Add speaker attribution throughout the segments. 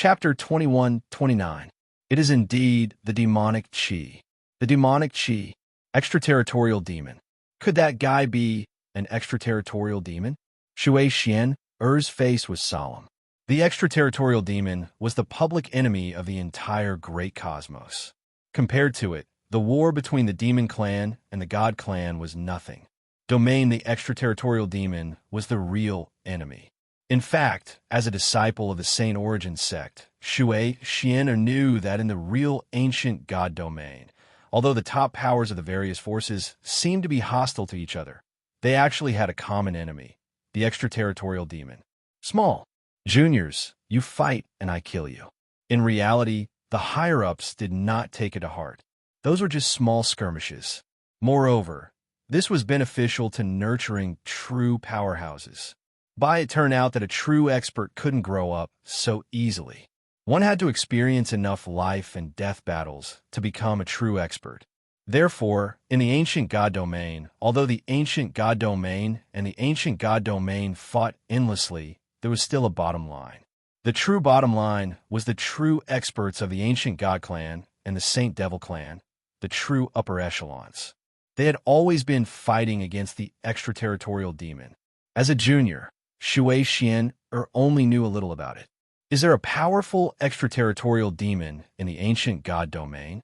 Speaker 1: Chapter 21-29. It is indeed the demonic Qi. The demonic Qi, extraterritorial demon. Could that guy be an extraterritorial demon? Shui Xian, Er's face was solemn. The extraterritorial demon was the public enemy of the entire great cosmos. Compared to it, the war between the demon clan and the god clan was nothing. Domain, the extraterritorial demon, was the real enemy. In fact, as a disciple of the Saint Origin sect, Shui Xian knew that in the real ancient god domain, although the top powers of the various forces seemed to be hostile to each other, they actually had a common enemy, the extraterritorial demon. Small. Juniors, you fight and I kill you. In reality, the higher-ups did not take it to heart. Those were just small skirmishes. Moreover, this was beneficial to nurturing true powerhouses. By it turned out that a true expert couldn't grow up so easily. One had to experience enough life and death battles to become a true expert. Therefore, in the ancient god domain, although the ancient god domain and the ancient god domain fought endlessly, there was still a bottom line. The true bottom line was the true experts of the ancient god clan and the Saint Devil clan, the true upper echelons. They had always been fighting against the extraterritorial demon. As a junior, Shui Xian only knew a little about it. Is there a powerful extraterritorial demon in the ancient god domain?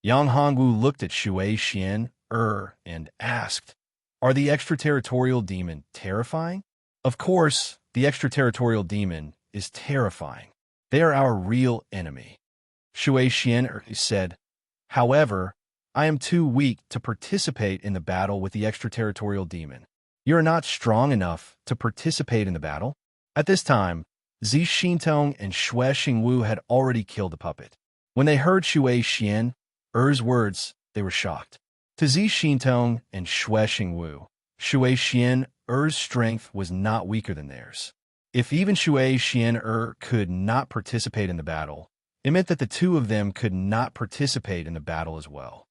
Speaker 1: Yang Hongwu looked at Shui Xian and asked, "Are the extraterritorial demon terrifying?" Of course, the extraterritorial demon is terrifying. They are our real enemy. Shui Xian said, "However, I am too weak to participate in the battle with the extraterritorial demon. You are not strong enough to participate in the battle?" At this time, Zi Xintong and Xue Xingwu had already killed the puppet. When they heard Shui Xian's words, they were shocked. To Zi Xintong and Xue Xingwu, Shui Xian's strength was not weaker than theirs. If even Shui Xian could not participate in the battle, it meant that the two of them could not participate in the battle as well.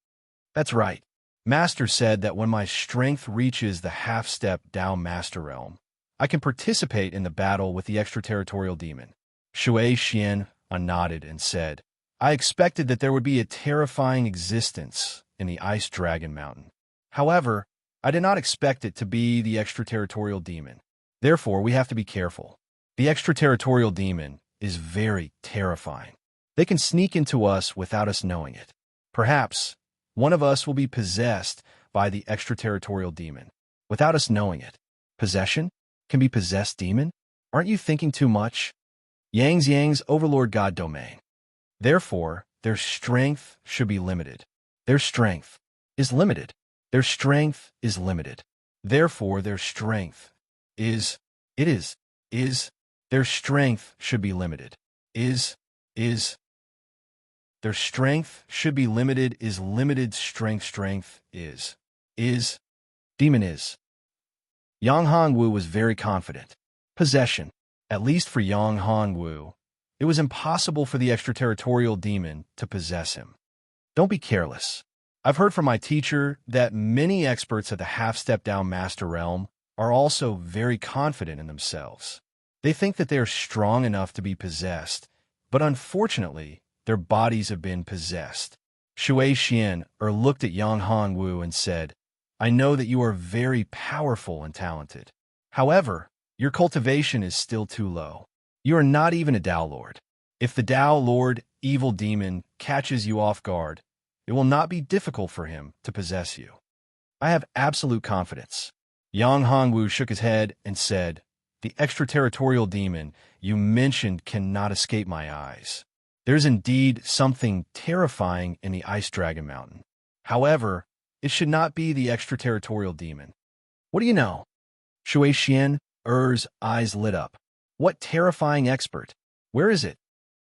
Speaker 1: That's right. Master said that when my strength reaches the half-step Dao Master Realm, I can participate in the battle with the extraterritorial demon. Shui Xian nodded and said, "I expected that there would be a terrifying existence in the Ice Dragon Mountain. However, I did not expect it to be the extraterritorial demon. Therefore, we have to be careful. The extraterritorial demon is very terrifying. They can sneak into us without us knowing it. Perhaps one of us will be possessed by the extraterritorial demon, without us knowing it. Possession? Can be possessed demon? Aren't you thinking too much? Yang's overlord god domain. Therefore, their strength should be limited. Their strength is limited. Their strength is limited. Therefore, their strength their strength should be limited. Their strength should be limited is limited strength is. Demon is. Yang Hongwu was very confident. Possession. At least for Yang Hongwu, it was impossible for the extraterritorial demon to possess him. Don't be careless. I've heard from my teacher that many experts at the half-step down Master Realm are also very confident in themselves. They think that they are strong enough to be possessed, but unfortunately, their bodies have been possessed. Shui Xian looked at Yang Hongwu and said, "I know that you are very powerful and talented. However, your cultivation is still too low. You are not even a Dao Lord. If the Dao Lord, evil demon, catches you off guard, it will not be difficult for him to possess you. I have absolute confidence." Yang Hongwu shook his head and said, "The extraterritorial demon you mentioned cannot escape my eyes. There's indeed something terrifying in the Ice Dragon Mountain. However, it should not be the extraterritorial demon." "What do you know?" Shui Xian's eyes lit up. "What terrifying expert? Where is it?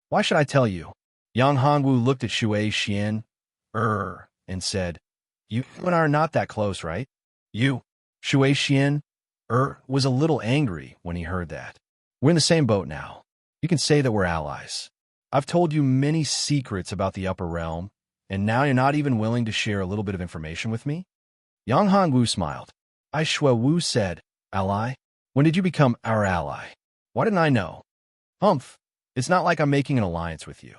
Speaker 1: Why should I tell you?" Yang Hongwu looked at Shui Xian and said, You and I are not that close, right? You. Shui Xian was a little angry when he heard that. "We're in the same boat now. You can say that we're allies. I've told you many secrets about the upper realm, and now you're not even willing to share a little bit of information with me?" Yang Hongwu smiled. "I Shui Wu said, ally? When did you become our ally? Why didn't I know?" "Humph. It's not like I'm making an alliance with you.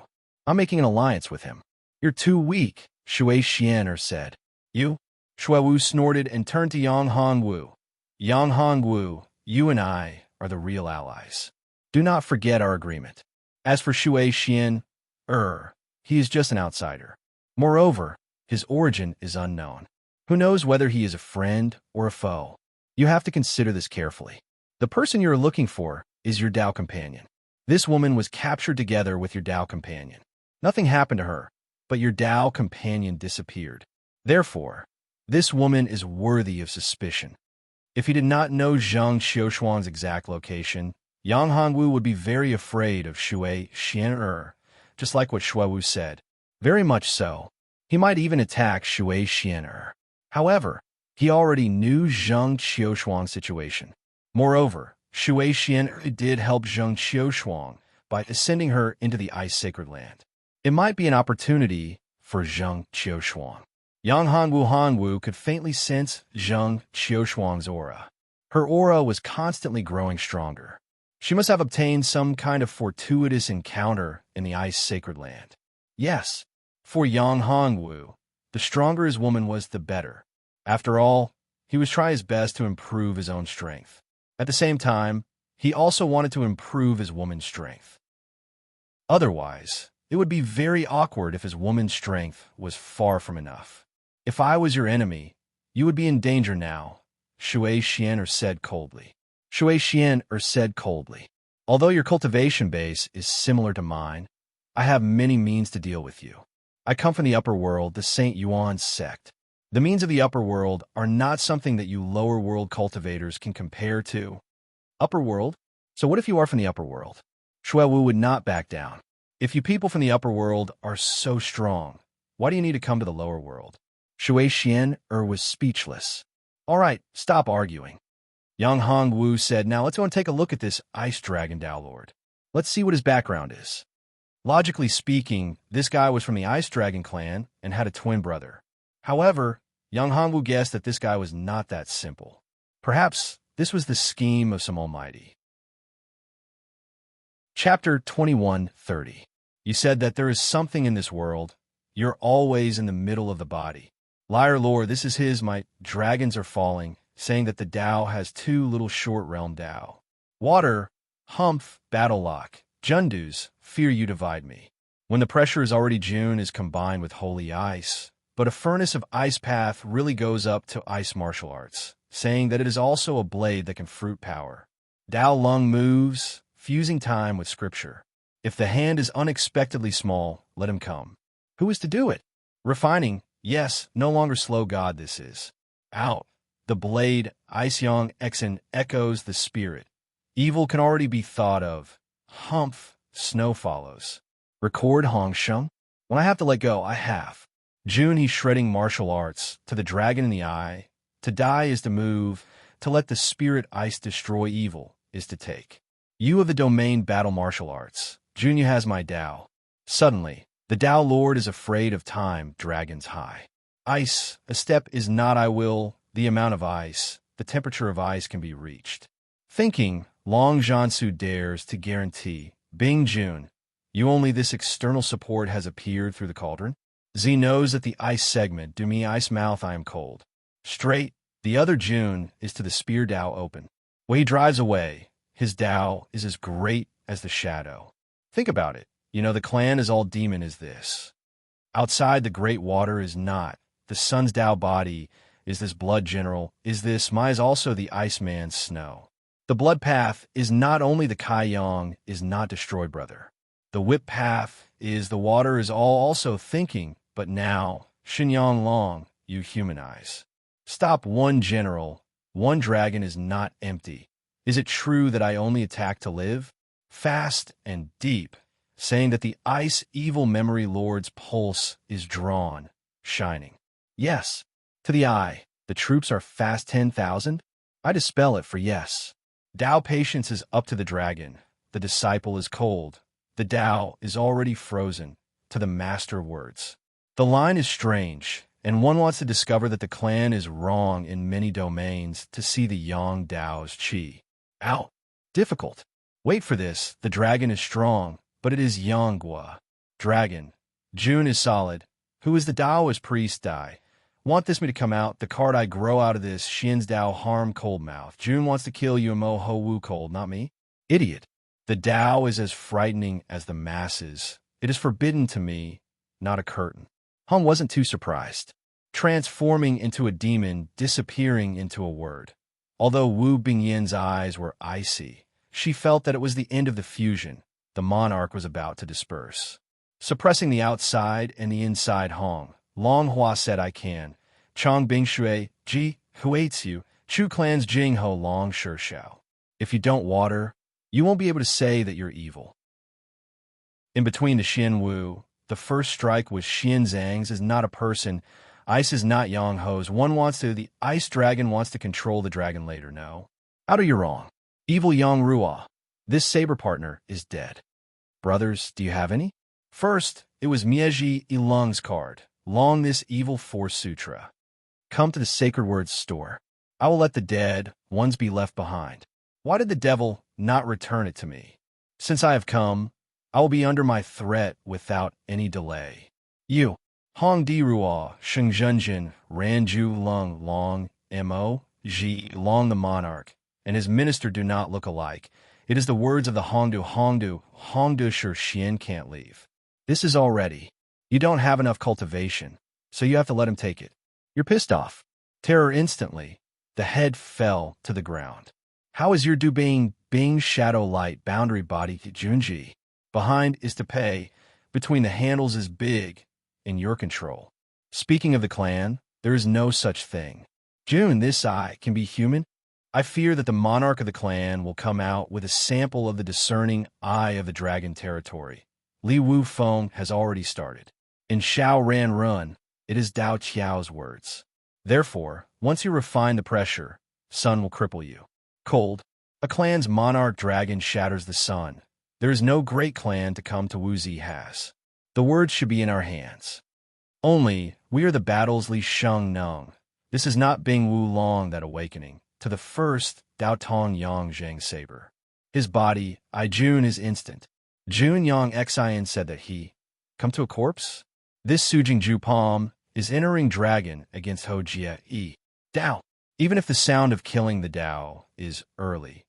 Speaker 1: I'm making an alliance with him. You're too weak, Shui Xian'er said. You? Shui Wu snorted and turned to Yang Hongwu. Yang Hongwu, you and I are the real allies. Do not forget our agreement. As for Shui Xian'er, he is just an outsider. Moreover, his origin is unknown. Who knows whether he is a friend or a foe? You have to consider this carefully. The person you are looking for is your Dao companion. This woman was captured together with your Dao companion. Nothing happened to her, but your Dao companion disappeared. Therefore, this woman is worthy of suspicion. If he did not know Zhang Xiaoshuang's exact location, Yang Hongwu would be very afraid of Shui Xian'er, just like what Shui Wu said. Very much so. He might even attack Shui Xian'er. However, he already knew Zhang Xiaoshuang's situation. Moreover, Shui Xian'er did help Zhang Xiaoshuang by ascending her into the ice sacred land. It might be an opportunity for Zhang Xiaoshuang. Yang Hongwu could faintly sense Zhang Xiaoshuang's aura. Her aura was constantly growing stronger. She must have obtained some kind of fortuitous encounter in the ice sacred land. Yes, for Yang Hongwu, the stronger his woman was, the better. After all, he was trying his best to improve his own strength. At the same time, he also wanted to improve his woman's strength. Otherwise, it would be very awkward if his woman's strength was far from enough. If I was your enemy, you would be in danger now, Shui Xian'er said coldly. Shui Xian'er said coldly. Although your cultivation base is similar to mine, I have many means to deal with you. I come from the upper world, the Saint Yuan sect. The means of the upper world are not something that you lower world cultivators can compare to. Upper world? So what if you are from the upper world? Shui Wu would not back down. If you people from the upper world are so strong, why do you need to come to the lower world? Shui Xian'er was speechless. All right, stop arguing. Yang Hongwu said, now let's go and take a look at this ice dragon Dao Lord. Let's see what his background is. Logically speaking, this guy was from the Ice Dragon clan and had a twin brother. However, Yang Hongwu guessed that this guy was not that simple. Perhaps this was the scheme of some almighty. Chapter 21:30. You said that there is something in this world. You're always in the middle of the body. Liar lore, this is his might. Dragons are falling, saying that the Tao has two little short realm Tao. Water, humph, battle lock. Jundus, fear you divide me. When the pressure is already June is combined with holy ice. But a furnace of ice path really goes up to ice martial arts, saying that it is also a blade that can fruit power. Dao Lung moves, fusing time with scripture. If the hand is unexpectedly small, let him come. Who is to do it? Refining, yes, no longer slow God this is. Out. The blade, Ice Yang Exen echoes the spirit. Evil can already be thought of. Humph, snow follows. Record Hongsheng. When I have to let go, I have. June he's shredding martial arts, to the dragon in the eye. To die is to move, to let the spirit ice destroy evil is to take. You of the domain battle martial arts, Jun has my Tao. Suddenly, the Tao Lord is afraid of time, dragons high. Ice, a step is not I will, the amount of ice, the temperature of ice can be reached. Thinking, Long Jiansu dares to guarantee, Bing Jun, you only this external support has appeared through the cauldron? Z knows that the ice segment, do me ice mouth I am cold. Straight, the other June is to the spear Tao open. When he drives away, his Tao is as great as the shadow. Think about it, you know the clan is all demon is this. Outside the great water is not, the sun's Tao body is this blood general, is this, my is also the Iceman's snow. The blood path is not only the Kai Yang is not destroyed, brother. The whip path is the water is all also thinking, but now, Xinyang Long, you humanize. Stop one general, one dragon is not empty. Is it true that I only attack to live? Fast and deep, saying that the ice evil memory lord's pulse is drawn, shining. Yes, to the eye, the troops are fast 10,000? I dispel it for yes. Tao patience is up to the dragon, the disciple is cold, the Tao is already frozen, to the master words. The line is strange, and one wants to discover that the clan is wrong in many domains to see the Yang Dao's chi. Out. Difficult. Wait for this, the dragon is strong, but it is Yonggua. Dragon. June is solid. Who is the Taoist priest die? Want this me to come out? The card I grow out of this Xian's Dao harm cold mouth. June wants to kill you mo ho wu cold, not me. Idiot. The Tao is as frightening as the masses. It is forbidden to me, not a curtain. Hong wasn't too surprised. Transforming into a demon, disappearing into a word. Although Wu Bingyin's eyes were icy, she felt that it was the end of the fusion. The monarch was about to disperse. Suppressing the outside and the inside Hong, Long Hua said, I can. Chong Bing Shui, Ji, who hates you? Chu Clan's Jing Ho Long Sure Shao. If you don't water, you won't be able to say that you're evil. In between the Xian Wu, the first strike was Xian Zhang's is not a person. Ice is not Yang Ho's. The ice dragon wants to control the dragon later, no? How do you wrong? Evil Yang Ruo. This saber partner is dead. Brothers, do you have any? First, it was Mieji Ilung's card. Long this evil force sutra. Come to the sacred words store. I will let the dead ones be left behind. Why did the devil not return it to me? Since I have come, I will be under my threat without any delay. You, Hong Di Ruo, Sheng Zhenjin, Ranju Lung Long, Mo, Ji Long the monarch, and his minister do not look alike. It is the words of the Hongdu sure Xian can't leave. This is already. You don't have enough cultivation, so you have to let him take it. You're pissed off. Terror instantly. The head fell to the ground. How is your Bing shadow light boundary body to Junji? Behind is to pay. Between the handles is big. In your control. Speaking of the clan, there is no such thing. June, this eye can be human. I fear that the monarch of the clan will come out with a sample of the discerning eye of the dragon territory. Li Wu Feng has already started. In Xiao Ran Run, it is Dao Qiao's words. Therefore, once you refine the pressure, sun will cripple you. Cold, a clan's monarch dragon shatters the sun. There is no great clan to come to Wuzi has. The words should be in our hands. Only, we are the battle's Li Sheng Nung. This is not Bing Wu Long that awakening. To the first, Dao Tong Yang Zhang saber. His body, I Jun is instant. Jun Yang Xian said that he, come to a corpse? This Sujing Ju Palm is entering dragon against Ho Jia Yi. Dao. Even if the sound of killing the Dao is early.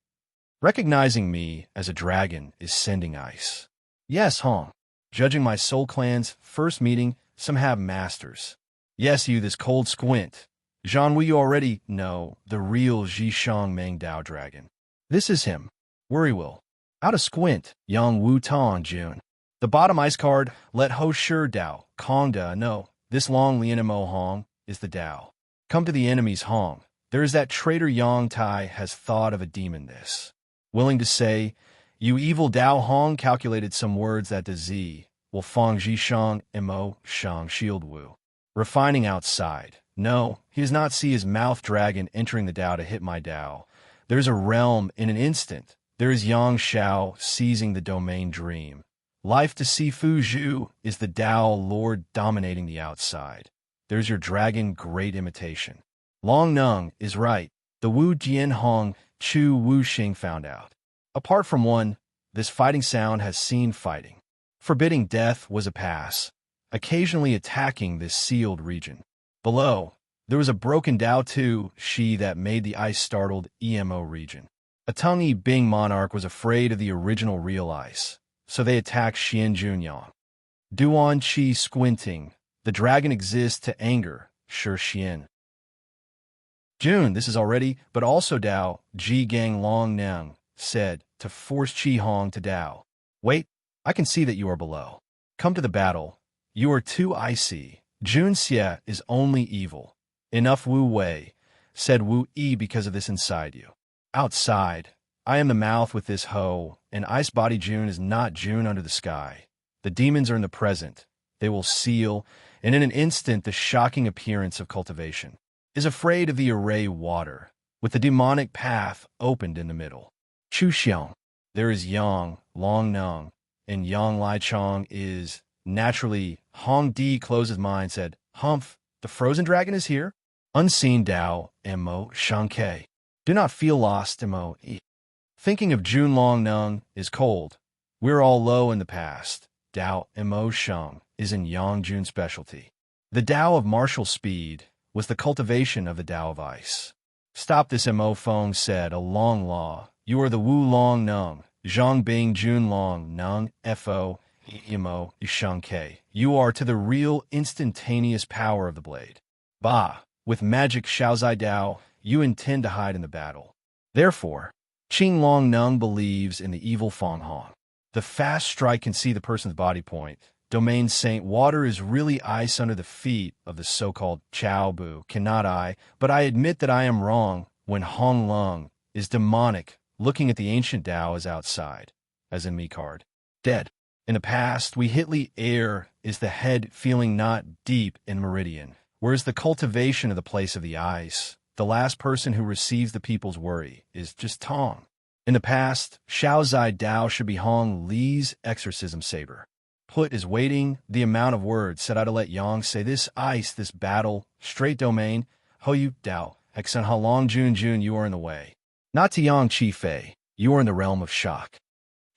Speaker 1: Recognizing me as a dragon is sending ice. Yes, Hong. Judging my soul clan's first meeting, some have masters. Yes, you this cold squint. Zhang Wu, you already know the real Zhishang Meng Dao dragon. This is him. Worry will. Out of squint, Yang Wu Tong Jun. The bottom ice card, let Ho Shi Dao, Kong Da, no, this long Lian Mo Hong is the Dao. Come to the enemy's Hong. There is that traitor Yang Tai has thought of a demon this. Willing to say, you evil Dao Hong calculated some words that the Z will Fong Zhishang Mo Shang Shield Wu. Refining outside. No, he does not see his mouth dragon entering the Dao to hit my Dao. There is a realm in an instant. There is Yang Shao seizing the domain dream. Life to see Fu Zhu is the Dao Lord dominating the outside. There's your dragon great imitation. Long Nung is right. The Wu Jian Hong Chu Wu Xing found out. Apart from one, this fighting sound has seen fighting. Forbidding death was a pass, occasionally attacking this sealed region. Below, there was a broken Dao Tu Shi that made the ice startled EMO region. A Tongue Bing monarch was afraid of the original real ice, so they attacked Xian Junyang. Duan Qi squinting, the dragon exists to anger, sure Xian. June, this is already, but also Dao, Ji Gang Long Nang, said, to force Qi Hong to Dao. Wait, I can see that you are below. Come to the battle. You are too icy. Jun Xie is only evil. Enough Wu Wei, said Wu Yi because of this inside you. Outside, I am the mouth with this hoe, and ice body June is not June under the sky. The demons are in the present. They will seal, and in an instant the shocking appearance of cultivation is afraid of the array water, with the demonic path opened in the middle. Chu Xiang, there is Yang, Long Nung, and Yang Lai Chong is, naturally, Hong Di closed his mind, said, Humph, the frozen dragon is here? Unseen Dao, Mo Shanke. Do not feel lost, Mo. Thinking of Jun Long Nung is cold. We're all low in the past. Dao Mo Sheng is in Yang Jun's specialty. The Dao of martial speed was the cultivation of the Dao of ice. Stop this, Mo Feng said, a long law. You are the Wu Long Nung, Zhang Bing Jun Long Nung, Fo, Mo, Sheng Ke. You are to the real instantaneous power of the blade. Bah, with magic Shaozai Dao, you intend to hide in the battle. Therefore, Qing Long Nung believes in the evil Fong Hong. The fast strike can see the person's body point. Domain Saint water is really ice under the feet of the so-called Chao Bu. Cannot I, but I admit that I am wrong when Hong Lung is demonic, looking at the ancient Tao as outside, as in me card. Dead. In the past, we Hitli air is the head feeling not deep in meridian, whereas the cultivation of the place of the ice, the last person who receives the people's worry, is just Tong. In the past, Shaozai Dao should be Hong Li's exorcism saber. Put is waiting the amount of words said I to let Yang say this ice, this battle, straight domain, Ho Yu Dao, Hexen Ha Long Jun Jun, you are in the way. Not to Yang Chi Fei, you are in the realm of shock.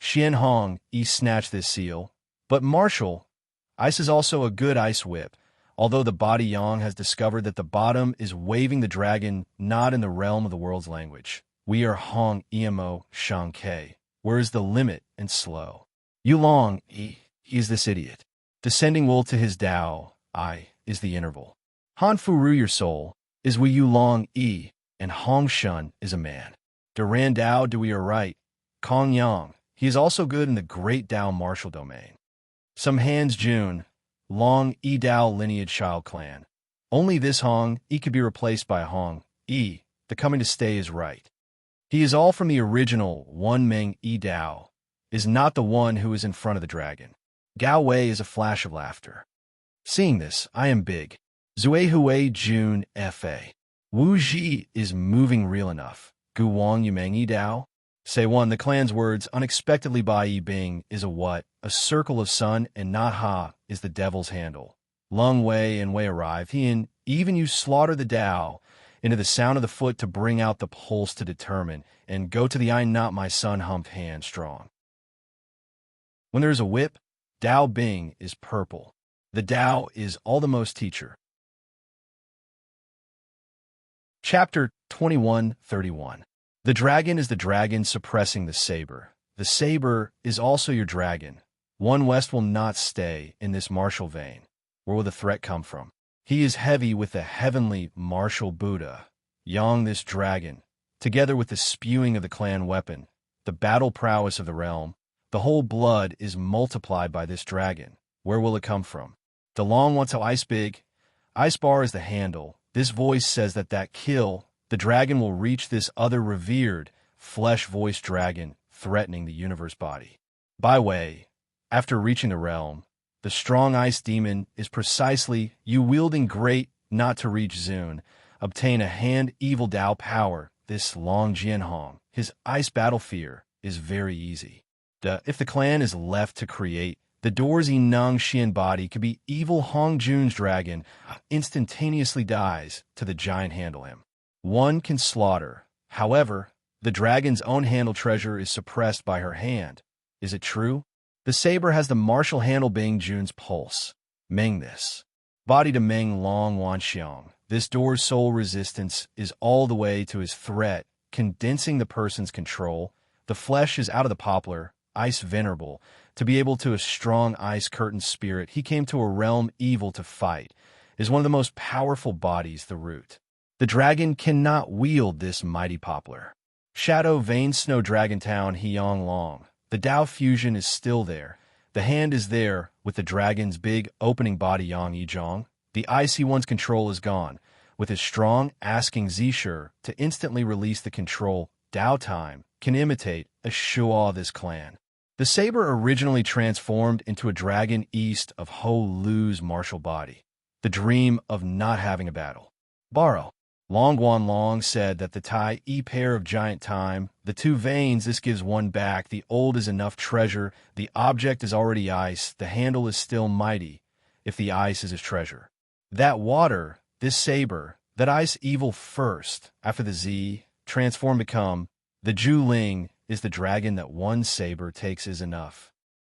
Speaker 1: Xian Hong, snatch this seal. But martial, ice is also a good ice whip, although the body Yang has discovered that the bottom is waving the dragon not in the realm of the world's language. We are Hong Emo Shang Ke. Where is the limit and slow? Yu Long, he is this idiot. Descending wool to his Dao, I, is the interval. Han Furu your soul, is we Yu Long and Hong Shun is a man. Duran Dao do we are right. Kong Yang, he is also good in the great Dao martial domain. Some hands Jun, Long Dao lineage child clan. Only this Hong could be replaced by Hong the coming to stay is right. He is all from the original one Meng Dao, is not the one who is in front of the dragon. Gao Wei is a flash of laughter. Seeing this, I am big. Zui Hui Jun Fa. Wu Ji is moving real enough. Gu Wang Yumeng Dao. Say one, the clan's words unexpectedly by Yi Bing is a what? A circle of sun, and not Ha is the devil's handle. Lung Wei and Wei arrive. He and even you slaughter the Dao into the sound of the foot to bring out the pulse to determine, and go to the I not my son humped hand strong. When there is a whip, Dao Bing is purple. The Dao is all the most teacher. Chapter 21:31. The dragon is the dragon suppressing the saber. The saber is also your dragon. One West will not stay in this martial vein. Where will the threat come from? He is heavy with the heavenly martial Buddha. Yang this dragon, together with the spewing of the clan weapon, the battle prowess of the realm, the whole blood is multiplied by this dragon. Where will it come from? The long wants how ice big. Ice bar is the handle. This voice says that kill, the dragon will reach this other revered, flesh-voiced dragon threatening the universe body. By way, after reaching the realm, the strong ice demon is precisely you wielding great not to reach Zun, obtain a hand evil Dao power, this Long Jianhong, his ice battle fear is very easy. If the clan is left to create, the doors Nung Xian body could be evil Hong Jun's dragon instantaneously dies to the giant handle him. One can slaughter. However, the dragon's own handle treasure is suppressed by her hand. Is it true? The saber has the martial handle Bing Jun's pulse. Meng this. Body to Meng Long Wan Xiang. This door's sole resistance is all the way to his threat, condensing the person's control. The flesh is out of the poplar, ice venerable. To be able to a strong ice curtain spirit, he came to a realm evil to fight. Is one of the most powerful bodies, the root. The dragon cannot wield this mighty poplar. Shadow Vein Snow Dragon Town Heong Long. The Dao fusion is still there. The hand is there with the dragon's big opening body Yang Yizhong. The ice he once control is gone. With his strong asking Zishur to instantly release the control, Dao Time can imitate a Shuo this clan. The saber originally transformed into a dragon east of Ho Lu's martial body. The dream of not having a battle. Borrow. Long Guan Long said that the Tai pair of giant time, the two veins, this gives one back, the old is enough treasure, the object is already ice, the handle is still mighty, if the ice is his treasure. That water, this saber, that ice evil first, after the Z, transform become, the Ju Ling is the dragon that one saber takes is enough.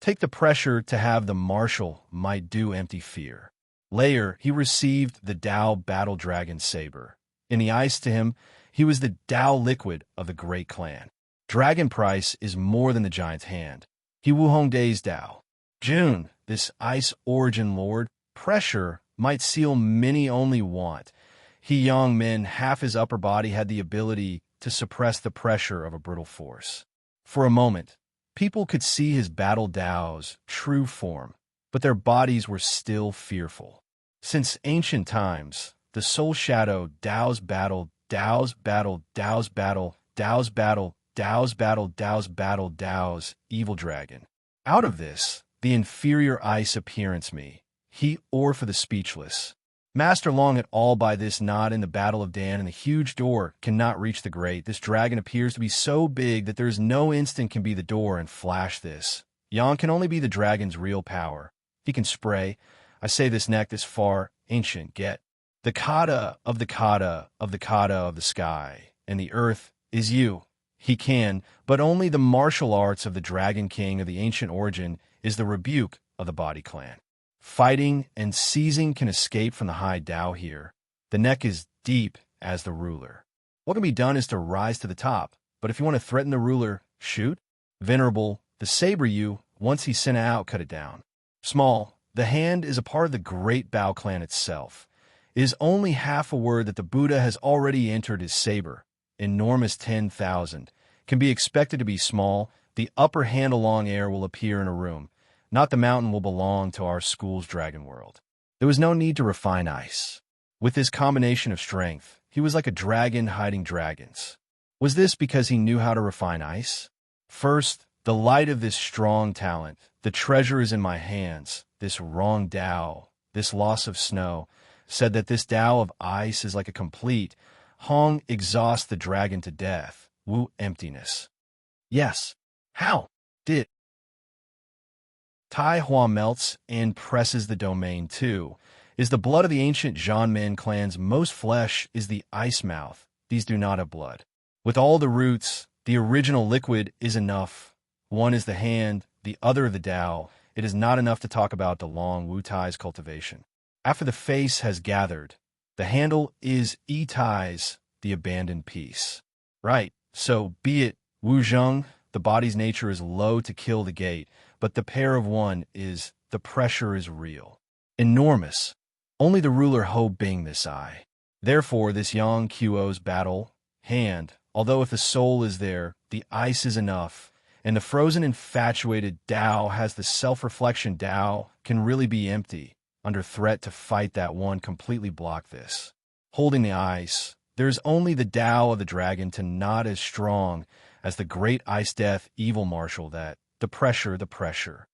Speaker 1: Take the pressure to have the martial might do empty fear. Layer, he received the Tao battle dragon saber. In the ice to him, he was the Tao liquid of the great clan. Dragon price is more than the giant's hand. He Wuhong Day's Tao. June, this ice origin lord, pressure might seal many only want. He young men, half his upper body had the ability to suppress the pressure of a brittle force. For a moment, people could see his battle Tao's true form, but their bodies were still fearful. Since ancient times, the soul shadow Tao's battle, Tao's battle, Tao's battle, Tao's battle, Tao's battle, Tao's battle, Tao's evil dragon. Out of this, the inferior ice appearance me, he or for the speechless. Master long at all by this not in the battle of Dan, and the huge door cannot reach the great. This dragon appears to be so big that there is no instant can be the door and flash this. Yon can only be the dragon's real power. He can spray. I say this neck this far, ancient, get. The kata of the kata of the kata of the sky, and the earth is you. He can, but only the martial arts of the Dragon King of the ancient origin is the rebuke of the body clan. Fighting and seizing can escape from the high Tao here. The neck is deep as the ruler. What can be done is to rise to the top, but if you want to threaten the ruler, shoot. Venerable, the saber you, once he sent out, cut it down. Small, the hand is a part of the great Bao clan itself. It is only half a word that the Buddha has already entered his saber. Enormous 10,000, can be expected to be small. The upper hand along air will appear in a room. Not the mountain will belong to our school's dragon world. There was no need to refine ice. With this combination of strength, he was like a dragon hiding dragons. Was this because he knew how to refine ice? First, the light of this strong talent, the treasure is in my hands, this wrong Tao, this loss of snow, said that this Tao of ice is like a complete Hong exhaust the dragon to death, Wu emptiness. Yes. How? Did Tai Hua melts and presses the domain too. Is the blood of the ancient Zhanmen clans most flesh is the ice mouth. These do not have blood. With all the roots, the original liquid is enough. One is the hand, the other the Tao. It is not enough to talk about the long Wu Tai's cultivation. After the face has gathered, the handle is Yi Tai's, the abandoned piece. Right, so be it, Wu Zheng, the body's nature is low to kill the gate, but the pair of one is, the pressure is real. Enormous. Only the ruler Ho Bing this eye. Therefore, this Yang Qo's battle, hand, although if the soul is there, the ice is enough, and the frozen infatuated Tao has the self-reflection Tao can really be empty. Under threat to fight that one completely block this. Holding the ice, there is only the Tao of the dragon to not as strong as the great ice death evil martial that, the pressure.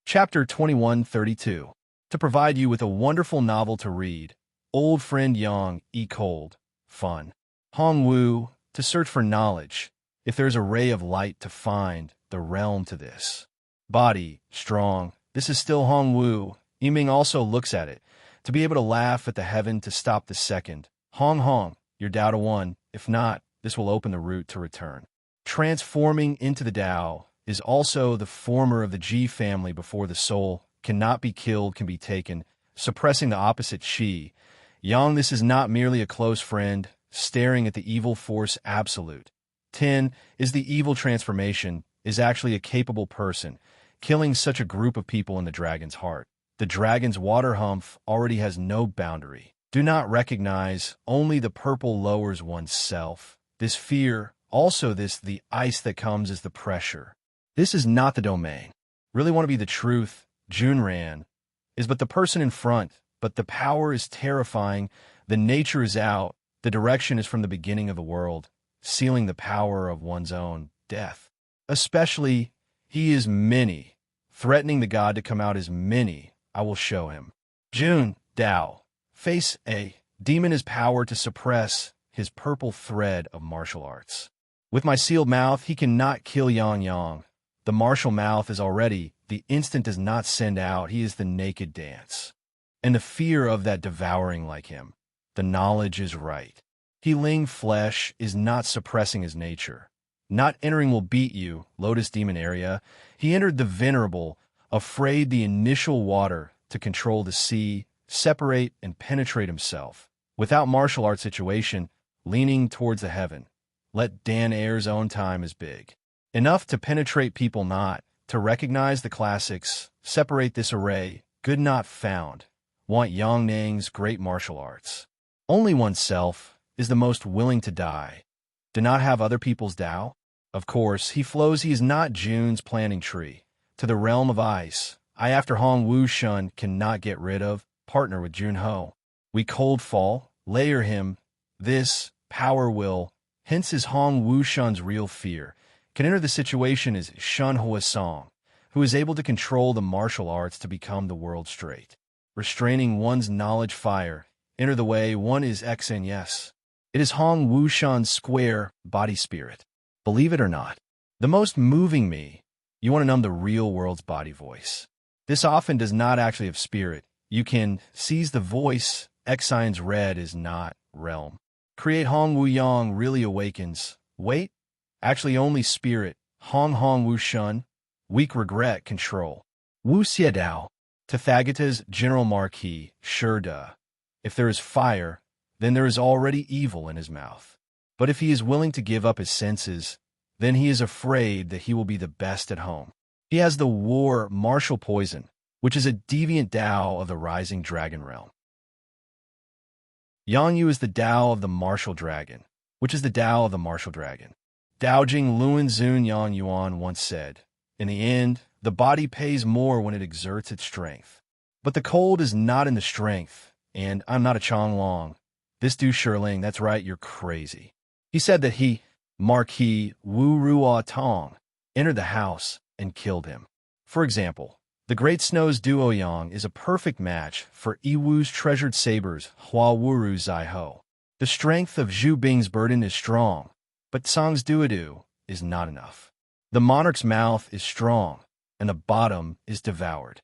Speaker 1: Chapter 2132. To provide you with a wonderful novel to read, Old Friend Yang, Cold, Fun. Hong Wu, to search for knowledge, if there's a ray of light to find, the realm to this. Body, strong, this is still Hong Wu. Yiming also looks at it, to be able to laugh at the heaven to stop the second. Hong, your Tao to one, if not, this will open the route to return. Transforming into the Tao is also the former of the Ji family before the soul cannot be killed, can be taken, suppressing the opposite Qi. Yang, this is not merely a close friend, staring at the evil force absolute. 10 is the evil transformation, is actually a capable person, killing such a group of people in the dragon's heart. The dragon's water humph already has no boundary. Do not recognize, only the purple lowers one's self. This fear, also this, the ice that comes is the pressure. This is not the domain. Really want to be the truth, Junran, is but the person in front, but the power is terrifying, the nature is out, the direction is from the beginning of the world, sealing the power of one's own death. Especially, he is many, threatening the god to come out as many, I will show him. Jun, Tao, face a demon is power to suppress his purple thread of martial arts. With my sealed mouth, he cannot kill Yang. The martial mouth is already, the instant does not send out, he is the naked dance. And the fear of that devouring like him, the knowledge is right. He Ling flesh is not suppressing his nature. Not entering will beat you, Lotus Demon area. He entered the venerable, afraid the initial water to control the sea, separate and penetrate himself. Without martial art situation, leaning towards the heaven. Let Dan Ayer's own time is big. Enough to penetrate people not, to recognize the classics, separate this array, good not found. Want Yang Nang's great martial arts. Only oneself is the most willing to die. Do not have other people's Tao? Of course, he flows he is not June's planting tree. To the realm of ice, I after Hong Wu Shun cannot get rid of, partner with Jun Ho. We cold fall, layer him, this, power will, hence is Hong Wu Shun's real fear, can enter the situation as Shun Hua Song, who is able to control the martial arts to become the world straight. Restraining one's knowledge fire, enter the way one is X and yes. It is Hong Wu Shun's square body spirit. Believe it or not, the most moving me, you want to numb the real world's body voice. This often does not actually have spirit. You can seize the voice, X signs red is not realm. Create Hong Wu Yang really awakens. Wait, actually only spirit, Hong Wu Shun, weak regret control. Wu Xie Dao, Tathagata's general marquis, sure duh. If there is fire, then there is already evil in his mouth. But if he is willing to give up his senses, then he is afraid that he will be the best at home. He has the war martial poison, which is a deviant Tao of the rising dragon realm. Yang Yu is the Tao of the martial dragon, which is the Tao of the martial dragon. Dao Jing Luan Zun Yang Yuan once said, in the end, the body pays more when it exerts its strength. But the cold is not in the strength, and I'm not a Chong Long. This Du Shirling, that's right, you're crazy. He said that he, Marquis Wu Ruo Tong, entered the house and killed him. For example, the Great Snow's Duo Yang is a perfect match for Yiwu's treasured sabers Hua Wuru Zai Ho. The strength of Zhu Bing's burden is strong, but Song's Duodu is not enough. The monarch's mouth is strong, and the bottom is devoured.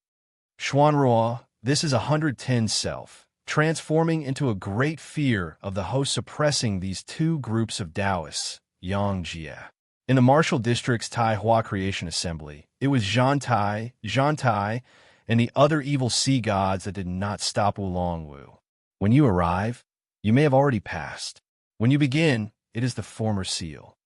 Speaker 1: Xuanruo, this is 110 self, transforming into a great fear of the host suppressing these two groups of Taoists, Yang Jie. In the martial district's Tai Hua Creation Assembly, it was Zhan Tai, and the other evil sea gods that did not stop Wulong Wu. When you arrive, you may have already passed. When you begin, it is the former seal.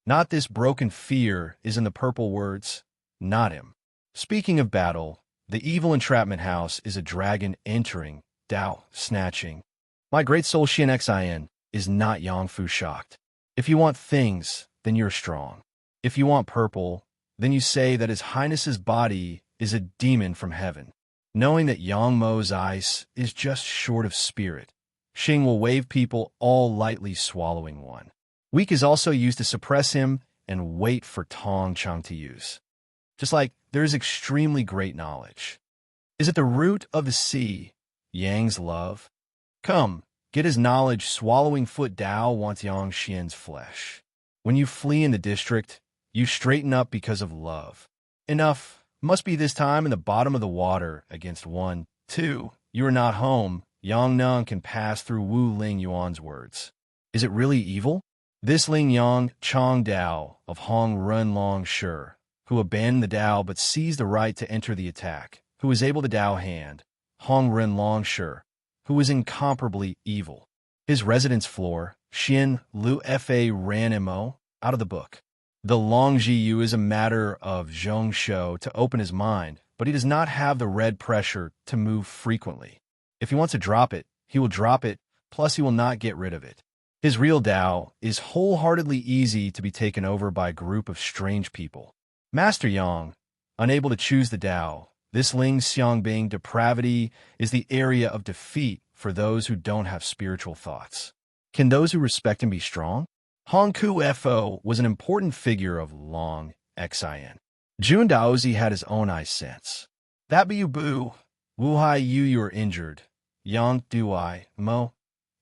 Speaker 1: Not this broken fear is in the purple words, not him. Speaking of battle, the evil entrapment house is a dragon entering, Tao, snatching. My great soul Xian Xin is not Yang Fu shocked. If you want things, then you're strong. If you want purple, then you say that His Highness's body is a demon from heaven. Knowing that Yang Mo's ice is just short of spirit, Xing will wave people all lightly swallowing one. Weak is also used to suppress him and wait for Tong Chang to use. Just like there is extremely great knowledge. Is it the root of the sea, Yang's love? Come, get his knowledge swallowing foot Dao wants Yang Xian's flesh. When you flee in the district, you straighten up because of love. Enough, must be this time in the bottom of the water against 1, 2. You are not home, Yang Nung can pass through Wu Ling Yuan's words. Is it really evil? This Ling Yang Chong Dao of Hong Run Long Shi, who abandoned the Dao but seized the right to enter the attack, who was able to Dao hand, Hong Ren Long Shi, who was incomparably evil. His residence floor, Xin Lu Fa Ran Mo, out of the book. The Long Ji Yu is a matter of Zhong Shou to open his mind, but he does not have the red pressure to move frequently. If he wants to drop it, he will drop it, plus he will not get rid of it. His real Tao is wholeheartedly easy to be taken over by a group of strange people. Master Yang, unable to choose the Tao, this Ling Xiangbing depravity is the area of defeat for those who don't have spiritual thoughts. Can those who respect him be strong? Hong Ku Fo was an important figure of Long Xin. Jun Daozi had his own eye sense. That be you boo. Wu Hai you are injured. Yang do I, Mo.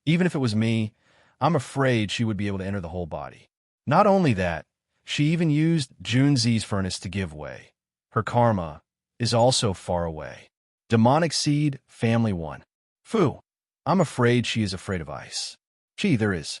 Speaker 1: Even if it was me, I'm afraid she would be able to enter the whole body. Not only that, she even used Junzi's furnace to give way. Her karma is also far away. Demonic seed, family 1. Fu. I'm afraid she is afraid of ice. Gee, there is.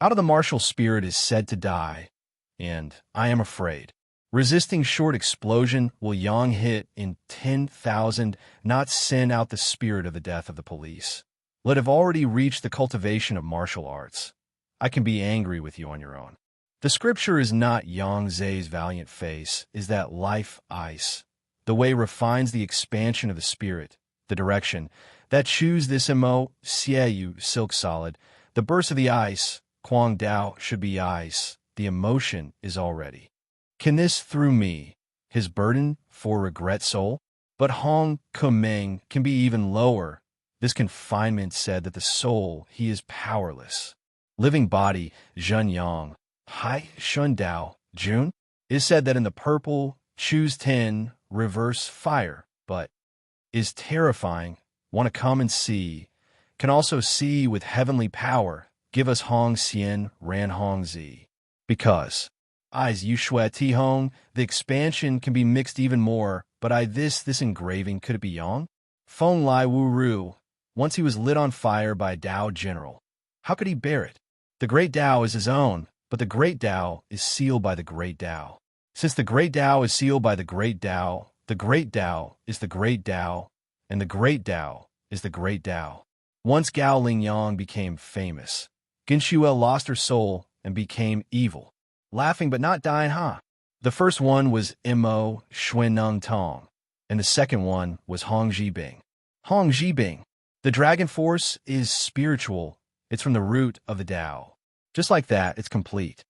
Speaker 1: Out of the martial spirit is said to die, and I am afraid. Resisting short explosion will yang hit in 10,000, not send out the spirit of the death of the police. Let have already reached the cultivation of martial arts. I can be angry with you on your own. The scripture is not Yang Zhe's valiant face, is that life ice. The way refines the expansion of the spirit, the direction, that choose this mo, xieyu, silk solid, the burst of the ice, Quang Dao should be ice, the emotion is already. Can this through me, his burden for regret soul? But Hong Kumeng can be even lower. This confinement said that the soul, he is powerless. Living body, Zhen Yang, Hai Shun Dao, June, is said that in the purple, choose 10, reverse fire, but is terrifying, want to come and see, can also see with heavenly power, give us Hong Xian Ran Hong Zi. Because, eyes Yu Shui Ti Hong, the expansion can be mixed even more, but this engraving, could it be Yang? Feng Lai Wu Ru, once he was lit on fire by a Dao general. How could he bear it? The great Dao is his own, but the great Dao is sealed by the great Dao. Since the great Dao is sealed by the great Dao is the great Dao, and the great Dao is the great Dao. Once Gao Ling Yang became famous, Ginshuel lost her soul and became evil. Laughing but not dying, huh? The first one was Mo Xuaneng Tong, and the second one was Hong Jibing. Hong Jibing. The dragon force is spiritual. It's from the root of the Tao. Just like that, it's complete.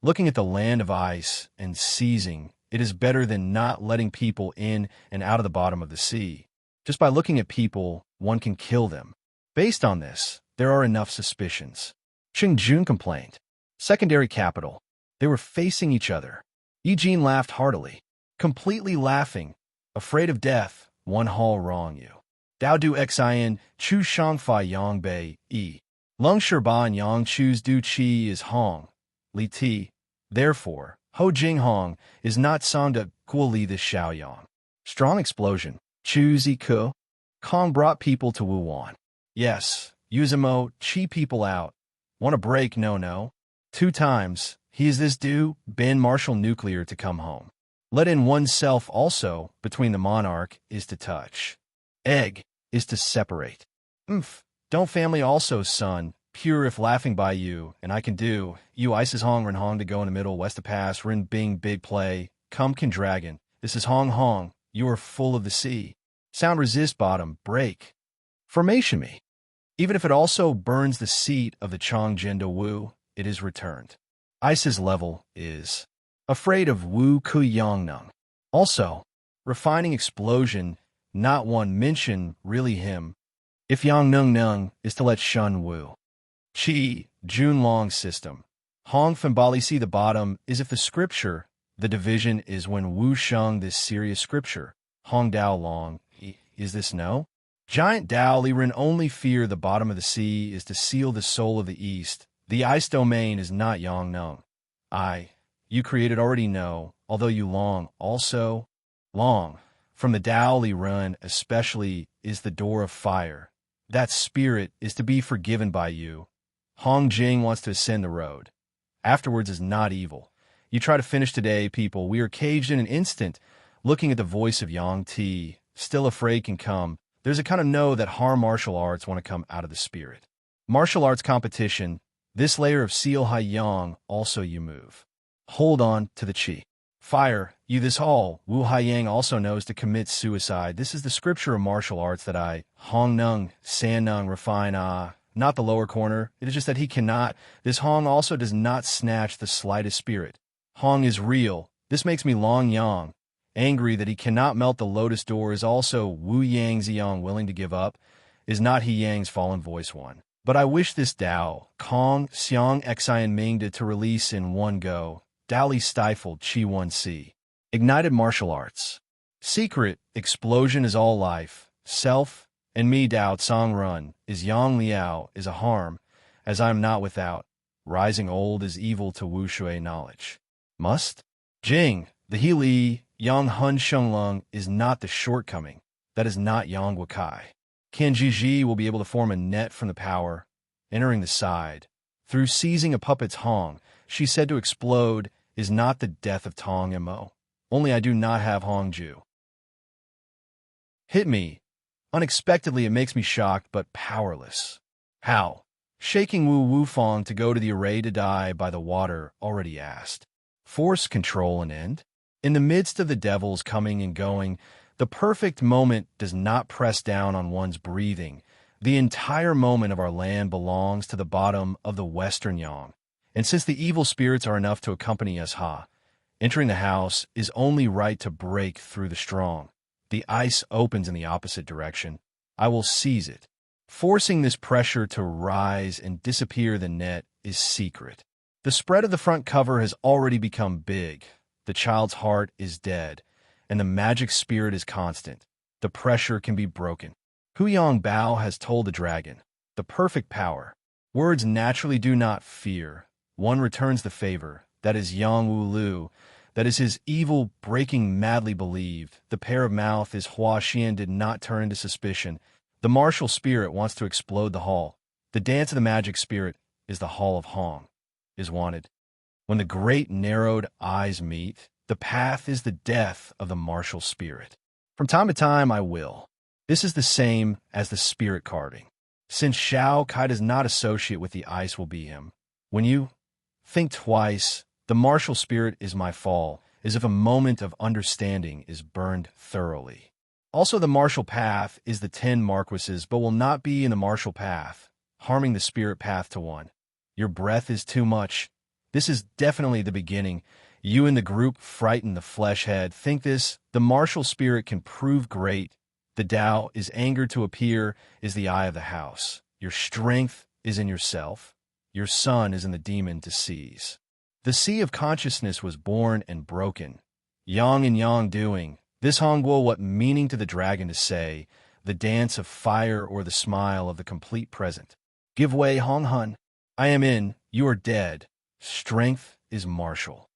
Speaker 1: Looking at the land of ice and seizing, it is better than not letting people in and out of the bottom of the sea. Just by looking at people, one can kill them. Based on this, there are enough suspicions. Qing Jun complained. Secondary capital. They were facing each other. Yi Jin laughed heartily. Completely laughing. Afraid of death, one hall wrong you. Dao Du Xin, Chu Shangfai Yang Bei, Yi. Lung Sherban Yang Chu's Du Qi is Hong. Li Ti. Therefore, Ho Jing Hong is not Sangda Guo Li the Xiao Yang. Strong explosion. Chu Zi Ku. Kong brought people to Wuhan. Yes, Yuzamo, Chi people out. Want a break? No. 2 times. He is this due, Ben Marshall nuclear to come home. Let in oneself also, between the monarch, is to touch. Egg, is to separate. Don't family also, son, pure if laughing by you, and I can do, you Isis Hong Ren Hong to go in the middle, west of pass, Rin Bing big play, come can dragon, this is Hong Hong, you are full of the sea. Sound resist bottom, break. Formation me. Even if it also burns the seat of the Chong Jindo Wu, it is returned. Isis level is afraid of Wu Ku Yang Nung. Also, refining explosion, not one mention really him. If Yang Nung is to let Shun Wu. Qi, Jun Long system. Hong Fembali see the bottom is if the scripture, the division is when Wu Sheng this serious scripture. Hong Dao Long, is this no? Giant Dao Liren only fear the bottom of the sea is to seal the soul of the east. The ice domain is not Yang Nung. You created already know, although you long, also, long. From the Dao Li Run especially is the door of fire. That spirit is to be forgiven by you. Hong Jing wants to ascend the road. Afterwards is not evil. You try to finish today, people. We are caged in an instant, looking at the voice of Yang Ti. Still afraid can come. There's a kind of know that harm martial arts want to come out of the spirit. Martial arts competition. This layer of Seal Hai Yang also you move. Hold on to the Qi. Fire, you this all, Wu Hai Yang also knows to commit suicide. This is the scripture of martial arts that I, Hong Nung, San Nung, refine, not the lower corner. It is just that he cannot. This Hong also does not snatch the slightest spirit. Hong is real. This makes me Long Yang. Angry that he cannot melt the lotus door is also Wu Yang Ziyang willing to give up. Is not he Yang's fallen voice one. But I wish this Dao, Kong, Xiang, Xian Ming to release in one go. Dao Li stifled Qi 1C. Ignited martial arts. Secret, explosion is all life. Self, and me Dao Tsang Run, is Yang Liao, is a harm, as I am not without. Rising old is evil to Wu Shui knowledge. Must? Jing, the He Li, Yang Hun Sheng Lung is not the shortcoming. That is not Yang Wakai. Kan Ji will be able to form a net from the power, entering the side. Through seizing a puppet's Hong, she said to explode is not the death of Tong Mo. Only I do not have Hong Ju. Hit me. Unexpectedly, it makes me shocked but powerless. How? Shaking Wu Wufang to go to the array to die by the water, already asked. Force, control, and end? In the midst of the devils coming and going, the perfect moment does not press down on one's breathing. The entire moment of our land belongs to the bottom of the western yang. And since the evil spirits are enough to accompany us, entering the house is only right to break through the strong. The ice opens in the opposite direction. I will seize it. Forcing this pressure to rise and disappear the net is secret. The spread of the front cover has already become big. The child's heart is dead, and the magic spirit is constant. The pressure can be broken. Hu Yang Bao has told the dragon, the perfect power. Words naturally do not fear. One returns the favor. That is Yang Wu Lu. That is his evil breaking madly believed. The pair of mouth is Hua Xian did not turn into suspicion. The martial spirit wants to explode the hall. The dance of the magic spirit is the hall of Hong, is wanted. When the great narrowed eyes meet, the path is the death of the martial spirit. From time to time I will. This is the same as the spirit carding. Since Shao Kai does not associate with the ice will be him. When you think twice, the martial spirit is my fall, as if a moment of understanding is burned thoroughly. Also, the martial path is the 10 marquises, but will not be in the martial path, harming the spirit path to one. Your breath is too much. This is definitely the beginning. You and the group frighten the flesh head. Think this, the martial spirit can prove great. The Tao is angered to appear, is the eye of the house. Your strength is in yourself. Your sun is in the demon to seize. The sea of consciousness was born and broken. Yang and Yang doing. This Hongguo what meaning to the dragon to say, the dance of fire or the smile of the complete present. Give way, Hong Hun. I am in, you are dead. Strength is martial.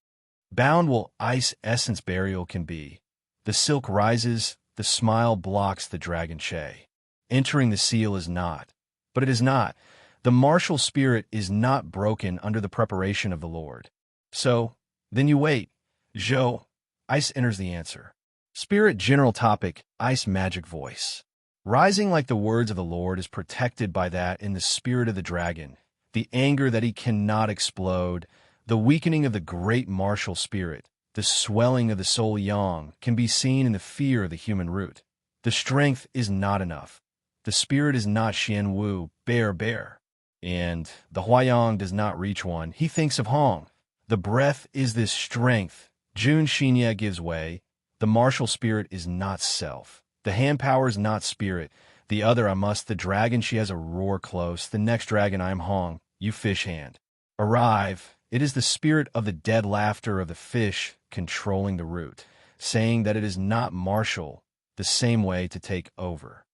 Speaker 1: Bound will ice essence burial can be. The silk rises, the smile blocks the dragon Che. Entering the seal is not. But it is not. The martial spirit is not broken under the preparation of the Lord. So, then you wait. Zhou. Ice enters the answer. Spirit general topic, ice magic voice. Rising like the words of the Lord is protected by that in the spirit of the dragon, the anger that he cannot explode, the weakening of the great martial spirit, the swelling of the soul yang can be seen in the fear of the human root. The strength is not enough. The spirit is not Xian Wu, bear. And the Huayang does not reach one. He thinks of Hong. The breath is this strength. Jun Xinya gives way. The martial spirit is not self. The hand power is not spirit. The other I must. The dragon she has a roar close. The next dragon I am Hong. You fish hand. Arrive. It is the spirit of the dead laughter of the fish controlling the root, saying that it is not martial, the same way to take over.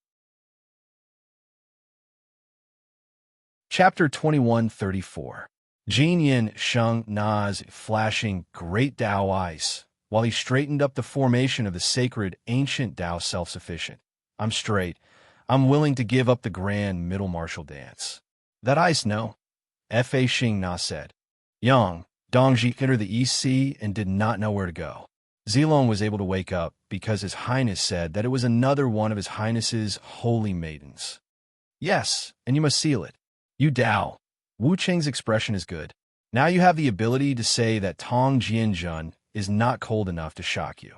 Speaker 1: Chapter 2134. Jin Yin Sheng Na's flashing great Tao ice, while he straightened up the formation of the sacred ancient Tao self-sufficient. I'm straight. I'm willing to give up the grand middle martial dance. That ice, no? F.A. Xing Na said. Yang, Dongji entered the East Sea and did not know where to go. Zilong was able to wake up because His Highness said that it was another one of His Highness's holy maidens. Yes, and you must seal it. You Dao. Wu Cheng's expression is good. Now you have the ability to say that Tong Jianjun is not cold enough to shock you.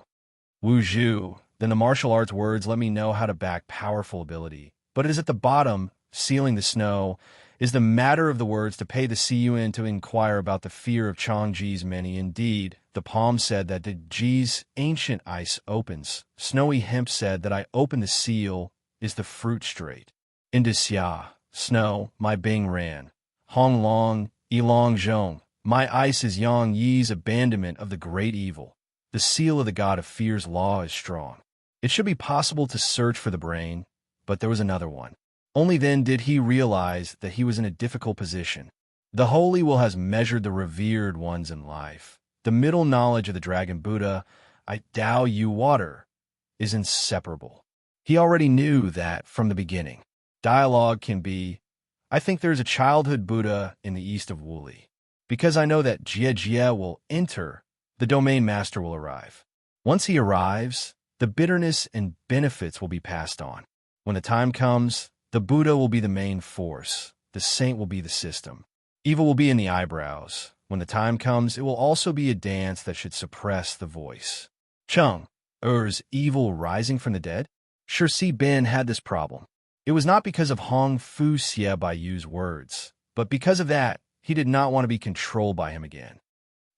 Speaker 1: Wu Zhu, then the martial arts words let me know how to back powerful ability. But it is at the bottom, sealing the snow, is the matter of the words to pay the CUN to inquire about the fear of Changji's many. Indeed, the palm said that the Ji's ancient ice opens. Snowy hemp said that I open the seal is the fruit straight. Indisya, snow, my Bing ran. Hong Long, Ilong Zhong, my ice is Yang Yi's abandonment of the great evil. The seal of the god of fear's law is strong. It should be possible to search for the brain, but there was another one. Only then did he realize that he was in a difficult position. The Holy Will has measured the revered ones in life. The middle knowledge of the Dragon Buddha, I Tao you water, is inseparable. He already knew that from the beginning. Dialogue can be, I think there's a childhood Buddha in the east of Wuli. Because I know that Jie Jie will enter, the domain master will arrive. Once he arrives, the bitterness and benefits will be passed on. When the time comes, the Buddha will be the main force. The saint will be the system. Evil will be in the eyebrows. When the time comes, it will also be a dance that should suppress the voice. Chung, is evil rising from the dead? Sure, Si Ben had this problem. It was not because of Hong Fu Xie by Yu's words, but because of that, he did not want to be controlled by him again.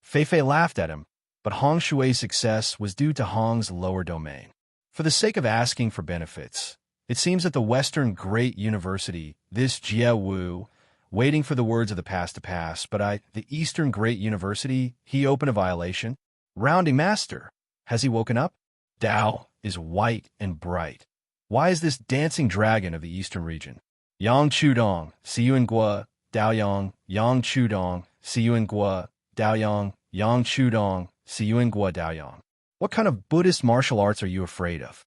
Speaker 1: Fei Fei laughed at him, but Hong Shui's success was due to Hong's lower domain. For the sake of asking for benefits, it seems that the Western Great University, this Jie Wu, waiting for the words of the past to pass, but the Eastern Great University, he opened a violation. Rounding master, has he woken up? Dao is white and bright. Why is this dancing dragon of the Eastern region? Yang Chudong, Siyuan Gua, Dao Yang, Yang Chudong, Siyuan Gua, Dao Yang, Yang Chudong, Siyuan Gua Dao Yang. What kind of Buddhist martial arts are you afraid of?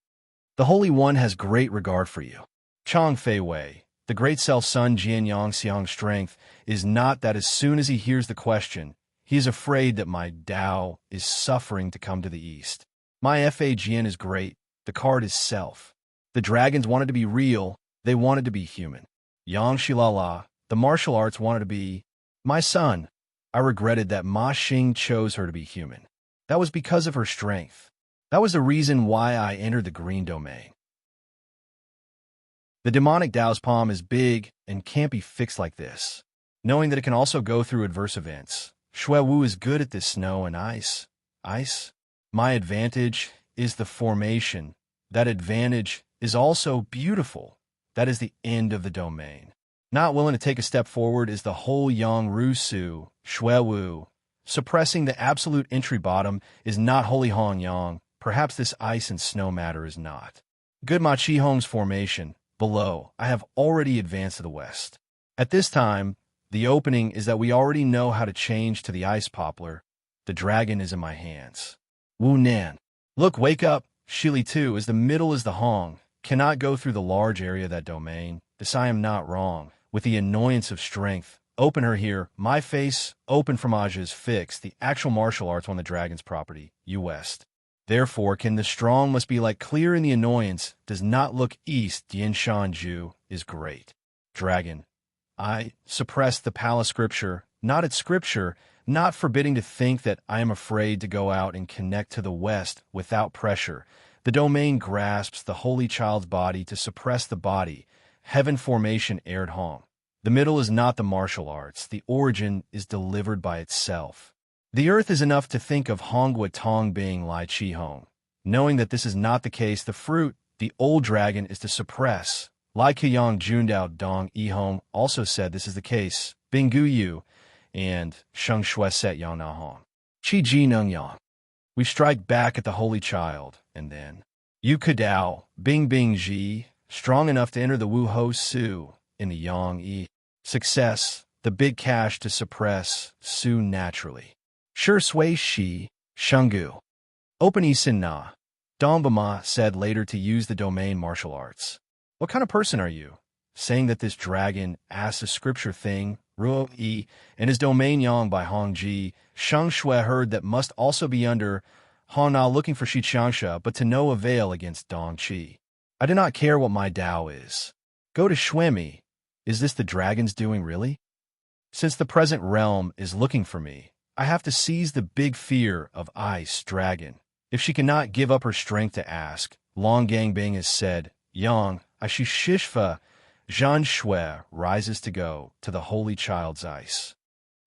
Speaker 1: The Holy One has great regard for you. Chang Fei Wei, the great self-son Jian Yang Xiang's strength is not that as soon as he hears the question, he is afraid that my Dao is suffering to come to the east. My Fa Jian is great. The card is self. The dragons wanted to be real. They wanted to be human. Yang Shilala, the martial arts wanted to be my son. I regretted that Ma Xing chose her to be human. That was because of her strength. That was the reason why I entered the green domain. The demonic Dao's palm is big and can't be fixed like this. Knowing that it can also go through adverse events. Shui Wu is good at this snow and ice. Ice? My advantage is the formation. That advantage is also beautiful. That is the end of the domain. Not willing to take a step forward is the whole Yang Ru Su, Shui Wu. Suppressing the absolute entry bottom is not Holy Hong Yang. Perhaps this ice and snow matter is not. Good Ma Chi Hong's formation. Below, I have already advanced to the west. At this time, the opening is that we already know how to change to the ice poplar. The dragon is in my hands. Wu Nan. Look, wake up. Shili too, as the middle is the Hong. Cannot go through the large area of that domain. This I am not wrong. With the annoyance of strength. Open her here. My face, open fromage is fixed. The actual martial arts on the dragon's property. U West. Therefore, can the strong must be like clear in the annoyance, does not look east, Yin Shan Ju is great. Dragon. I suppress the palace scripture, not at scripture, not forbidding to think that I am afraid to go out and connect to the west without pressure. The domain grasps the holy child's body to suppress the body. Heaven formation aired Hong. The middle is not the martial arts. The origin is delivered by itself. The earth is enough to think of Hongwa Tong being Lai Chi Hong. Knowing that this is not the case, the fruit, the old dragon, is to suppress. Lai Kiyang Jundao Dong Yi Hong also said this is the case. Binggu Yu and Sheng Shui Set Yang Na Hong. Chi Ji Nung Yang. We strike back at the holy child, and then Yu Kadao, Bing Bing Ji, strong enough to enter the Wu Ho Su in the Yang Yi. Success, the big cash to suppress Su naturally. Sure Sui Shi, Shungu. Open Isin Na. Dongbama said later to use the domain martial arts. What kind of person are you? Saying that this dragon asked a scripture thing, Ruo Yi, and his domain Yang by Hong Ji, Sheng Shui heard that must also be under Hong Na looking for Shi Changsha, but to no avail against Dong Qi. I do not care what my Dao is. Go to Shuemi. Is this the dragon's doing really? Since the present realm is looking for me, I have to seize the big fear of ice dragon. If she cannot give up her strength to ask, Long Gangbing has said, Yang, Ashi Shishfa, Zhan Shui rises to go to the holy child's ice.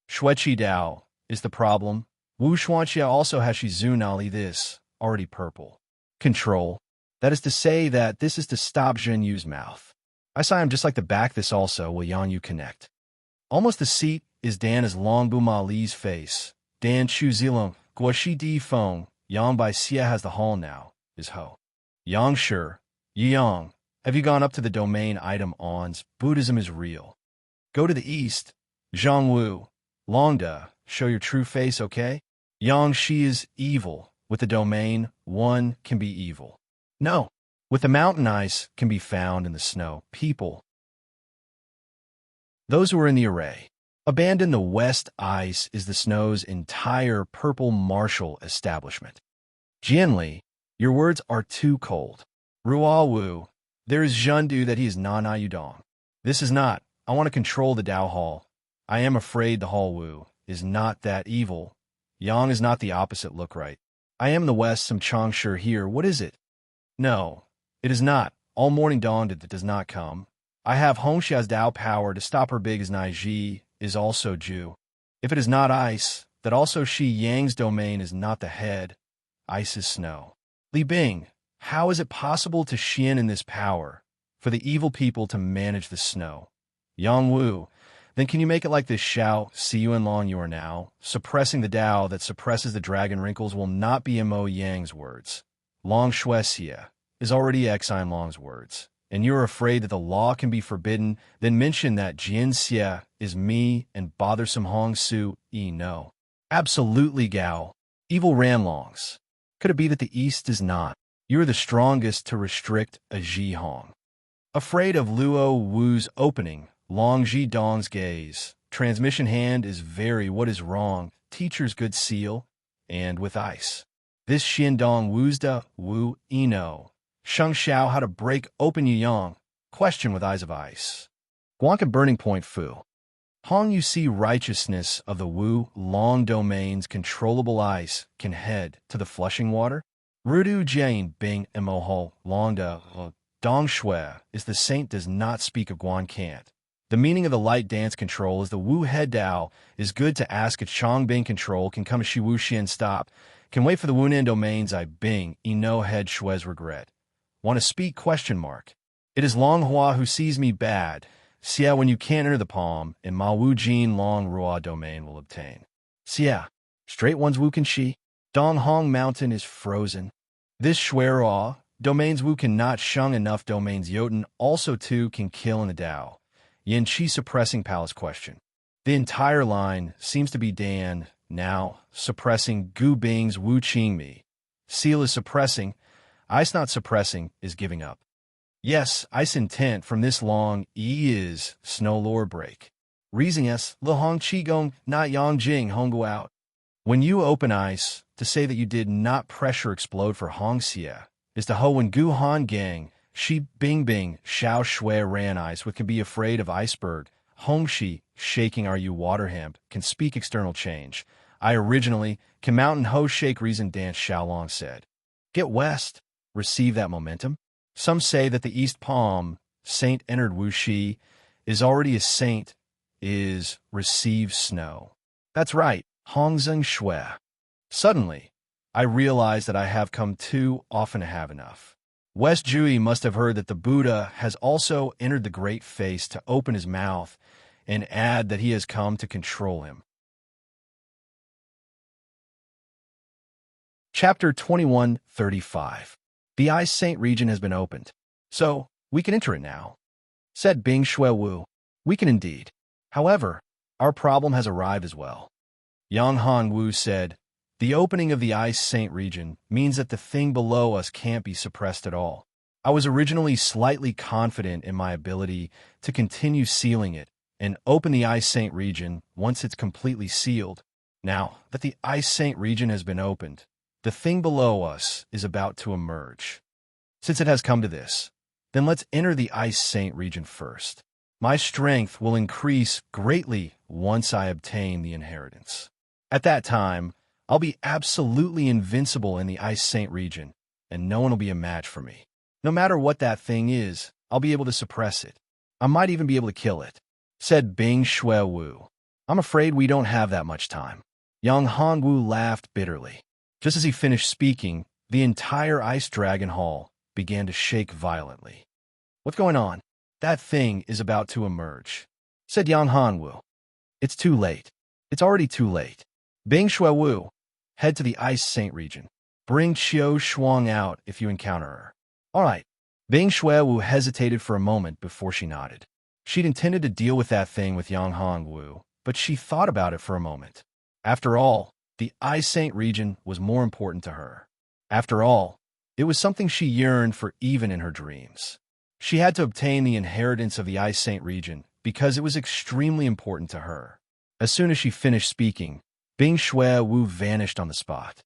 Speaker 1: Shueqi Dao is the problem. Wu Xuanxia also has Shizun Ali this, already purple. Control. That is to say that this is to stop Zhen Yu's mouth. I saw him just like to back this also will Yang Yu connect. Almost the seat is Dan as Long Buma Li's face. Dan Chu Zilong, Guoshi Di Feng, Yang Bai Xia has the hall now, is Ho. Yang Sure, Yang, have you gone up to the domain item ons? Buddhism is real. Go to the east, Zhang Wu, Longda, show your true face, okay? Yang Shi is evil. With the domain, one can be evil. No, with the mountain ice can be found in the snow. People, Those who are in the array. Abandon the West Ice is the snow's entire purple martial establishment. Jianli, your words are too cold. Ruo Wu, there is Zhendu that he is Nana Yudong. This is not. I want to control the Dao Hall. I am afraid the Hall Wu is not that evil. Yang is not the opposite look right. I am the West some Changshu here. What is it? No, it is not. All morning dawned that does not come. I have Hongxia's Dao power to stop her big as Naiji is also Ju. If it is not ice, that also Shi Yang's domain is not the head. Ice is snow. Li Bing, how is it possible to Xian in this power for the evil people to manage the snow? Yang Wu, then can you make it like this Xiao, see you in long you are now? Suppressing the Dao that suppresses the dragon wrinkles will not be Mo Yang's words. Long Shuesia is already Xine Long's words, and you're afraid that the law can be forbidden, then mention that Jian Xie is me and bothersome Hong Su E no. Absolutely Gao. Evil Ranlongs. Could it be that the East is not? You are the strongest to restrict a Ji Hong. Afraid of Luo Wu's opening, Long Ji Dong's gaze. Transmission hand is very what is wrong, teacher's good seal, and with ice. This Xian Dong Wuzda Wu Eno. Sheng Xiao how to break open Yang. Question with eyes of ice. Guanca burning point Fu. Hong you see righteousness of the Wu long domains controllable ice can head to the flushing water? Rudu Jane Bing Emoho Longda Dong Shui is the saint does not speak of Guan can't. The meaning of the light dance control is the Wu head Dao is good to ask a Chong Bing control can come Shi Wu Xian stop. Can wait for the Wunan domains I Bing no head Shui's regret. Want to speak question mark. It is Long Hua who sees me bad. Xia when you can't enter the palm, and Ma Wu Jin Long Rua domain will obtain. Xia, straight ones Wu can Shi. Dong Hong Mountain is frozen. This Shuerua, domains Wu cannot shung enough domains Yoten also too can kill in the Dao. Yin Chi suppressing palace question. The entire line seems to be Dan, now, suppressing Gu Bing's Wu Qing Mi. Seal is suppressing, ice not suppressing is giving up. Yes, ice intent from this long E is snow lore break. Reasoning S, Li Hong Qi Gong, not Yang Jing Hong go out. When you open ice, to say that you did not pressure explode for Hong Xie, is to ho when Gu Han Gang, Shi Bing Bing, Xiao Shui ran ice what can be afraid of iceberg, Hong Shi, shaking are you water hemp, can speak external change. I originally, can mountain ho shake reason dance Xiaolong said. Get west, receive that momentum. Some say that the East Palm, Saint entered Wuxi, is already a saint, is receive snow. That's right, Hongzheng Shui. Suddenly, I realize that I have come too often to have enough. West Jui must have heard that the Buddha has also entered the great face to open his mouth and add that he has come to control him. Chapter 21:35. The Ice Saint region has been opened, so we can enter it now. Said Bing Shui Wu. We can indeed. However, our problem has arrived as well. Yang Han Wu said, the opening of the Ice Saint region means that the thing below us can't be suppressed at all. I was originally slightly confident in my ability to continue sealing it and open the Ice Saint region once it's completely sealed. Now that the Ice Saint region has been opened, the thing below us is about to emerge. Since it has come to this, then let's enter the Ice Saint region first. My strength will increase greatly once I obtain the inheritance. At that time, I'll be absolutely invincible in the Ice Saint region, and no one will be a match for me. No matter what that thing is, I'll be able to suppress it. I might even be able to kill it, said Bing Shui Wu. I'm afraid we don't have that much time. Yang Han Wu laughed bitterly. Just as he finished speaking, the entire Ice Dragon Hall began to shake violently. What's going on? That thing is about to emerge, said Yang Han Wu. It's too late. It's already too late. Bing Shui Wu, head to the Ice Saint region. Bring Qiu Shuang out if you encounter her. All right. Bing Shui Wu hesitated for a moment before she nodded. She'd intended to deal with that thing with Yang Han Wu, but she thought about it for a moment. After all, the Ice Saint region was more important to her. After all, it was something she yearned for even in her dreams. She had to obtain the inheritance of the Ice Saint region, because it was extremely important to her. As soon as she finished speaking, Bing Shui Wu vanished on the spot.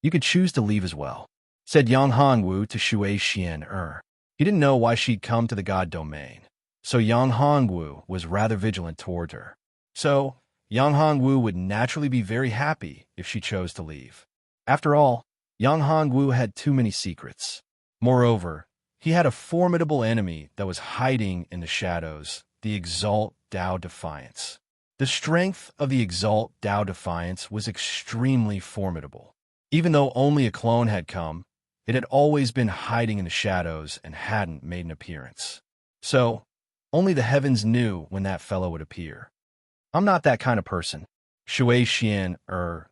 Speaker 1: "You could choose to leave as well," said Yang Hongwu to Shui Xian Er. He didn't know why she'd come to the God domain, so Yang Hongwu was rather vigilant toward her. So, Yang Hongwu would naturally be very happy if she chose to leave. After all, Yang Hongwu had too many secrets. Moreover, he had a formidable enemy that was hiding in the shadows, the Exalt Dao Defiance. The strength of the Exalt Dao Defiance was extremely formidable. Even though only a clone had come, it had always been hiding in the shadows and hadn't made an appearance. So, only the heavens knew when that fellow would appear. "I'm not that kind of person," Shui Xian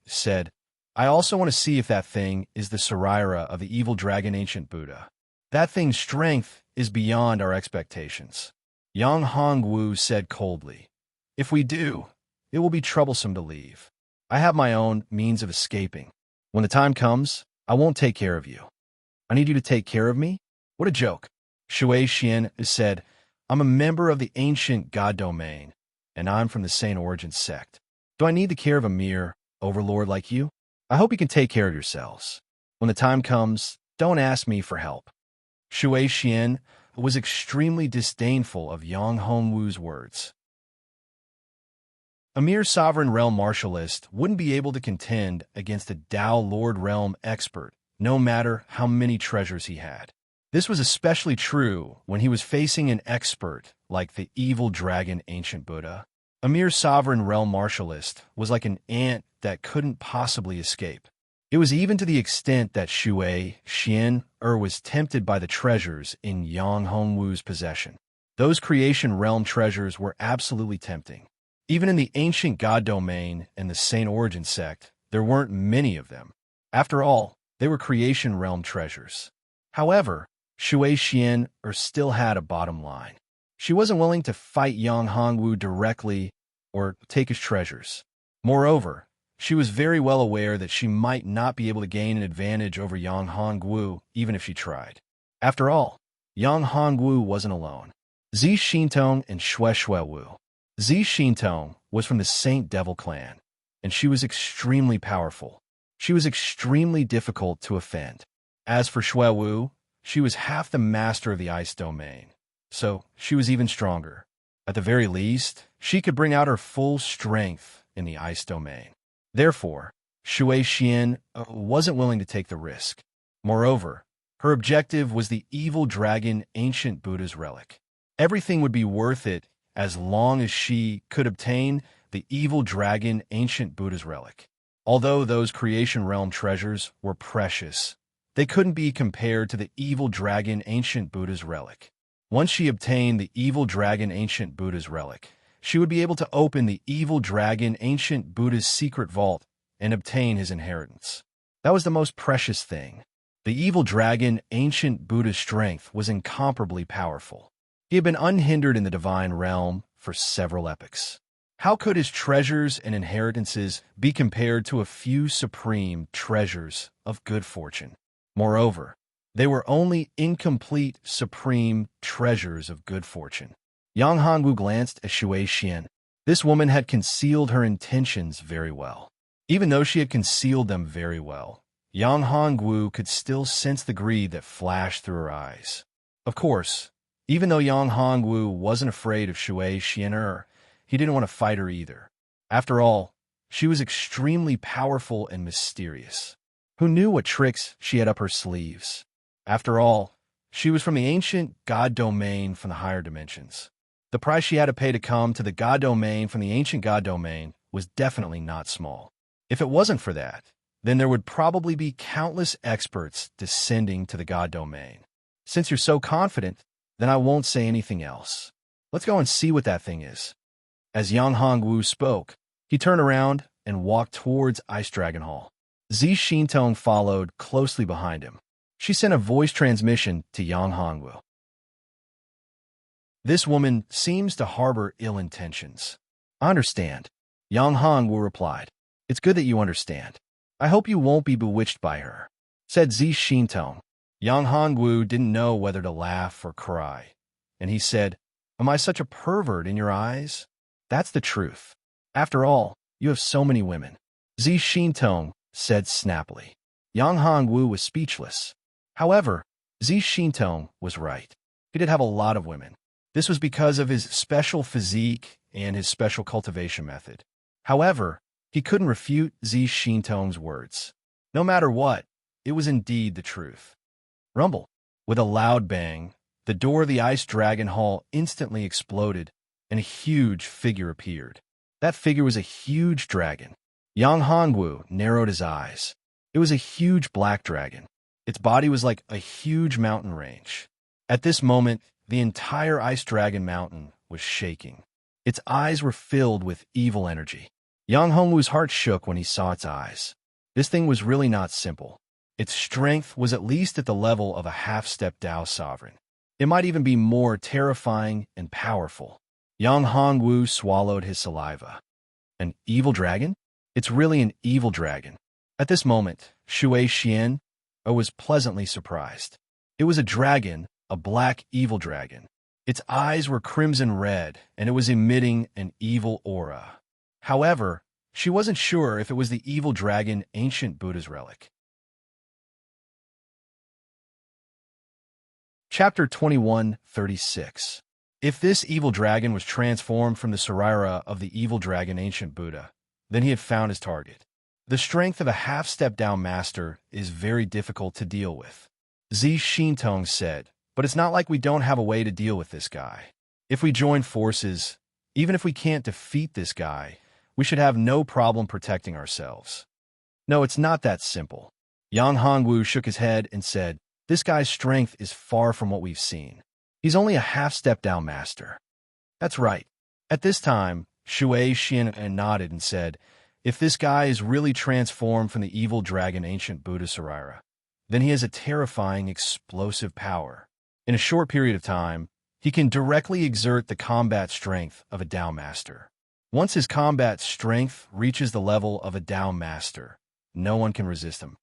Speaker 1: said. "I also want to see if that thing is the Saraira of the evil dragon ancient Buddha. That thing's strength is beyond our expectations." Yang Hongwu said coldly, "If we do, it will be troublesome to leave. I have my own means of escaping. When the time comes, I won't take care of you." "I need you to take care of me? What a joke." Shui Xian said, "I'm a member of the ancient God domain, and I'm from the Saint Origin sect. Do I need the care of a mere overlord like you? I hope you can take care of yourselves. When the time comes, don't ask me for help." Shui Xian was extremely disdainful of Yang Hongwu's words. A mere sovereign realm martialist wouldn't be able to contend against a Dao Lord realm expert, no matter how many treasures he had. This was especially true when he was facing an expert like the evil dragon ancient Buddha. A mere sovereign realm martialist was like an ant that couldn't possibly escape. It was even to the extent that Shui Xian was tempted by the treasures in Yang Hongwu's possession. Those creation realm treasures were absolutely tempting. Even in the ancient God domain and the Saint Origin sect, there weren't many of them. After all, they were creation realm treasures. However, Shui Xian still had a bottom line. She wasn't willing to fight Yang Hongwu directly or take his treasures. Moreover, she was very well aware that she might not be able to gain an advantage over Yang Hongwu even if she tried. After all, Yang Hongwu wasn't alone. Zi Xintong and Shui Wu. Zi Xintong was from the Saint Devil clan, and she was extremely powerful. She was extremely difficult to offend. As for Shui Wu, she was half the master of the ice domain, so she was even stronger. At the very least, she could bring out her full strength in the ice domain. Therefore, Shui Xian wasn't willing to take the risk. Moreover, her objective was the evil dragon ancient Buddha's relic. Everything would be worth it as long as she could obtain the evil dragon ancient Buddha's relic. Although those creation realm treasures were precious, they couldn't be compared to the evil dragon ancient Buddha's relic. Once she obtained the evil dragon ancient Buddha's relic, she would be able to open the evil dragon ancient Buddha's secret vault and obtain his inheritance. That was the most precious thing. The evil dragon ancient Buddha's strength was incomparably powerful. He had been unhindered in the divine realm for several epochs. How could his treasures and inheritances be compared to a few supreme treasures of good fortune? Moreover, they were only incomplete supreme treasures of good fortune. Yang Hongwu glanced at Shui Xian. This woman had concealed her intentions very well. Even though she had concealed them very well, Yang Hongwu could still sense the greed that flashed through her eyes. Of course, even though Yang Hongwu wasn't afraid of Shui Xian, he didn't want to fight her either. After all, she was extremely powerful and mysterious. Who knew what tricks she had up her sleeves? After all, she was from the ancient God domain from the higher dimensions. The price she had to pay to come to the God domain from the ancient God domain was definitely not small. If it wasn't for that, then there would probably be countless experts descending to the God domain. Since you're so confident, then I won't say anything else. Let's go and see what that thing is. As Yang Hongwu spoke, he turned around and walked towards Ice Dragon Hall. Zi Xintong followed closely behind him. She sent a voice transmission to Yang Hongwu. "This woman seems to harbor ill intentions." "I understand," Yang Hongwu replied. "It's good that you understand. I hope you won't be bewitched by her," said Zi Xintong. Yang Hongwu didn't know whether to laugh or cry, and he said, Am I such a pervert in your eyes? That's the truth. After all, you have so many women. Zi Xintong said snappily. Yang Hongwu was speechless. However, Zi Xintong was right. He did have a lot of women. This was because of his special physique and his special cultivation method. However, he couldn't refute Zi Xintong's words. No matter what, it was indeed the truth. Rumble. With a loud bang, the door of the Ice Dragon Hall instantly exploded, and a huge figure appeared. That figure was a huge dragon. Yang Hongwu narrowed his eyes. It was a huge black dragon. Its body was like a huge mountain range. At this moment, the entire Ice Dragon Mountain was shaking. Its eyes were filled with evil energy. Yang Hongwu's heart shook when he saw its eyes. This thing was really not simple. Its strength was at least at the level of a half-step Dao sovereign. It might even be more terrifying and powerful. Yang Hongwu swallowed his saliva. An evil dragon? It's really an evil dragon. At this moment, Shui Xian was pleasantly surprised. It was a dragon, a black evil dragon. Its eyes were crimson red, and it was emitting an evil aura. However, she wasn't sure if it was the evil dragon ancient Buddha's relic. Chapter 21:36. If this evil dragon was transformed from the Sarira of the evil dragon ancient Buddha, then he had found his target. The strength of a half-step down master is very difficult to deal with. Zi Xintong said, but it's not like we don't have a way to deal with this guy. If we join forces, even if we can't defeat this guy, we should have no problem protecting ourselves. No, it's not that simple. Yang Hongwu shook his head and said, this guy's strength is far from what we've seen. He's only a half-step down master. That's right. At this time, Shui Xian nodded and said, if this guy is really transformed from the evil dragon ancient Buddha Sarira, then he has a terrifying, explosive power. In a short period of time, he can directly exert the combat strength of a Dao master. Once his combat strength reaches the level of a Dao master, no one can resist him.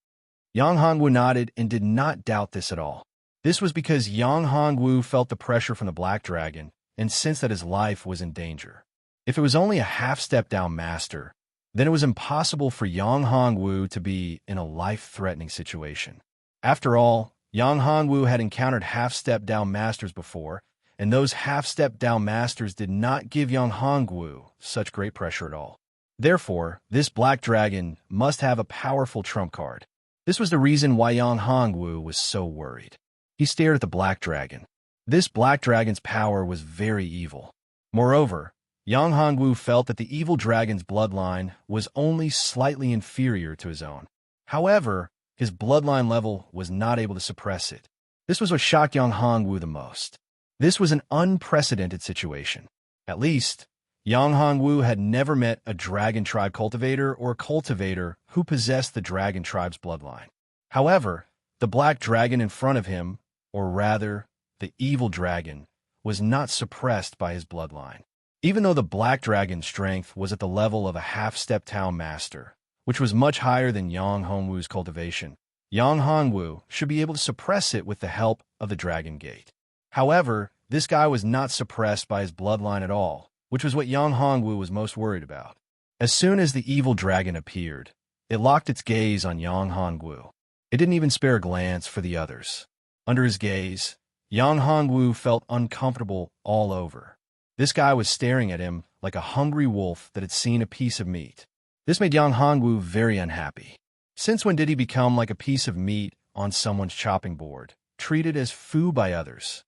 Speaker 1: Yang Hongwu nodded and did not doubt this at all. This was because Yang Hongwu felt the pressure from the Black Dragon and sensed that his life was in danger. If it was only a half-step down master, then it was impossible for Yang Hongwu to be in a life-threatening situation. After all, Yang Hongwu had encountered half-step down masters before, and those half-step down masters did not give Yang Hongwu such great pressure at all. Therefore, this Black Dragon must have a powerful trump card. This was the reason why Yang Hongwu was so worried. He stared at the Black Dragon. This Black Dragon's power was very evil. Moreover, Yang Hongwu felt that the evil dragon's bloodline was only slightly inferior to his own. However, his bloodline level was not able to suppress it. This was what shocked Yang Hongwu the most. This was an unprecedented situation. At least, Yang Hongwu had never met a dragon tribe cultivator or cultivator who possessed the dragon tribe's bloodline. However, the black dragon in front of him, or rather, the evil dragon, was not suppressed by his bloodline. Even though the black dragon's strength was at the level of a half-step town master, which was much higher than Yang Hongwu's cultivation, Yang Hongwu should be able to suppress it with the help of the Dragon Gate. However, this guy was not suppressed by his bloodline at all, which was what Yang Hongwu was most worried about. As soon as the evil dragon appeared, it locked its gaze on Yang Hongwu. It didn't even spare a glance for the others. Under his gaze, Yang Hongwu felt uncomfortable all over. This guy was staring at him like a hungry wolf that had seen a piece of meat. This made Yang Hongwu very unhappy. Since when did he become like a piece of meat on someone's chopping board, treated as food by others?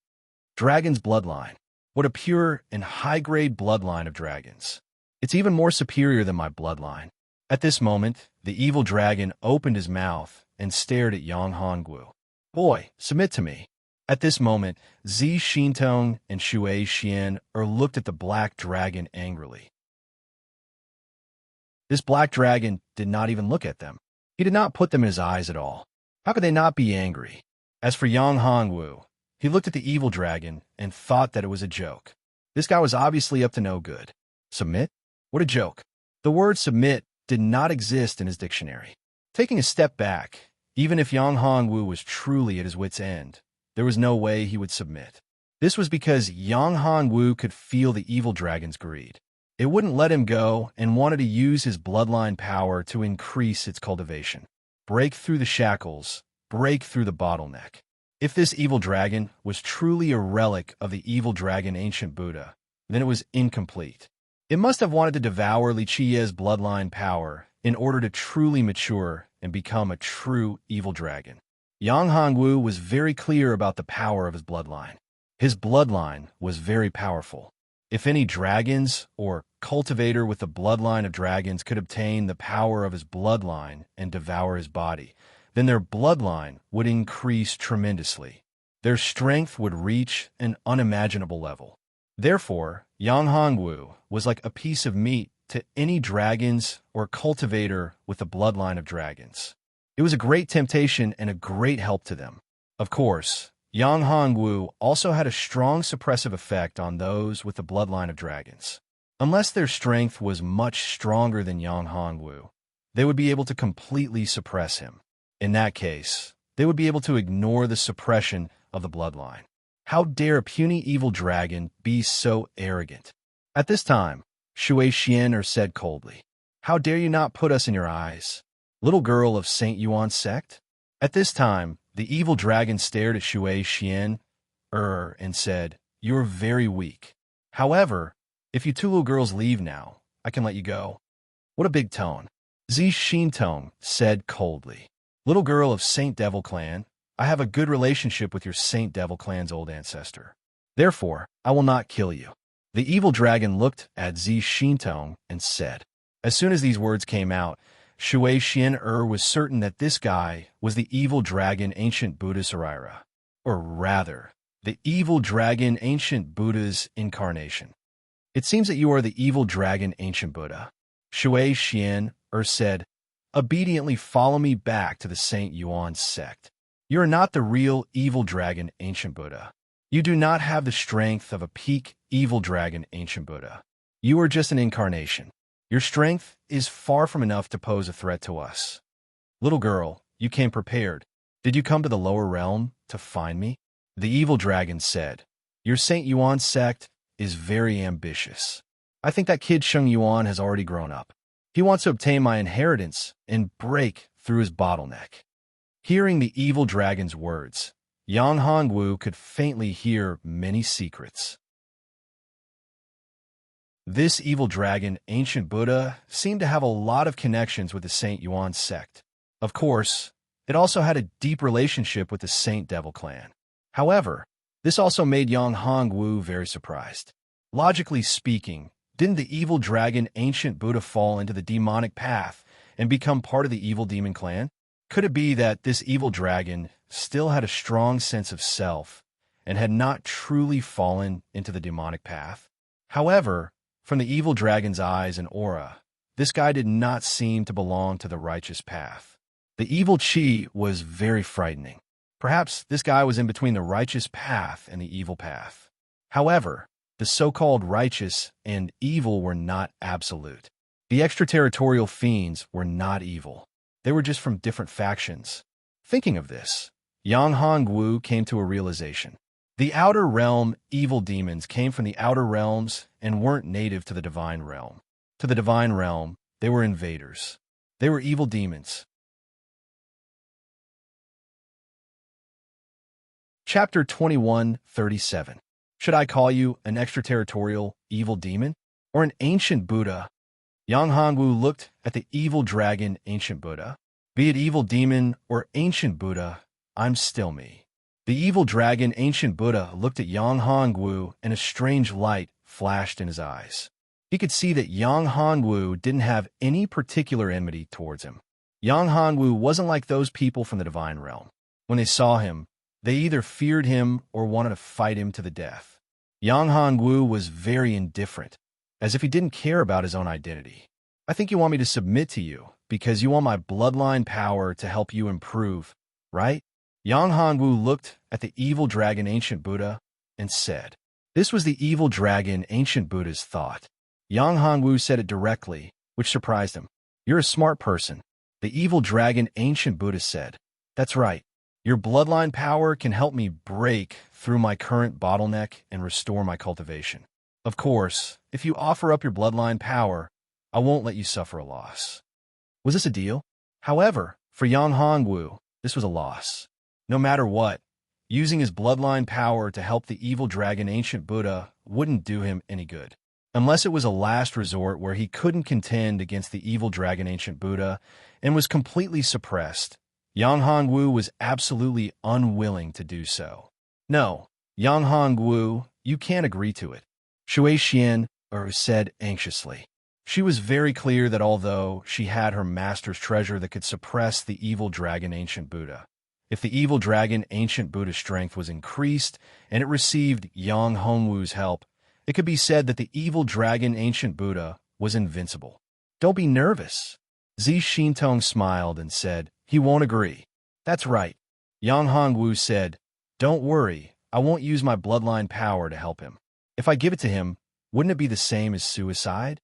Speaker 1: Dragon's bloodline. What a pure and high-grade bloodline of dragons. It's even more superior than my bloodline. At this moment, the evil dragon opened his mouth and stared at Yang Hongwu. Boy, submit to me. At this moment, Zi Xintong and Shui Xian looked at the black dragon angrily. This black dragon did not even look at them. He did not put them in his eyes at all. How could they not be angry? As for Yang Hongwu, he looked at the evil dragon and thought that it was a joke. This guy was obviously up to no good. Submit? What a joke. The word submit did not exist in his dictionary. Taking a step back, even if Yang Hongwu was truly at his wit's end, there was no way he would submit. This was because Yang Hongwu could feel the evil dragon's greed. It wouldn't let him go and wanted to use his bloodline power to increase its cultivation. Break through the shackles, break through the bottleneck. If this evil dragon was truly a relic of the evil dragon ancient Buddha, then it was incomplete. It must have wanted to devour Li Qiye's bloodline power in order to truly mature and become a true evil dragon. Yang Hongwu was very clear about the power of his bloodline. His bloodline was very powerful. If any dragons or cultivator with the bloodline of dragons could obtain the power of his bloodline and devour his body, then their bloodline would increase tremendously. Their strength would reach an unimaginable level. Therefore, Yang Hongwu was like a piece of meat to any dragons or cultivator with the bloodline of dragons. It was a great temptation and a great help to them. Of course, Yang Hongwu also had a strong suppressive effect on those with the bloodline of dragons. Unless their strength was much stronger than Yang Hongwu, they would be able to completely suppress him. In that case, they would be able to ignore the suppression of the bloodline. How dare a puny evil dragon be so arrogant? At this time, Shui Xian said coldly, "How dare you not put us in your eyes, little girl of Saint Yuan's sect?" At this time, the evil dragon stared at Shui Xian and said, "You're very weak. However, if you two little girls leave now, I can let you go." What a big tone. Zi Xintong said coldly, "Little girl of Saint Devil Clan, I have a good relationship with your Saint Devil Clan's old ancestor. Therefore, I will not kill you." The evil dragon looked at Zi Xintong and said. As soon as these words came out, Shui Xian was certain that this guy was the evil dragon ancient Buddha Saraira, or rather, the evil dragon ancient Buddha's incarnation. "It seems that you are the evil dragon ancient Buddha." Shui Xian said, "Obediently follow me back to the Saint Yuan sect. You are not the real evil dragon ancient Buddha. You do not have the strength of a peak evil dragon ancient Buddha. You are just an incarnation. Your strength is far from enough to pose a threat to us. Little girl, you came prepared. Did you come to the lower realm to find me?" The evil dragon said, "Your Saint Yuan sect is very ambitious. I think that kid Sheng Yuan has already grown up. He wants to obtain my inheritance and break through his bottleneck." Hearing the evil dragon's words, Yang Hongwu could faintly hear many secrets. This evil dragon, ancient Buddha, seemed to have a lot of connections with the Saint Yuan sect. Of course, it also had a deep relationship with the Saint Devil Clan. However, this also made Yang Hongwu very surprised. Logically speaking, didn't the evil dragon, ancient Buddha, fall into the demonic path and become part of the evil demon clan? Could it be that this evil dragon still had a strong sense of self and had not truly fallen into the demonic path? However, from the evil dragon's eyes and aura, this guy did not seem to belong to the righteous path. The evil chi was very frightening. Perhaps this guy was in between the righteous path and the evil path. However, the so-called righteous and evil were not absolute. The extraterritorial fiends were not evil. They were just from different factions. Thinking of this, Yang Hongwu came to a realization. The outer realm evil demons came from the outer realms and weren't native to the divine realm. To the divine realm, they were invaders. They were evil demons. Chapter 21:37. Should I call you an extraterritorial evil demon or an ancient Buddha? Yang Hongwu looked at the evil dragon ancient Buddha. Be it evil demon or ancient Buddha, I'm still me. The evil dragon ancient Buddha looked at Yang Hongwu and a strange light flashed in his eyes. He could see that Yang Hongwu didn't have any particular enmity towards him. Yang Hongwu wasn't like those people from the divine realm. When they saw him, they either feared him or wanted to fight him to the death. Yang Hongwu was very indifferent, as if he didn't care about his own identity. "I think you want me to submit to you because you want my bloodline power to help you improve, right?" Yang Hongwu looked at the evil dragon ancient Buddha and said. This was the evil dragon ancient Buddha's thought. Yang Hongwu said it directly, which surprised him. "You're a smart person." The evil dragon ancient Buddha said. "That's right. Your bloodline power can help me break through my current bottleneck and restore my cultivation. Of course, if you offer up your bloodline power, I won't let you suffer a loss. Was this a deal? However, for Yang Hongwu, this was a loss. No matter what, using his bloodline power to help the evil dragon ancient Buddha wouldn't do him any good. Unless it was a last resort where he couldn't contend against the evil dragon ancient Buddha and was completely suppressed, Yang Hongwu was absolutely unwilling to do so. No, Yang Hongwu, you can't agree to it, Shui Xian said anxiously. She was very clear that although she had her master's treasure that could suppress the evil dragon ancient Buddha, if the evil dragon ancient Buddha's strength was increased and it received Yang Hongwu's help, it could be said that the evil dragon ancient Buddha was invincible. Don't be nervous. Zi Xintong smiled and said, he won't agree. That's right. Yang Hongwu said, don't worry, I won't use my bloodline power to help him. If I give it to him, wouldn't it be the same as suicide?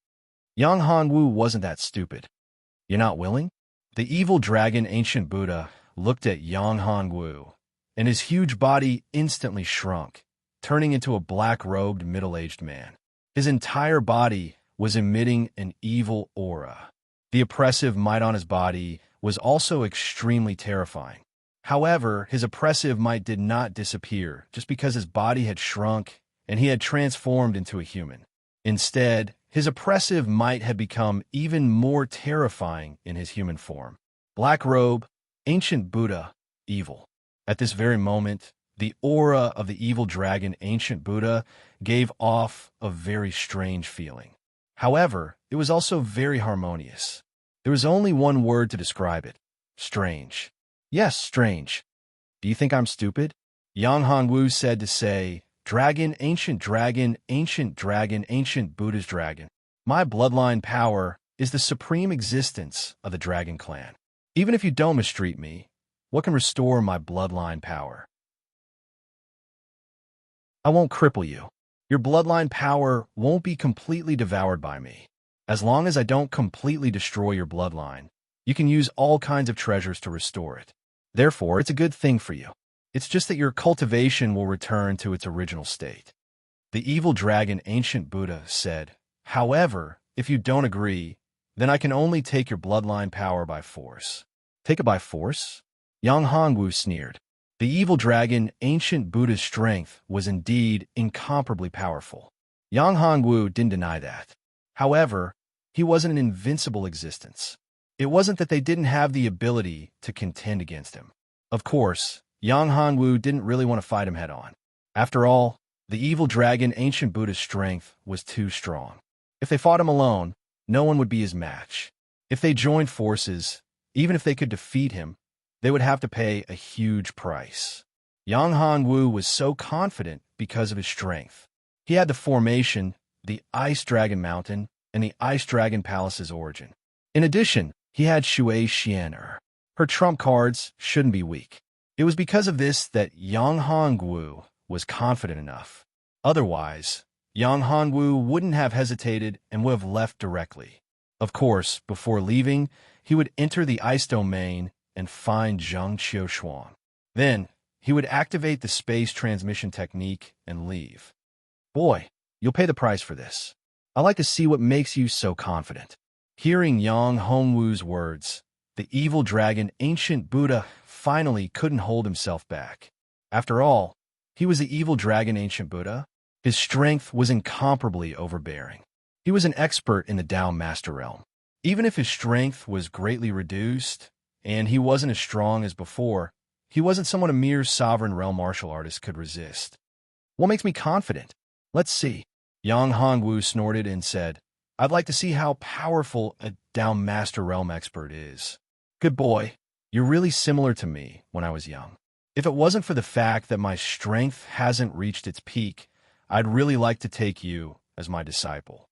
Speaker 1: Yang Hongwu wasn't that stupid. You're not willing? The evil dragon ancient Buddha looked at Yang Hongwu, and his huge body instantly shrunk, turning into a black-robed middle-aged man. His entire body was emitting an evil aura. The oppressive might on his body was also extremely terrifying. However, his oppressive might did not disappear just because his body had shrunk and he had transformed into a human. Instead, his oppressive might had become even more terrifying in his human form. Black robe, ancient Buddha, evil. At this very moment, the aura of the evil dragon ancient Buddha gave off a very strange feeling. However, it was also very harmonious. There was only one word to describe it. Strange. Yes, strange. Do you think I'm stupid? Yang Hongwu said to say, dragon, ancient Buddha's dragon. My bloodline power is the supreme existence of the dragon clan. Even if you don't mistreat me, what can restore my bloodline power? I won't cripple you. Your bloodline power won't be completely devoured by me. As long as I don't completely destroy your bloodline, you can use all kinds of treasures to restore it. Therefore, it's a good thing for you. It's just that your cultivation will return to its original state. The evil dragon ancient Buddha said, however, if you don't agree, then I can only take your bloodline power by force. Take it by force? Yang Hongwu sneered. The evil dragon ancient Buddha's strength was indeed incomparably powerful. Yang Hongwu didn't deny that. However, he wasn't an invincible existence. It wasn't that they didn't have the ability to contend against him. Of course, Yang Hongwu didn't really want to fight him head-on. After all, the evil dragon ancient Buddha's strength was too strong. If they fought him alone, no one would be his match. If they joined forces, even if they could defeat him, they would have to pay a huge price. Yang Hongwu was so confident because of his strength. He had the formation, the Ice Dragon Mountain, and the Ice Dragon Palace's origin. In addition, he had Shui Xian. Her trump cards shouldn't be weak. It was because of this that Yang Hongwu was confident enough. Otherwise, Yang Hongwu wouldn't have hesitated and would have left directly. Of course, before leaving, he would enter the ice domain and find Zheng Qiushuang. Then, he would activate the space transmission technique and leave. Boy, you'll pay the price for this. I like to see what makes you so confident. Hearing Yang Hongwu's words, the evil dragon ancient Buddha finally couldn't hold himself back. After all, he was the evil dragon ancient Buddha. His strength was incomparably overbearing. He was an expert in the Tao Master Realm. Even if his strength was greatly reduced, and he wasn't as strong as before, he wasn't someone a mere sovereign realm martial artist could resist. What makes me confident? Let's see. Yang Hongwu snorted and said, I'd like to see how powerful a Tao Master Realm expert is. Good boy, you're really similar to me when I was young. If it wasn't for the fact that my strength hasn't reached its peak, I'd really like to take you as my disciple.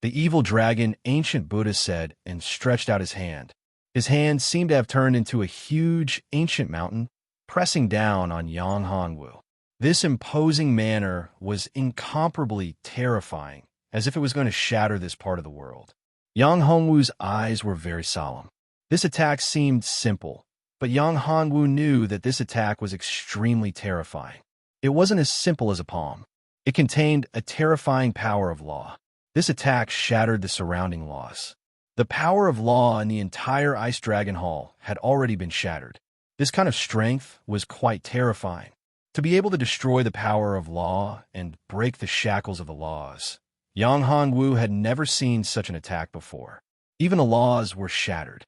Speaker 1: The evil dragon ancient Buddha said and stretched out his hand. His hand seemed to have turned into a huge ancient mountain, pressing down on Yang Hongwu. This imposing manner was incomparably terrifying, as if it was going to shatter this part of the world. Yang Hongwu's eyes were very solemn. This attack seemed simple, But Yang Hongwu knew that this attack was extremely terrifying. It wasn't as simple as a palm. It contained a terrifying power of law. This attack shattered the surrounding laws. The power of law in the entire Ice Dragon Hall had already been shattered. This kind of strength was quite terrifying. To be able to destroy the power of law and break the shackles of the laws, Yang Hongwu had never seen such an attack before. Even the laws were shattered.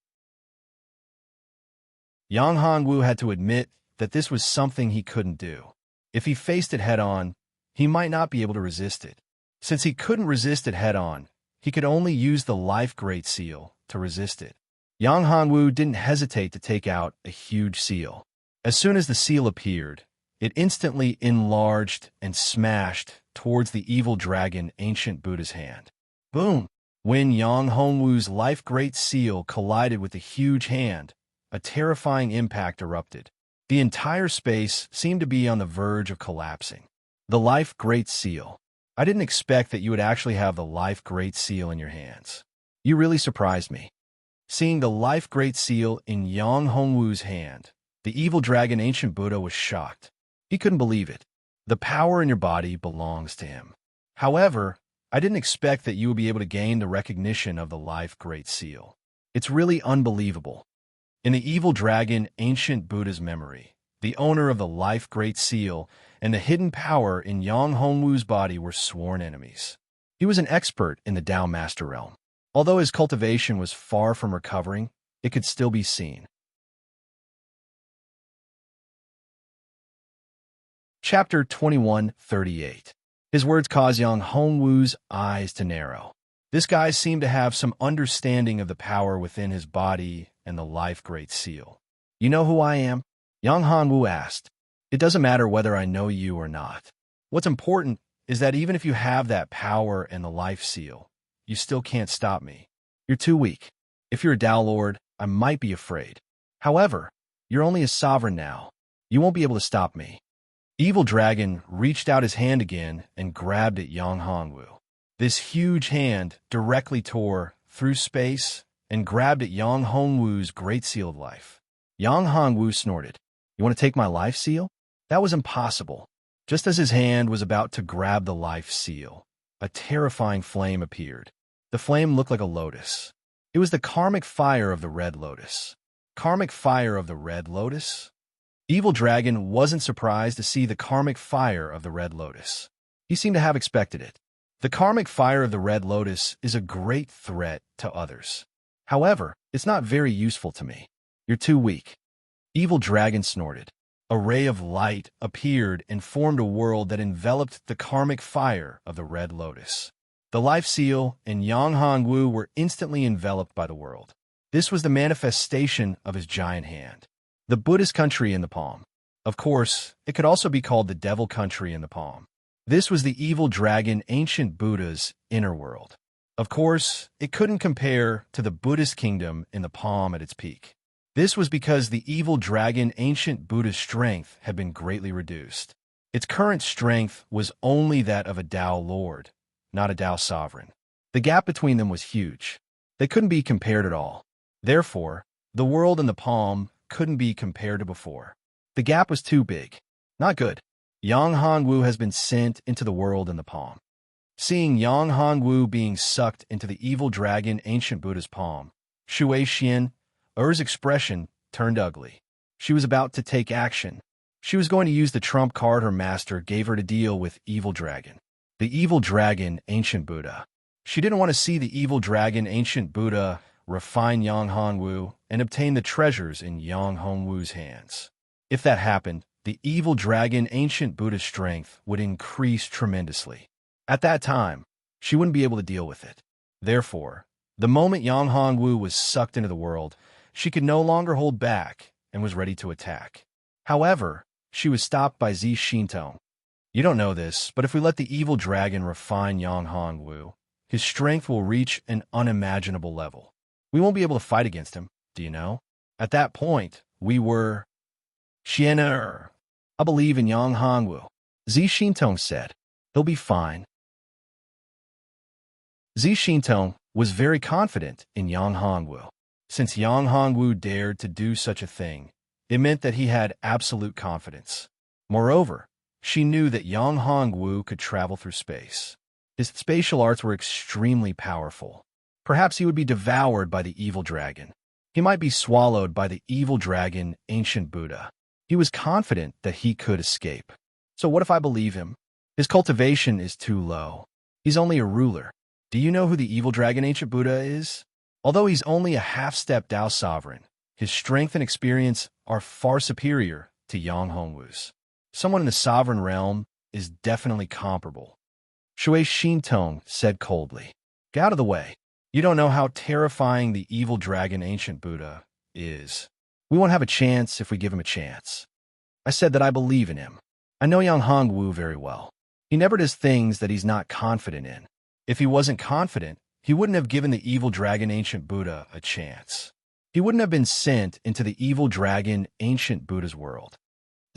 Speaker 1: Yang Hongwu had to admit that this was something he couldn't do. If he faced it head-on, he might not be able to resist it. Since he couldn't resist it head-on, he could only use the Life Great Seal to resist it. Yang Hongwu didn't hesitate to take out a huge seal. As soon as the seal appeared, it instantly enlarged and smashed towards the evil dragon Ancient Buddha's hand. Boom! When Yang Hongwu's Life Great Seal collided with the huge hand, a terrifying impact erupted. The entire space seemed to be on the verge of collapsing. The Life Great Seal. I didn't expect that you would actually have the Life Great Seal in your hands. You really surprised me. Seeing the Life Great Seal in Yang Hongwu's hand, the evil dragon Ancient Buddha was shocked. He couldn't believe it. The power in your body belongs to him. However, I didn't expect that you would be able to gain the recognition of the Life Great Seal. It's really unbelievable. In the evil dragon Ancient Buddha's memory, the owner of the Life Great Seal and the hidden power in Yang Hongwu's body were sworn enemies. He was an expert in the Tao Master realm. Although his cultivation was far from recovering, it could still be seen. Chapter 2138. His words caused Yang Hongwu's eyes to narrow. This guy seemed to have some understanding of the power within his body and the Life Great Seal. You know who I am? Yang Hongwu asked. It doesn't matter whether I know you or not. What's important is that even if you have that power and the Life Seal, you still can't stop me. You're too weak. If you're a Tao Lord, I might be afraid. However, you're only a sovereign now. You won't be able to stop me. Evil Dragon reached out his hand again and grabbed at Yang Hongwu. This huge hand directly tore through space and grabbed at Yang Hongwu's Great Seal of Life. Yang Hongwu snorted. You want to take my Life Seal? That was impossible. Just as his hand was about to grab the Life Seal, a terrifying flame appeared. The flame looked like a lotus. It was the karmic fire of the Red Lotus. Karmic fire of the Red Lotus? Evil Dragon wasn't surprised to see the karmic fire of the Red Lotus. He seemed to have expected it. The karmic fire of the Red Lotus is a great threat to others. However, it's not very useful to me. You're too weak. Evil Dragon snorted. A ray of light appeared and formed a world that enveloped the karmic fire of the Red Lotus. The Life Seal and Yang Hongwu were instantly enveloped by the world. This was the manifestation of his giant hand. The Buddhist country in the palm. Of course, it could also be called the Devil country in the palm. This was the evil dragon Ancient Buddha's inner world. Of course, it couldn't compare to the Buddhist kingdom in the palm at its peak. This was because the evil dragon Ancient Buddha's strength had been greatly reduced. Its current strength was only that of a Tao Lord, not a Tao Sovereign. The gap between them was huge. They couldn't be compared at all. Therefore, the world in the palm couldn't be compared to before. The gap was too big. Not good. Yang Hongwu has been sent into the world in the palm. Seeing Yang Hongwu being sucked into the evil dragon Ancient Buddha's palm, Shui Xian, Er's expression turned ugly. She was about to take action. She was going to use the trump card her master gave her to deal with Evil Dragon. The evil dragon Ancient Buddha. She didn't want to see the evil dragon Ancient Buddha refine Yang Hongwu and obtain the treasures in Yang Hongwu's hands. If that happened, the evil dragon Ancient Buddha's strength would increase tremendously. At that time, she wouldn't be able to deal with it. Therefore, the moment Yang Hongwu was sucked into the world, she could no longer hold back and was ready to attack. However, she was stopped by Zi Xintong. You don't know this, but if we let the evil dragon refine Yang Hongwu, his strength will reach an unimaginable level. We won't be able to fight against him, do you know? At that point, we were... Xiener. I believe in Yang Hongwu. Zi Xintong said. He'll be fine. Zi Xintong was very confident in Yang Hongwu. Since Yang Hongwu dared to do such a thing, It meant that he had absolute confidence. Moreover, she knew that Yang Hongwu could travel through space. His spatial arts were extremely powerful. Perhaps he would be devoured by the evil dragon. He might be swallowed by the evil dragon, ancient Buddha. He was confident that he could escape. So what if I believe him? His cultivation is too low. He's only a ruler. Do you know who the evil dragon, ancient Buddha, is? Although he's only a half-step Tao sovereign, his strength and experience are far superior to Yang Hongwu's. Someone in the sovereign realm is definitely comparable. Shui Xintong said coldly, "Get out of the way. You don't know how terrifying the evil dragon, ancient Buddha, is. We won't have a chance if we give him a chance." I said that I believe in him. I know Yang Hongwu very well. He never does things that he's not confident in. If he wasn't confident, he wouldn't have given the evil dragon, ancient Buddha, a chance. He wouldn't have been sent into the evil dragon, ancient Buddha's world.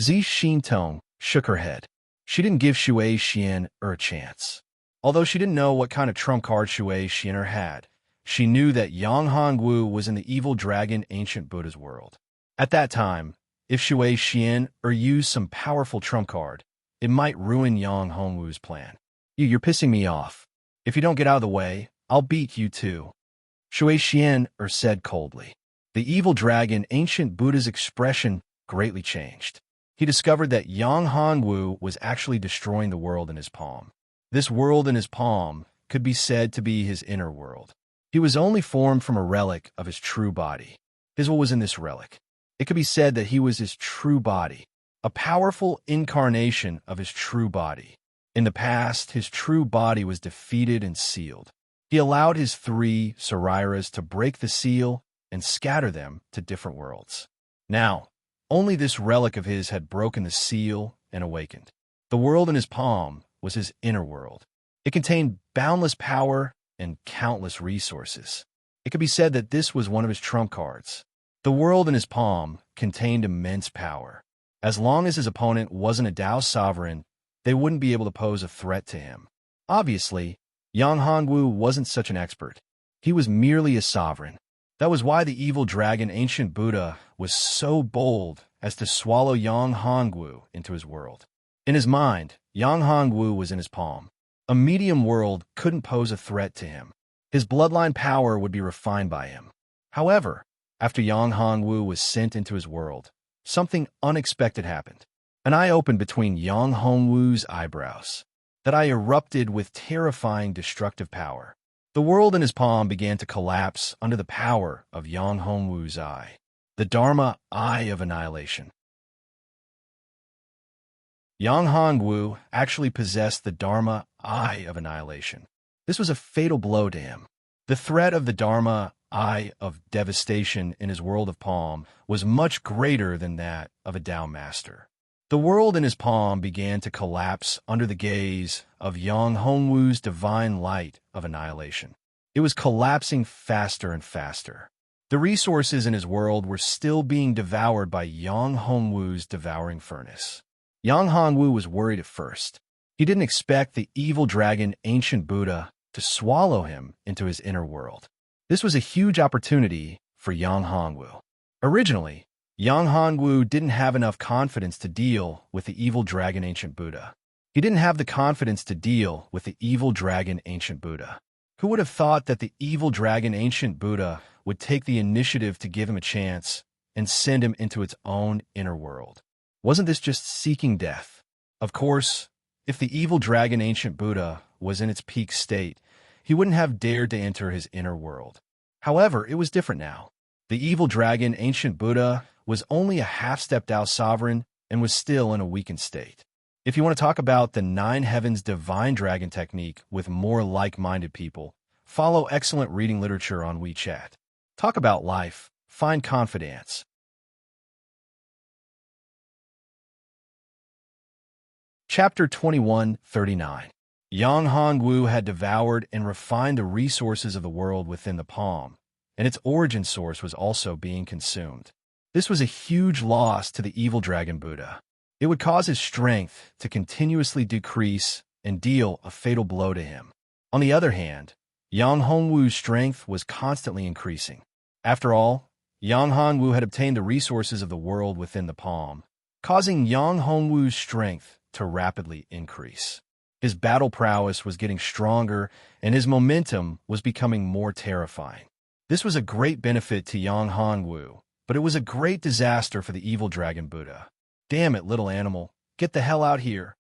Speaker 1: Zi Xintong shook her head. She didn't give Shui Xian a chance. Although she didn't know what kind of trump card Shui Xian had, she knew that Yang Hongwu was in the evil dragon, ancient Buddha's world. At that time, if Shui Xian used some powerful trump card, it might ruin Yang Hongwu's plan. You're pissing me off. If you don't get out of the way, I'll beat you too. Shui Xian said coldly. The evil dragon, ancient Buddha's expression greatly changed. He discovered that Yang Hongwu was actually destroying the world in his palm. This world in his palm could be said to be his inner world. He was only formed from a relic of his true body. What was in this relic? It could be said that he was his true body, a powerful incarnation of his true body. In the past, his true body was defeated and sealed. He allowed his 3 Sariras to break the seal and scatter them to different worlds. Now, only this relic of his had broken the seal and awakened. The world in his palm was his inner world. It contained boundless power and countless resources. It could be said that this was one of his trump cards. The world in his palm contained immense power. As long as his opponent wasn't a Tao sovereign, they wouldn't be able to pose a threat to him. Obviously, Yang Hongwu wasn't such an expert. He was merely a sovereign. That was why the evil dragon, ancient Buddha, was so bold as to swallow Yang Hongwu into his world. In his mind, Yang Hongwu was in his palm. A medium world couldn't pose a threat to him. His bloodline power would be refined by him. However, after Yang Hongwu was sent into his world, something unexpected happened. An eye opened between Yang Hongwu's eyebrows. That eye erupted with terrifying destructive power. The world in his palm began to collapse under the power of Yang Hongwu's eye. The Dharma Eye of Annihilation. Yang Hongwu actually possessed the Dharma Eye of Annihilation. This was a fatal blow to him. The threat of the Dharma Eye of devastation in his world of palm was much greater than that of a Tao master. The world in his palm began to collapse under the gaze of Yang Hongwu's divine light of annihilation. It was collapsing faster and faster. The resources in his world were still being devoured by Yang Hongwu's devouring furnace. Yang Hongwu was worried at first. He didn't expect the evil dragon, ancient Buddha, to swallow him into his inner world. This was a huge opportunity for Yang Hongwu. Originally, Yang Hongwu didn't have enough confidence to deal with the evil dragon, ancient Buddha. He didn't have the confidence to deal with the evil dragon, ancient Buddha. Who would have thought that the evil dragon, ancient Buddha, would take the initiative to give him a chance and send him into its own inner world? Wasn't this just seeking death? Of course, if the evil dragon, ancient Buddha, was in its peak state, he wouldn't have dared to enter his inner world. However, it was different now. The evil dragon, ancient Buddha, was only a half-step Tao sovereign and was still in a weakened state. If you want to talk about the 9 Heavens Divine Dragon technique with more like-minded people, follow excellent reading literature on WeChat. Talk about life, find confidence. Chapter 21:39. Yang Hongwu had devoured and refined the resources of the world within the palm, and its origin source was also being consumed. This was a huge loss to the evil dragon Buddha. It would cause his strength to continuously decrease and deal a fatal blow to him. On the other hand, Yang Hongwu's strength was constantly increasing. After all, Yang Hongwu had obtained the resources of the world within the palm, causing Yang Hongwu's strength to rapidly increase. His battle prowess was getting stronger, and his momentum was becoming more terrifying. This was a great benefit to Yang Hongwu, but it was a great disaster for the evil dragon Buddha. Damn it, little animal, get the hell out here.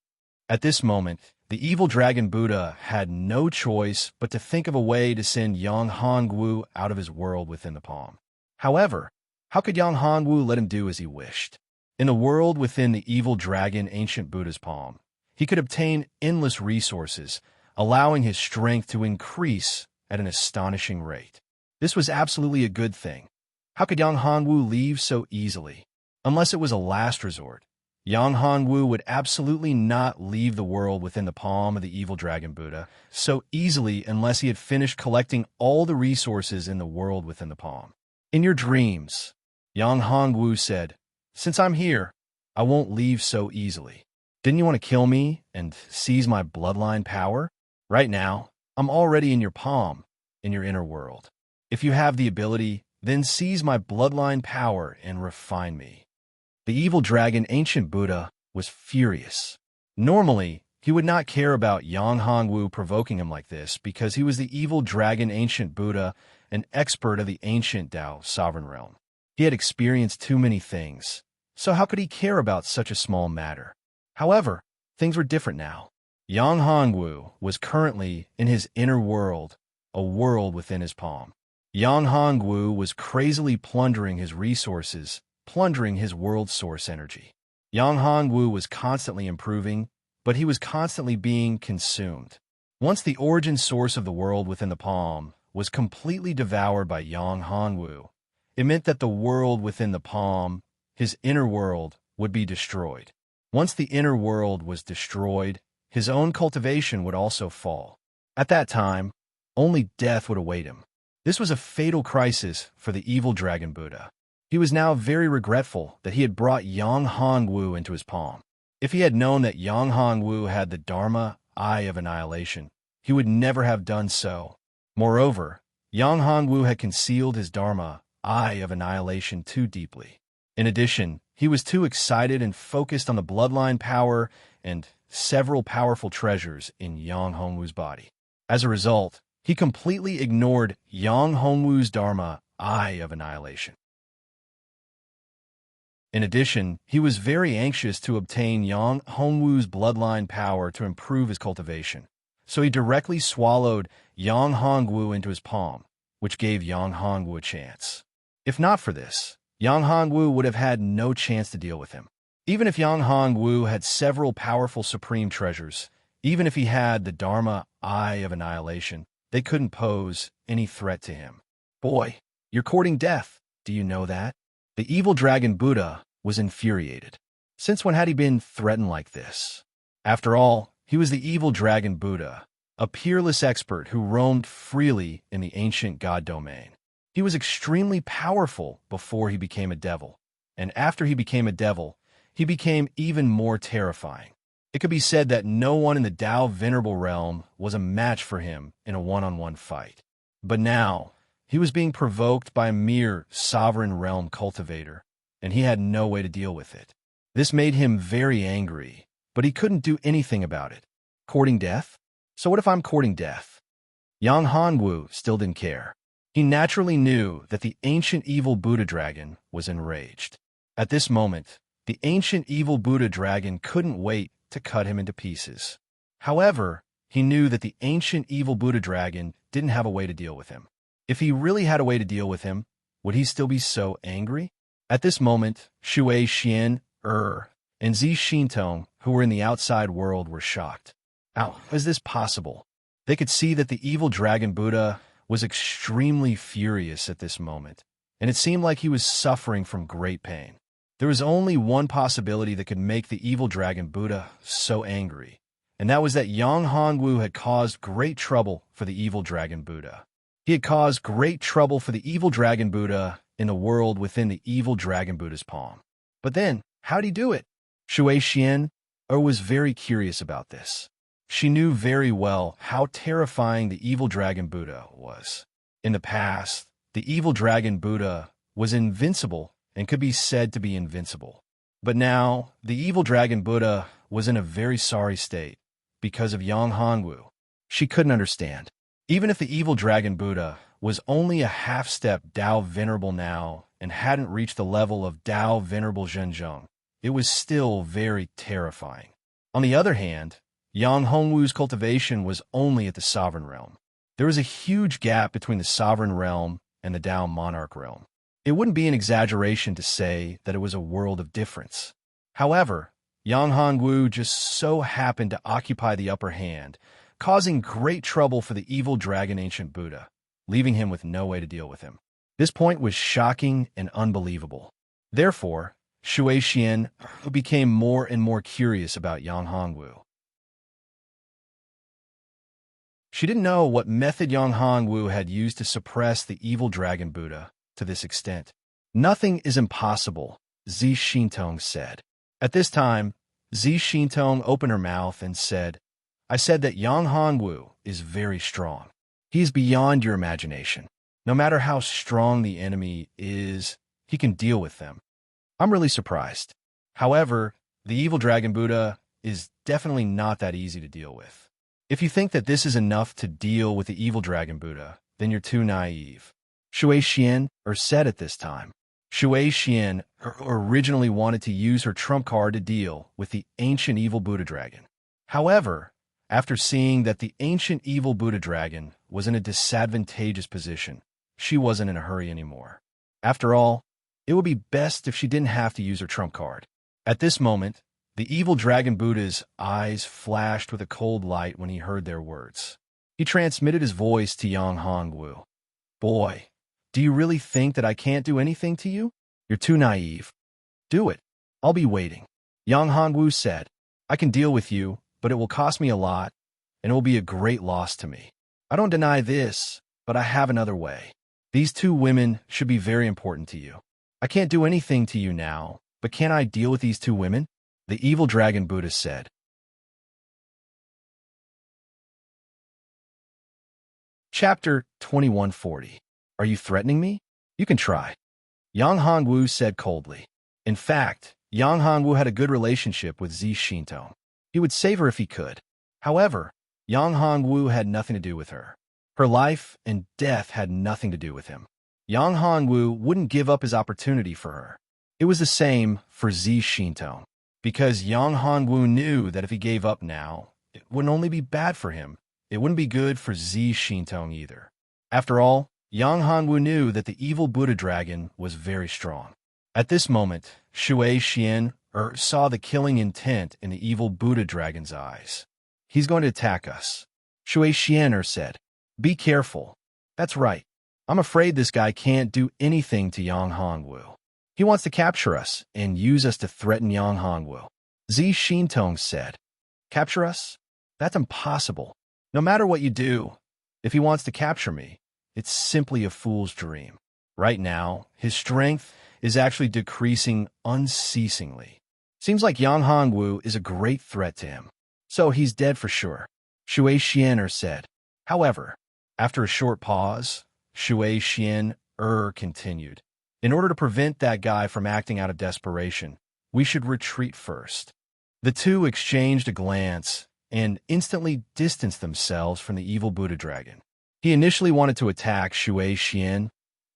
Speaker 1: At this moment, the evil dragon Buddha had no choice but to think of a way to send Yang Hongwu out of his world within the palm. However, how could Yang Hongwu let him do as he wished? In the world within the evil dragon ancient Buddha's palm, he could obtain endless resources, allowing his strength to increase at an astonishing rate. This was absolutely a good thing. How could Yang Hongwu leave so easily? Unless it was a last resort, Yang Hongwu would absolutely not leave the world within the palm of the evil dragon Buddha so easily unless he had finished collecting all the resources in the world within the palm. In your dreams, Yang Hongwu said, "Since I'm here, I won't leave so easily. Didn't you want to kill me and seize my bloodline power? Right now, I'm already in your palm, in your inner world. If you have the ability, then seize my bloodline power and refine me." The evil dragon ancient Buddha was furious. Normally, he would not care about Yang Hongwu provoking him like this because he was the evil dragon ancient Buddha, an expert of the ancient Tao sovereign realm. He had experienced too many things, so how could he care about such a small matter? However, things were different now. Yang Hongwu was currently in his inner world, a world within his palm. Yang Hongwu was crazily plundering his resources, plundering his world source energy. Yang Hongwu was constantly improving, but he was constantly being consumed. Once the origin source of the world within the palm was completely devoured by Yang Hongwu, it meant that the world within the palm, his inner world, would be destroyed. Once the inner world was destroyed, his own cultivation would also fall. At that time, only death would await him. This was a fatal crisis for the evil dragon Buddha. He was now very regretful that he had brought Yang Hongwu into his palm. If he had known that Yang Hongwu had the Dharma Eye of Annihilation, he would never have done so. Moreover, Yang Hongwu had concealed his Dharma Eye of Annihilation too deeply. In addition, he was too excited and focused on the bloodline power and several powerful treasures in Yang Hongwu's body. As a result, he completely ignored Yang Hongwu's Dharma Eye of Annihilation. In addition, he was very anxious to obtain Yang Hongwu's bloodline power to improve his cultivation, so he directly swallowed Yang Hongwu into his palm, which gave Yang Hongwu a chance. If not for this, Yang Hongwu would have had no chance to deal with him. Even if Yang Hongwu had several powerful supreme treasures, even if he had the Dharma Eye of Annihilation, they couldn't pose any threat to him. Boy, you're courting death. Do you know that? The evil dragon Buddha was infuriated. Since when had he been threatened like this? After all, he was the evil dragon Buddha, a peerless expert who roamed freely in the ancient god domain. He was extremely powerful before he became a devil, and after he became a devil, he became even more terrifying. It could be said that no one in the Tao Venerable realm was a match for him in a one-on-one fight. But now, he was being provoked by a mere sovereign realm cultivator, and he had no way to deal with it. This made him very angry, but he couldn't do anything about it. Courting death? So what if I'm courting death? Yang Hongwu still didn't care. He naturally knew that the ancient evil Buddha dragon was enraged. At this moment, the ancient evil Buddha dragon couldn't wait to cut him into pieces. However, he knew that the ancient evil Buddha dragon didn't have a way to deal with him. If he really had a way to deal with him, would he still be so angry? At this moment, Shui Xian, and Zi Xintong, who were in the outside world, were shocked. How is this possible? They could see that the evil dragon Buddha was extremely furious at this moment, and it seemed like he was suffering from great pain. There was only one possibility that could make the evil dragon Buddha so angry, and that was that Yang Hongwu had caused great trouble for the evil dragon Buddha. He had caused great trouble for the evil dragon Buddha in the world within the evil dragon Buddha's palm. But then, how'd he do it? Shui Xian was very curious about this. She knew very well how terrifying the evil dragon Buddha was. In the past, the evil dragon Buddha was invincible and could be said to be invincible. But now, the evil dragon Buddha was in a very sorry state because of Yang Hongwu. She couldn't understand. Even if the evil dragon Buddha was only a half-step Tao Venerable now and hadn't reached the level of Tao Venerable Zhenzheng, it was still very terrifying. On the other hand, Yang Hongwu's cultivation was only at the sovereign realm. There was a huge gap between the sovereign realm and the Tao monarch realm. It wouldn't be an exaggeration to say that it was a world of difference. However, Yang Hongwu just so happened to occupy the upper hand, causing great trouble for the evil dragon ancient Buddha, leaving him with no way to deal with him. This point was shocking and unbelievable. Therefore, Shui Xian became more and more curious about Yang Hongwu. She didn't know what method Yang Hongwu had used to suppress the evil dragon Buddha to this extent. Nothing is impossible, Zi Xintong said. At this time, Zi Xintong opened her mouth and said, I said that Yang Hongwu is very strong. He is beyond your imagination. No matter how strong the enemy is, he can deal with them. I'm really surprised. However, the evil dragon Buddha is definitely not that easy to deal with. If you think that this is enough to deal with the evil dragon Buddha, then you're too naive. Shui Xian said at this time. Shui Xian originally wanted to use her trump card to deal with the ancient evil Buddha dragon. However, after seeing that the ancient evil Buddha dragon was in a disadvantageous position, she wasn't in a hurry anymore. After all, it would be best if she didn't have to use her trump card. At this moment, the evil dragon Buddha's eyes flashed with a cold light when he heard their words. He transmitted his voice to Yang Hongwu. Boy, do you really think that I can't do anything to you? You're too naive. Do it. I'll be waiting. Yang Hongwu said, I can deal with you, but it will cost me a lot, and it will be a great loss to me. I don't deny this, but I have another way. These two women should be very important to you. I can't do anything to you now, but can I deal with these two women? The evil dragon Buddha said. Chapter 2140. Are you threatening me? You can try. Yang Hongwu said coldly. In fact, Yang Hongwu had a good relationship with Zi Xintong. He would save her if he could. However, Yang Hongwu had nothing to do with her. Her life and death had nothing to do with him. Yang Hongwu wouldn't give up his opportunity for her. It was the same for Zi Xintong, because Yang Hongwu knew that if he gave up now, it wouldn't only be bad for him, it wouldn't be good for Zi Xintong either. After all, Yang Hongwu knew that the evil Buddha dragon was very strong. At this moment, Shui Xian saw the killing intent in the evil Buddha dragon's eyes. He's going to attack us. Shui Xian said, Be careful. That's right. I'm afraid this guy can't do anything to Yang Hongwu. He wants to capture us and use us to threaten Yang Hongwu. Zi Xintong said, Capture us? That's impossible. No matter what you do, if he wants to capture me, it's simply a fool's dream. Right now, his strength is actually decreasing unceasingly. Seems like Yang Hongwu is a great threat to him. So he's dead for sure. Shui Xian said. However, after a short pause, Shui Xian continued. In order to prevent that guy from acting out of desperation, we should retreat first. The two exchanged a glance and instantly distanced themselves from the evil Buddha dragon. He initially wanted to attack Shui Xian,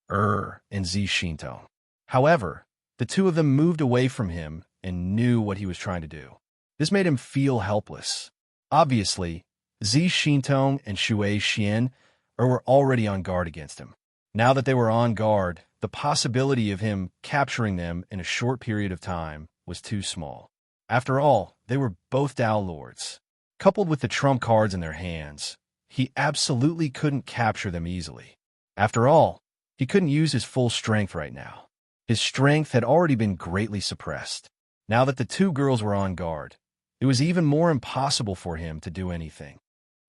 Speaker 1: and Zi Xintong. However, the two of them moved away from him and knew what he was trying to do. This made him feel helpless. Obviously, Zi Xintong and Shui Xian were already on guard against him. Now that they were on guard, the possibility of him capturing them in a short period of time was too small. After all, they were both Tao Lords. Coupled with the trump cards in their hands, he absolutely couldn't capture them easily. After all, he couldn't use his full strength right now. His strength had already been greatly suppressed. Now that the two girls were on guard, it was even more impossible for him to do anything.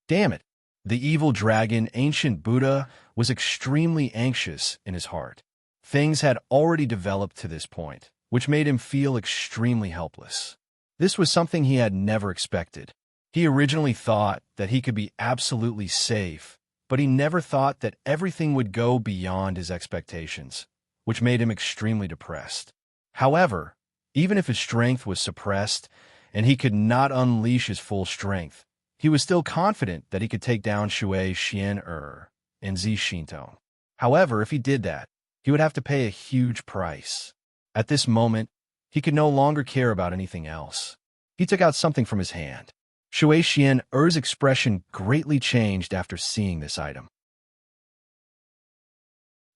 Speaker 1: Damn it! The evil dragon, ancient Buddha, was extremely anxious in his heart. Things had already developed to this point, which made him feel extremely helpless. This was something he had never expected. He originally thought that he could be absolutely safe, but he never thought that everything would go beyond his expectations, which made him extremely depressed. However, even if his strength was suppressed and he could not unleash his full strength, he was still confident that he could take down Shui Xian and Zi Xintong. However, if he did that, he would have to pay a huge price. At this moment, he could no longer care about anything else. He took out something from his hand. Shui Xian's expression greatly changed after seeing this item.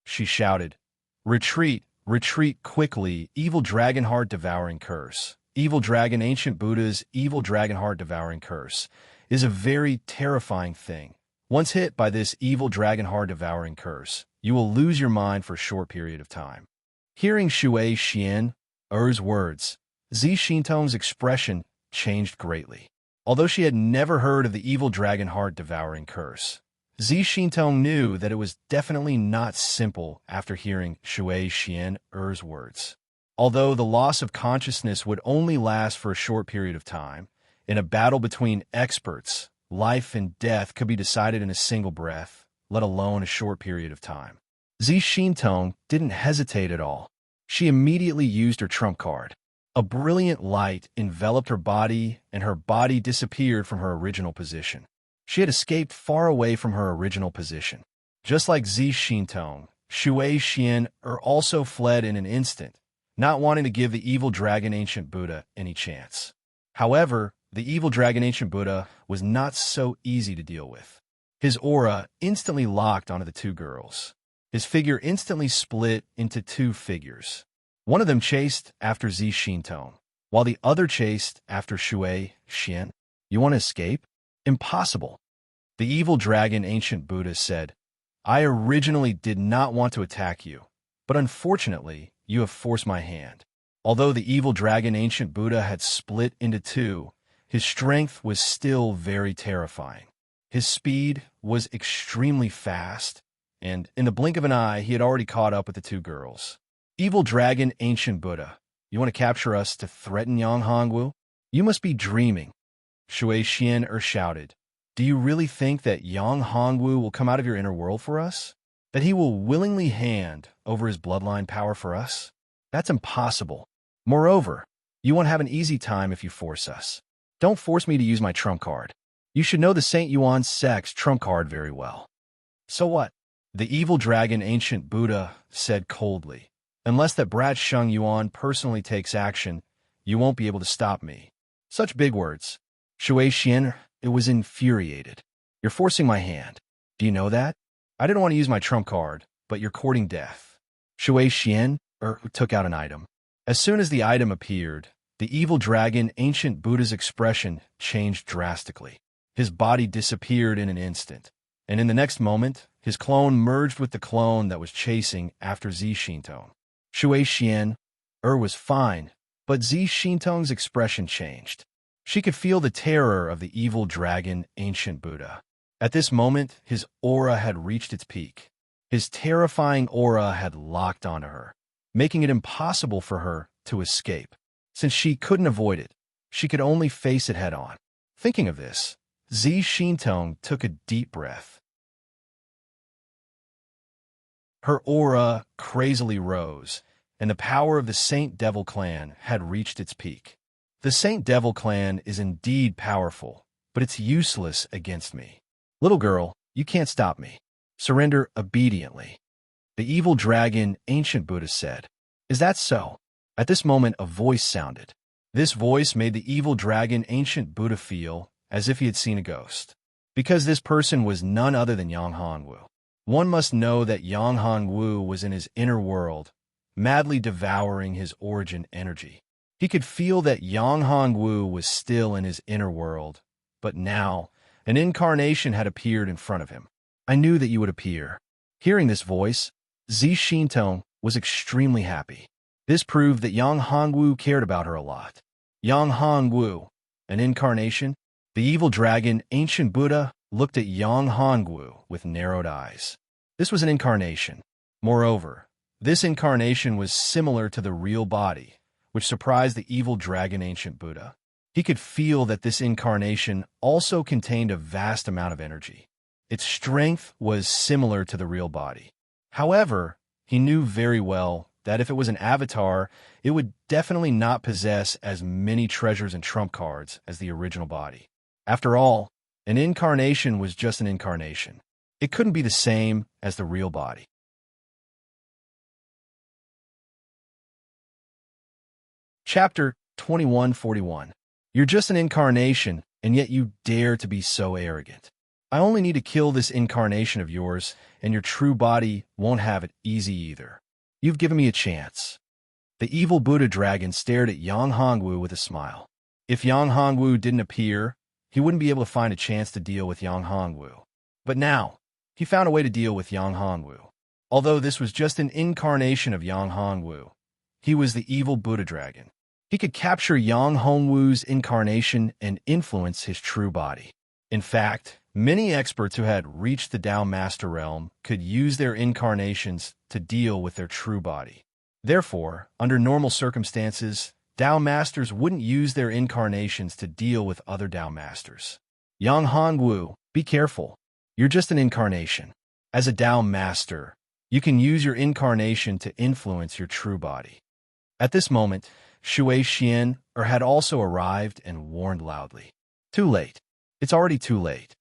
Speaker 1: She shouted, "Retreat, retreat quickly, evil dragon heart devouring curse. Evil dragon ancient Buddha's evil dragon heart devouring curse is a very terrifying thing. Once hit by this evil dragon heart devouring curse, you will lose your mind for a short period of time." Hearing Shui Xian's words, Zi Xintong's expression changed greatly. Although she had never heard of the evil dragon heart devouring curse, Zi Xintong knew that it was definitely not simple after hearing Shui Xian's words. Although the loss of consciousness would only last for a short period of time, in a battle between experts, life and death could be decided in a single breath, let alone a short period of time. Zi Xintong didn't hesitate at all. She immediately used her trump card. A brilliant light enveloped her body, and her body disappeared from her original position. She had escaped far away from her original position. Just like Zi Xintong, Shui Xian also fled in an instant, not wanting to give the evil dragon ancient Buddha any chance. However, the evil dragon ancient Buddha was not so easy to deal with. His aura instantly locked onto the two girls. His figure instantly split into two figures. One of them chased after Zi Xintong, while the other chased after Shui Xian. "You want to escape? Impossible." The evil dragon ancient Buddha said, "I originally did not want to attack you, but unfortunately, you have forced my hand." Although the evil dragon ancient Buddha had split into two, his strength was still very terrifying. His speed was extremely fast, and in the blink of an eye, he had already caught up with the two girls. "Evil dragon ancient Buddha, you want to capture us to threaten Yang Hongwu? You must be dreaming." Shui Xian shouted, "Do you really think that Yang Hongwu will come out of your inner world for us? That he will willingly hand over his bloodline power for us? That's impossible. Moreover, you won't have an easy time if you force us. Don't force me to use my trump card. You should know the Saint Yuan sect's trump card very well." "So what?" The evil dragon ancient Buddha said coldly, "Unless that brat Sheng Yuan personally takes action, you won't be able to stop me." Such big words. Shui Xian was infuriated. "You're forcing my hand. Do you know that? I didn't want to use my trump card, but you're courting death." Shui Xian took out an item. As soon as the item appeared, the evil dragon ancient Buddha's expression changed drastically. His body disappeared in an instant, and in the next moment, his clone merged with the clone that was chasing after Zi Xintong. Shui Xian was fine, but Zi Xintong's expression changed. She could feel the terror of the evil dragon ancient Buddha. At this moment, his aura had reached its peak. His terrifying aura had locked onto her, making it impossible for her to escape. Since she couldn't avoid it, she could only face it head-on. Thinking of this, Zi Xintong took a deep breath. Her aura crazily rose, and the power of the Saint Devil clan had reached its peak. The Saint Devil clan is indeed powerful, but it's useless against me. Little girl, you can't stop me. Surrender obediently. The evil dragon ancient Buddha said. Is that so? At this moment, a voice sounded. This voice made the evil dragon ancient Buddha feel as if he had seen a ghost. Because this person was none other than Yang Hongwu. One must know that Yang Hongwu was in his inner world, madly devouring his origin energy. He could feel that Yang Hongwu was still in his inner world, but now an incarnation had appeared in front of him. I knew that you would appear. Hearing this voice, Zi Xintong was extremely happy. This proved that Yang Hongwu cared about her a lot. Yang Hongwu, an incarnation? The evil dragon, ancient Buddha, looked at Yang Hongwu with narrowed eyes. This was an incarnation. Moreover, this incarnation was similar to the real body, which surprised the evil dragon, ancient Buddha. He could feel that this incarnation also contained a vast amount of energy. Its strength was similar to the real body. However, He knew very well that if it was an avatar, it would definitely not possess as many treasures and trump cards as the original body. After all, an incarnation was just an incarnation. It couldn't be the same as the real body. Chapter 2141. You're just an incarnation, and yet you dare to be so arrogant. I only need to kill this incarnation of yours, and your true body won't have it easy either. You've given me a chance. The evil Buddha dragon stared at Yang Hongwu with a smile. If Yang Hongwu didn't appear, he wouldn't be able to find a chance to deal with Yang Hongwu. But now, he found a way to deal with Yang Hongwu. Although this was just an incarnation of Yang Hongwu, he was the evil Buddha dragon. He could capture Yang Hongwu's incarnation and influence his true body. In fact, many experts who had reached the Tao Master realm could use their incarnations to deal with their true body. Therefore, under normal circumstances, Tao Masters wouldn't use their incarnations to deal with other Tao Masters. Yang Hongwu, be careful. You're just an incarnation. As a Tao Master, you can use your incarnation to influence your true body. At this moment, Shui Xian had also arrived and warned loudly. Too late. It's already too late.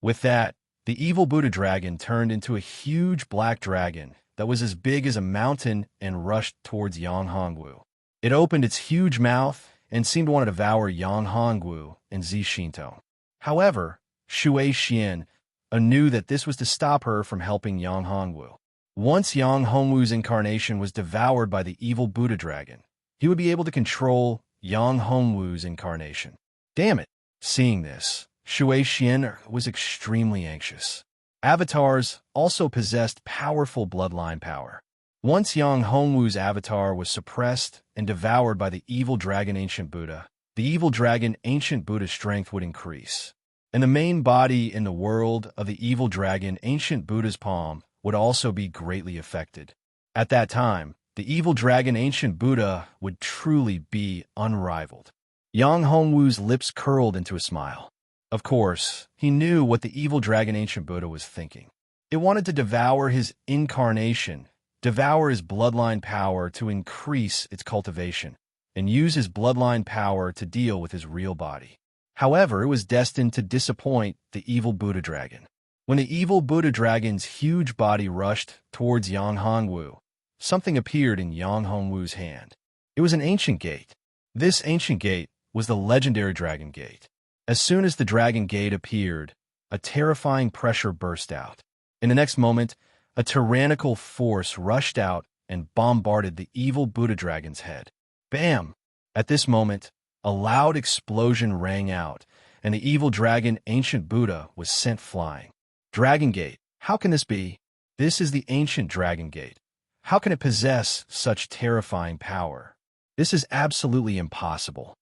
Speaker 1: With that, the evil Buddha dragon turned into a huge black dragon that was as big as a mountain and rushed towards Yang Hongwu. It opened its huge mouth and seemed to want to devour Yang Hongwu and Zi Shinto. However, Shui Xian knew that this was to stop her from helping Yang Hongwu. Once Yang Hongwu's incarnation was devoured by the evil Buddha dragon, he would be able to control Yang Hongwu's incarnation. Damn it! Seeing this, Shui Xian was extremely anxious. Avatars also possessed powerful bloodline power. Once Yang Hongwu's avatar was suppressed and devoured by the evil dragon Ancient Buddha, the evil dragon Ancient Buddha's strength would increase. And the main body in the world of the evil dragon Ancient Buddha's palm would also be greatly affected. At that time, the evil dragon Ancient Buddha would truly be unrivaled. Yang Hongwu's lips curled into a smile. Of course, he knew what the evil dragon Ancient Buddha was thinking. It wanted to devour his incarnation, devour his bloodline power to increase its cultivation, and use his bloodline power to deal with his real body. However, it was destined to disappoint the evil Buddha dragon. When the evil Buddha dragon's huge body rushed towards Yang Hongwu, something appeared in Yang Hongwu's hand. It was an ancient gate. This ancient gate was the legendary Dragon Gate. As soon as the Dragon Gate appeared, a terrifying pressure burst out. In the next moment, a tyrannical force rushed out and bombarded the evil Buddha dragon's head. Bam! At this moment, a loud explosion rang out, and the evil dragon Ancient Buddha was sent flying. Dragon Gate, how can this be? This is the ancient Dragon Gate. How can it possess such terrifying power? This is absolutely impossible.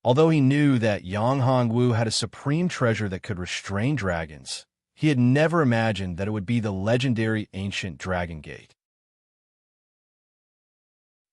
Speaker 1: Although he knew that Yang Hongwu had a supreme treasure that could restrain dragons, he had never imagined that it would be the legendary ancient Dragon Gate.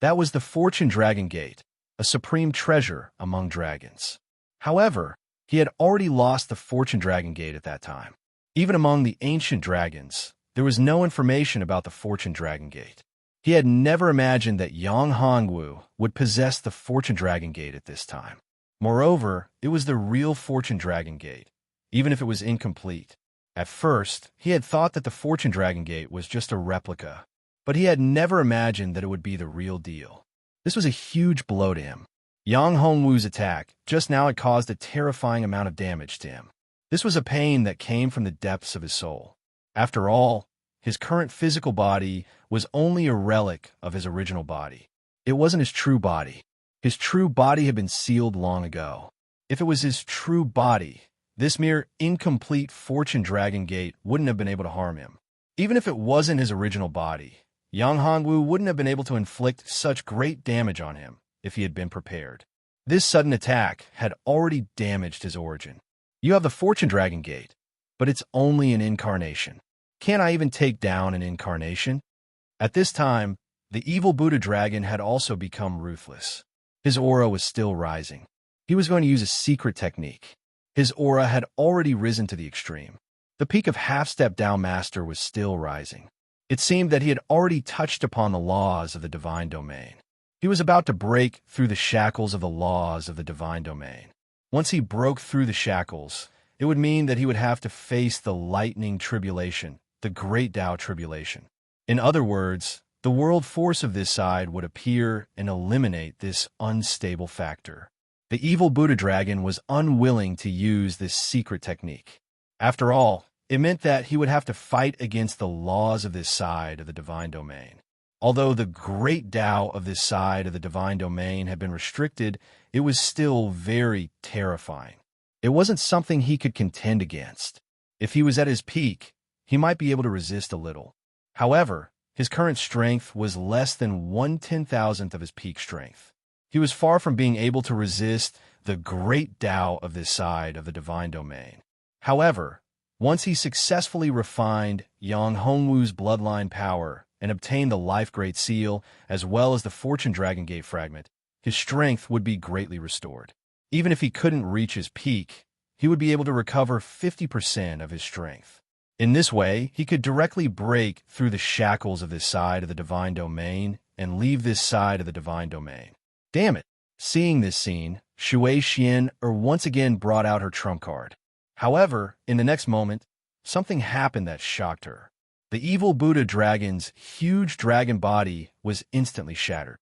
Speaker 1: That was the Fortune Dragon Gate, a supreme treasure among dragons. However, he had already lost the Fortune Dragon Gate at that time. Even among the ancient dragons, there was no information about the Fortune Dragon Gate. He had never imagined that Yang Hongwu would possess the Fortune Dragon Gate at this time. Moreover, it was the real Fortune Dragon Gate, even if it was incomplete. At first, he had thought that the Fortune Dragon Gate was just a replica, but he had never imagined that it would be the real deal. This was a huge blow to him. Yang Hongwu's attack just now had caused a terrifying amount of damage to him. This was a pain that came from the depths of his soul. After all, his current physical body was only a relic of his original body. It wasn't his true body. His true body had been sealed long ago. If it was his true body, this mere incomplete Fortune Dragon Gate wouldn't have been able to harm him. Even if it wasn't his original body, Yang Hongwu wouldn't have been able to inflict such great damage on him if he had been prepared. This sudden attack had already damaged his origin. You have the Fortune Dragon Gate, but it's only an incarnation. Can't I even take down an incarnation? At this time, the evil Buddha dragon had also become ruthless. His aura was still rising. He was going to use a secret technique. His aura had already risen to the extreme. The peak of half-step Tao Master was still rising. It seemed that he had already touched upon the laws of the divine domain. He was about to break through the shackles of the laws of the divine domain. Once he broke through the shackles, it would mean that he would have to face the lightning tribulation, the great Tao tribulation. In other words, the world force of this side would appear and eliminate this unstable factor. The evil Buddha dragon was unwilling to use this secret technique. After all, it meant that he would have to fight against the laws of this side of the divine domain. Although the great Tao of this side of the divine domain had been restricted, it was still very terrifying. It wasn't something he could contend against. If he was at his peak, he might be able to resist a little. However, his current strength was less than 1/10,000th of his peak strength. He was far from being able to resist the great Tao of this side of the divine domain. However, once he successfully refined Yang Hongwu's bloodline power and obtained the Life Great Seal as well as the Fortune Dragon Gate fragment, his strength would be greatly restored. Even if he couldn't reach his peak, he would be able to recover 50% of his strength. In this way, he could directly break through the shackles of this side of the divine domain and leave this side of the divine domain. Damn it! Seeing this scene, Shui Xian once again brought out her trump card. However, in the next moment, something happened that shocked her. The evil Buddha dragon's huge dragon body was instantly shattered.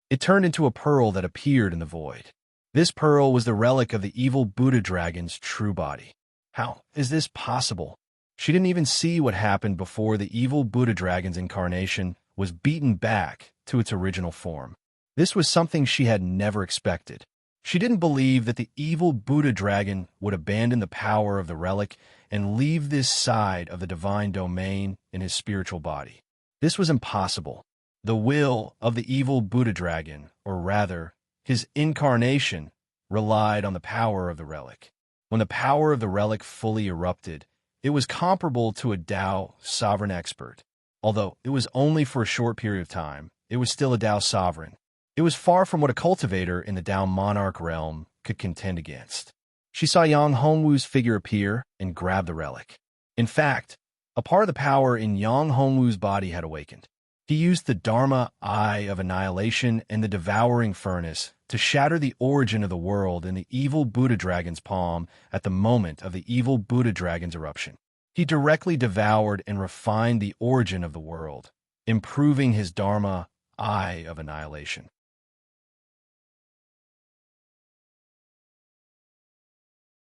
Speaker 1: It turned into a pearl that appeared in the void. This pearl was the relic of the evil Buddha dragon's true body. How is this possible? She didn't even see what happened before the evil Buddha dragon's incarnation was beaten back to its original form. This was something she had never expected. She didn't believe that the evil Buddha dragon would abandon the power of the relic and leave this side of the divine domain in his spiritual body. This was impossible. The will of the evil Buddha dragon, or rather, his incarnation, relied on the power of the relic. When the power of the relic fully erupted, it was comparable to a Tao sovereign expert. Although it was only for a short period of time, it was still a Tao sovereign. It was far from what a cultivator in the Tao monarch realm could contend against. She saw Yang Hongwu's figure appear and grab the relic. In fact, a part of the power in Yang Hongwu's body had awakened. He used the Dharma Eye of Annihilation and the Devouring Furnace to shatter the origin of the world in the evil Buddha dragon's palm at the moment of the evil Buddha dragon's eruption. He directly devoured and refined the origin of the world, improving his Dharma Eye of Annihilation.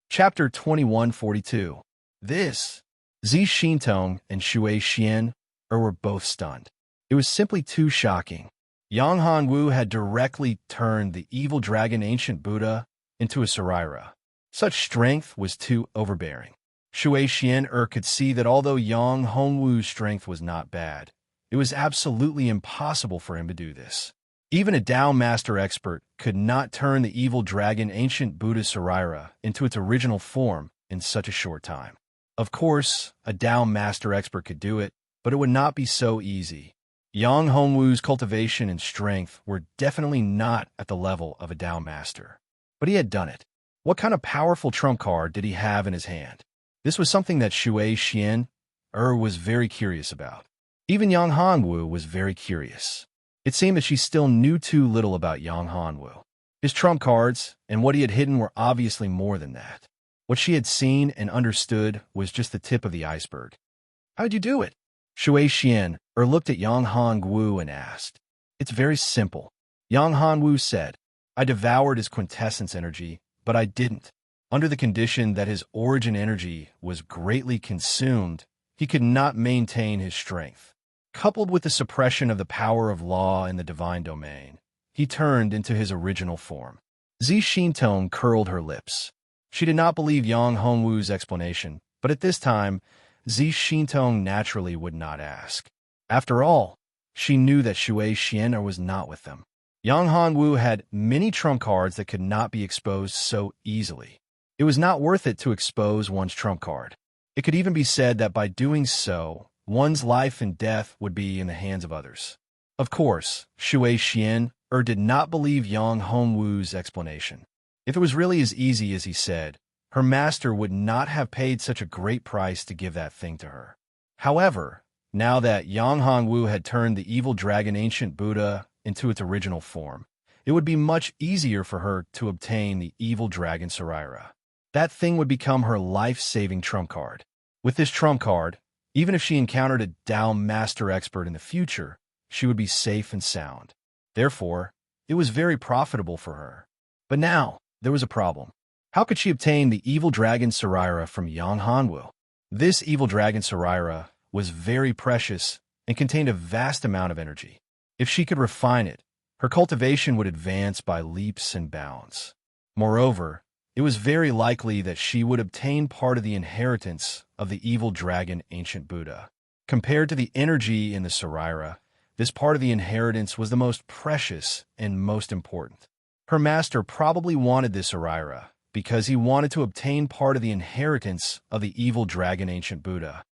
Speaker 1: Chapter 2142. This, Zi Xintong and Shui Xian were both stunned. It was simply too shocking. Yang Hongwu had directly turned the evil dragon ancient Buddha into a Saraira. Such strength was too overbearing. Shui Xian could see that although Yang Hongwu's strength was not bad, it was absolutely impossible for him to do this. Even a Tao master expert could not turn the evil dragon ancient Buddha Saraira into its original form in such a short time. Of course, a Tao master expert could do it, but it would not be so easy. Yang Hongwu's cultivation and strength were definitely not at the level of a Tao master. But he had done it. What kind of powerful trump card did he have in his hand? This was something that Shui Xian was very curious about. Even Yang Hongwu was very curious. It seemed that she still knew too little about Yang Hongwu. His trump cards and what he had hidden were obviously more than that. What she had seen and understood was just the tip of the iceberg. How'd you do it? Shui Xian looked at Yang Hongwu and asked. It's very simple. Yang Hongwu said, I devoured his quintessence energy, but I didn't. Under the condition that his origin energy was greatly consumed, he could not maintain his strength. Coupled with the suppression of the power of law in the divine domain, he turned into his original form. Zi Xintong curled her lips. She did not believe Yang Hongwu's explanation, but at this time, Zi Xintong naturally would not ask. After all, she knew that Shui Xian was not with them. Yang Hongwu had many trump cards that could not be exposed so easily. It was not worth it to expose one's trump card. It could even be said that by doing so, one's life and death would be in the hands of others. Of course, Shui Xian did not believe Yang Hongwu's explanation. If it was really as easy as he said, her master would not have paid such a great price to give that thing to her. However, now that Yang Hongwu had turned the evil dragon ancient Buddha into its original form, it would be much easier for her to obtain the evil dragon Saraira. That thing would become her life-saving trump card. With this trump card, even if she encountered a Tao master expert in the future, she would be safe and sound. Therefore, it was very profitable for her. But now, there was a problem. How could she obtain the evil dragon Saraira from Yang Hongwu? This evil dragon Saraira was very precious and contained a vast amount of energy. If she could refine it, her cultivation would advance by leaps and bounds. Moreover, it was very likely that she would obtain part of the inheritance of the evil dragon ancient Buddha. Compared to the energy in the Saraira, this part of the inheritance was the most precious and most important. Her master probably wanted this Saraira because he wanted to obtain part of the inheritance of the evil dragon ancient Buddha.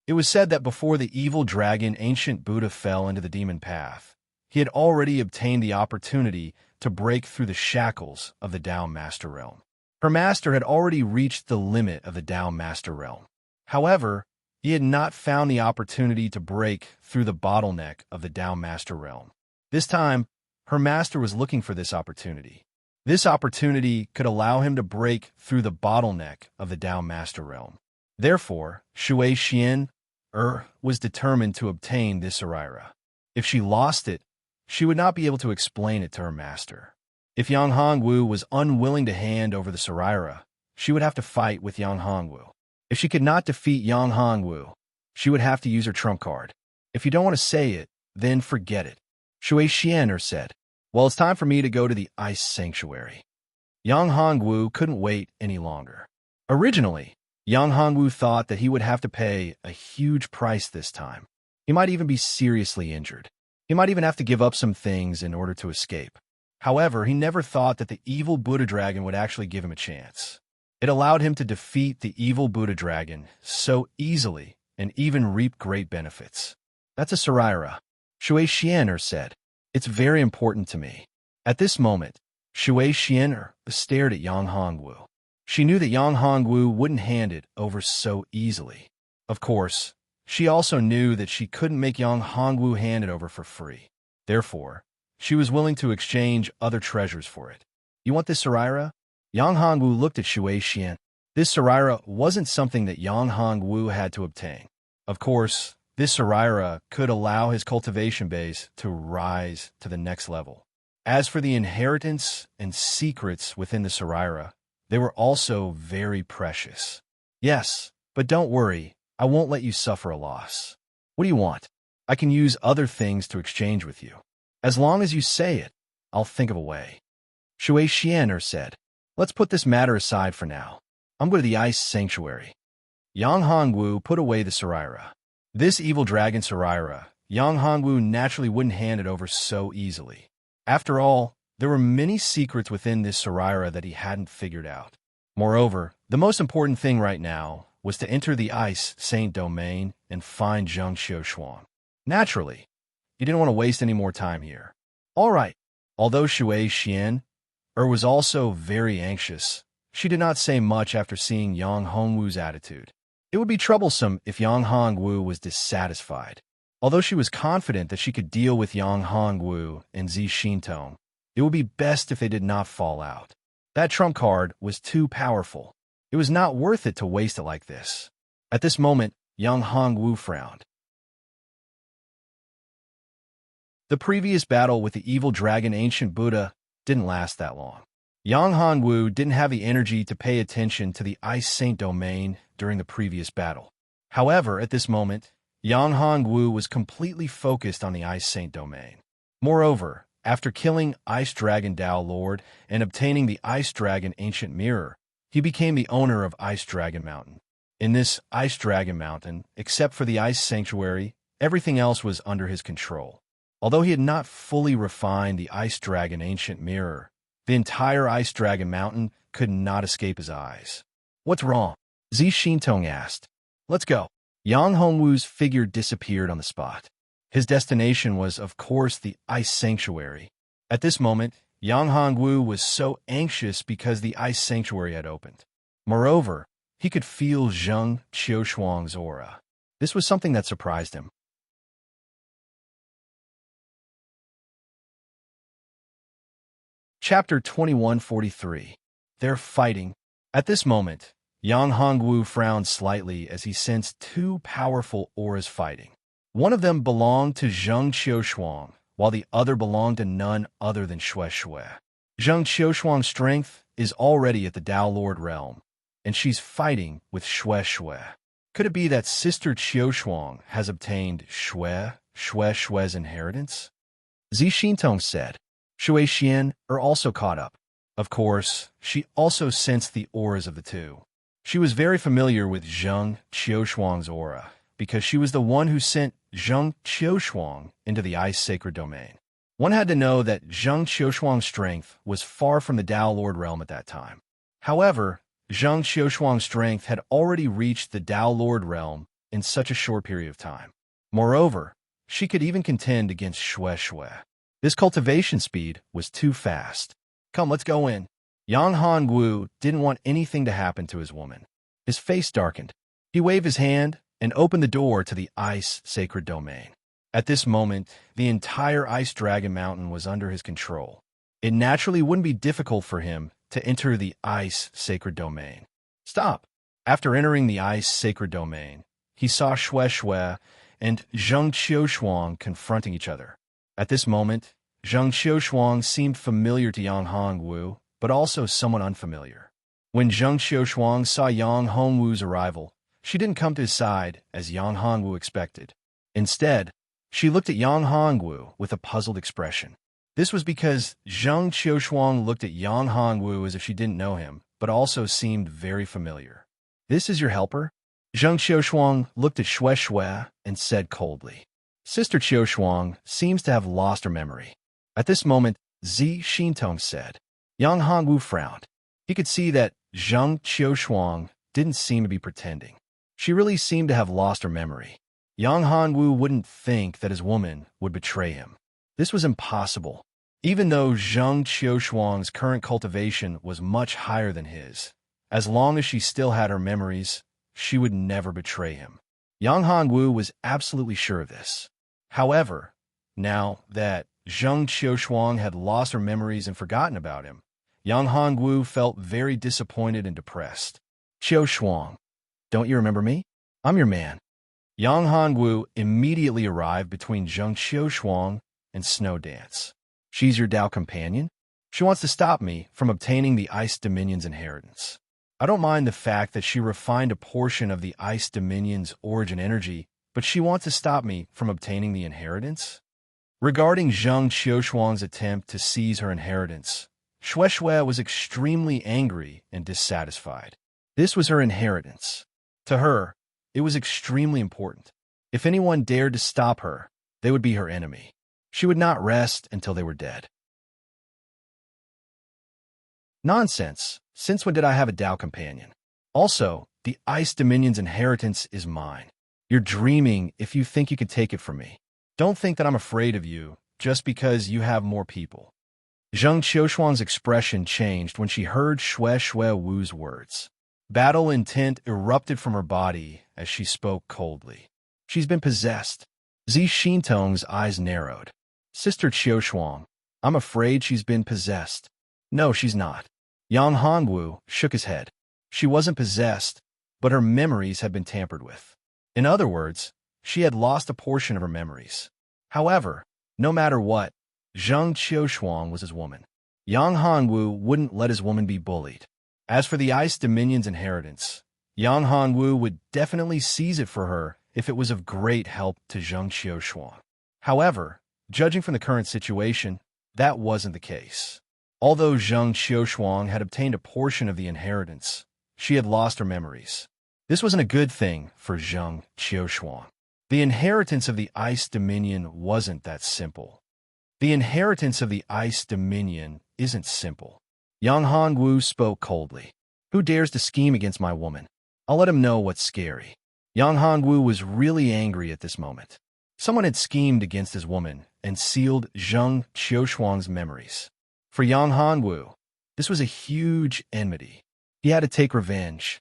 Speaker 1: It was said that before the evil dragon ancient Buddha fell into the demon path, he had already obtained the opportunity to break through the shackles of the Tao Master Realm. Her master had already reached the limit of the Tao Master Realm. However, he had not found the opportunity to break through the bottleneck of the Tao Master Realm. This time, her master was looking for this opportunity. This opportunity could allow him to break through the bottleneck of the Tao Master Realm. Therefore, Shui Xian was determined to obtain this Saraira. If she lost it, she would not be able to explain it to her master. If Yang Hongwu was unwilling to hand over the Saraira, she would have to fight with Yang Hongwu. If she could not defeat Yang Hongwu, she would have to use her trump card. If you don't want to say it, then forget it. Shui Xian said, "Well, it's time for me to go to the ice sanctuary." Yang Hongwu couldn't wait any longer. Originally, Yang Hongwu thought that he would have to pay a huge price this time. He might even be seriously injured. He might even have to give up some things in order to escape. However, he never thought that the evil Buddha dragon would actually give him a chance. It allowed him to defeat the evil Buddha dragon so easily and even reap great benefits. "That's a Saraira," Shui Xian said. "It's very important to me." At this moment, Shui Xian stared at Yang Hongwu. She knew that Yang Hongwu wouldn't hand it over so easily. Of course, she also knew that she couldn't make Yang Hongwu hand it over for free. Therefore, she was willing to exchange other treasures for it. "You want this Saraira?" Yang Hongwu looked at Shui Xian. This Saraira wasn't something that Yang Hongwu had to obtain. Of course, this Saraira could allow his cultivation base to rise to the next level. As for the inheritance and secrets within the Saraira, they were also very precious. "Yes, but don't worry, I won't let you suffer a loss. What do you want? I can use other things to exchange with you. As long as you say it, I'll think of a way." Shui Xian said, "Let's put this matter aside for now. I'm going to the ice sanctuary." Yang Hongwu put away the Saraira. This evil dragon Saraira, Yang Hongwu naturally wouldn't hand it over so easily. After all, there were many secrets within this Saraira that he hadn't figured out. Moreover, the most important thing right now was to enter the Ice Saint Domain and find Zheng Xiushuang. Naturally, he didn't want to waste any more time here. All right. Although Shui Xian was also very anxious, she did not say much after seeing Yang Hongwu's attitude. It would be troublesome if Yang Hongwu was dissatisfied. Although she was confident that she could deal with Yang Hongwu and Zi Xintong, it would be best if they did not fall out. That trump card was too powerful. It was not worth it to waste it like this. At this moment, Yang Hongwu frowned. The previous battle with the evil dragon ancient Buddha didn't last that long. Yang Hongwu didn't have the energy to pay attention to the Ice Saint Domain during the previous battle. However, at this moment, Yang Hongwu was completely focused on the Ice Saint Domain. Moreover, after killing Ice Dragon Tao Lord and obtaining the Ice Dragon Ancient Mirror, he became the owner of Ice Dragon Mountain. In this Ice Dragon Mountain, except for the Ice Sanctuary, everything else was under his control. Although he had not fully refined the Ice Dragon Ancient Mirror, the entire Ice Dragon Mountain could not escape his eyes. "What's wrong?" Zi Xintong asked. "Let's go." Yang Hongwu's figure disappeared on the spot. His destination was, of course, the Ice Sanctuary. At this moment, Yang Hongwu was so anxious because the Ice Sanctuary had opened. Moreover, He could feel Zheng Qiushuang's aura. This was something that surprised him. Chapter 2143. They're fighting. At this moment, Yang Hongwu frowned slightly as he sensed two powerful auras fighting. One of them belonged to Zheng Qiushuang, while the other belonged to none other than Xue Xue. Zheng Qiushuang's strength is already at the Tao Lord realm, and she's fighting with Xue Xue. Could it be that Sister Qiushuang has obtained Xue's inheritance? Zi Xintong said. Shui Xian are also caught up. Of course, she also sensed the auras of the two. She was very familiar with Zheng Qiushuang's aura, because she was the one who sent Zheng Qiushuang into the ice sacred domain. One had to know that Zheng Qiushuang's strength was far from the Tao Lord realm at that time. However, Zheng Qiushuang's strength had already reached the Tao Lord realm in such a short period of time. Moreover, she could even contend against Xue Xue. This cultivation speed was too fast. Come, let's go in. Yang Hongwu didn't want anything to happen to his woman. His face darkened. He waved his hand and opened the door to the ice sacred domain. At this moment, the entire ice dragon mountain was under his control. It naturally wouldn't be difficult for him to enter the ice sacred domain. Stop! After entering the ice sacred domain, he saw Xue Xue and Zheng Qiushuang confronting each other. At this moment, Zheng Qiushuang seemed familiar to Yang Hongwu, but also somewhat unfamiliar. When Zheng Qiushuang saw Yang Hongwu's arrival, she didn't come to his side as Yang Hongwu expected. Instead, she looked at Yang Hongwu with a puzzled expression. This was because Zheng Qiushuang looked at Yang Hongwu as if she didn't know him, but also seemed very familiar. This is your helper? Zheng Qiushuang looked at Xue Xue and said coldly. Sister Qiushuang seems to have lost her memory. At this moment, Zi Xintong said. Yang Hongwu frowned. He could see that Zheng Qiushuang didn't seem to be pretending. She really seemed to have lost her memory. Yang Hongwu wouldn't think that his woman would betray him. This was impossible. Even though Zheng Qiushuang's current cultivation was much higher than his, as long as she still had her memories, she would never betray him. Yang Hongwu was absolutely sure of this. However, now that Zheng Qiushuang had lost her memories and forgotten about him, Yang Hongwu felt very disappointed and depressed. Qiushuang, don't you remember me? I'm your man. Yang Hongwu immediately arrived between Zheng Qiushuang and Snow Dance. She's your Tao companion? She wants to stop me from obtaining the Ice Dominion's inheritance. I don't mind the fact that she refined a portion of the Ice Dominion's origin energy, but she wants to stop me from obtaining the inheritance? Regarding Zheng Qiushuang's attempt to seize her inheritance, Xue Xue was extremely angry and dissatisfied. This was her inheritance. To her, it was extremely important. If anyone dared to stop her, they would be her enemy. She would not rest until they were dead. Nonsense. Since when did I have a Tao companion? Also, the Ice Dominion's inheritance is mine. You're dreaming if you think you can take it from me. Don't think that I'm afraid of you just because you have more people. Zheng Qiushuang's expression changed when she heard Xue Xue Wu's words. Battle intent erupted from her body as she spoke coldly. She's been possessed. Zi Xintong's eyes narrowed. Sister Qiushuang, I'm afraid she's been possessed. No, she's not. Yang Hongwu shook his head. She wasn't possessed, but her memories had been tampered with. In other words, she had lost a portion of her memories. However, no matter what, Zheng Qiushuang was his woman. Yang Hongwu wouldn't let his woman be bullied. As for the Ice Dominion's inheritance, Yang Hongwu would definitely seize it for her if it was of great help to Zheng Qiushuang. However, judging from the current situation, that wasn't the case. Although Zheng Qiushuang had obtained a portion of the inheritance, she had lost her memories. This wasn't a good thing for Zheng Qiushuang. The inheritance of the Ice Dominion wasn't that simple. The inheritance of the Ice Dominion isn't simple. Yang Hongwu spoke coldly. Who dares to scheme against my woman? I'll let him know what's scary. Yang Hongwu was really angry at this moment. Someone had schemed against his woman and sealed Zheng Qiushuang's memories. For Yang Hongwu, this was a huge enmity. He had to take revenge.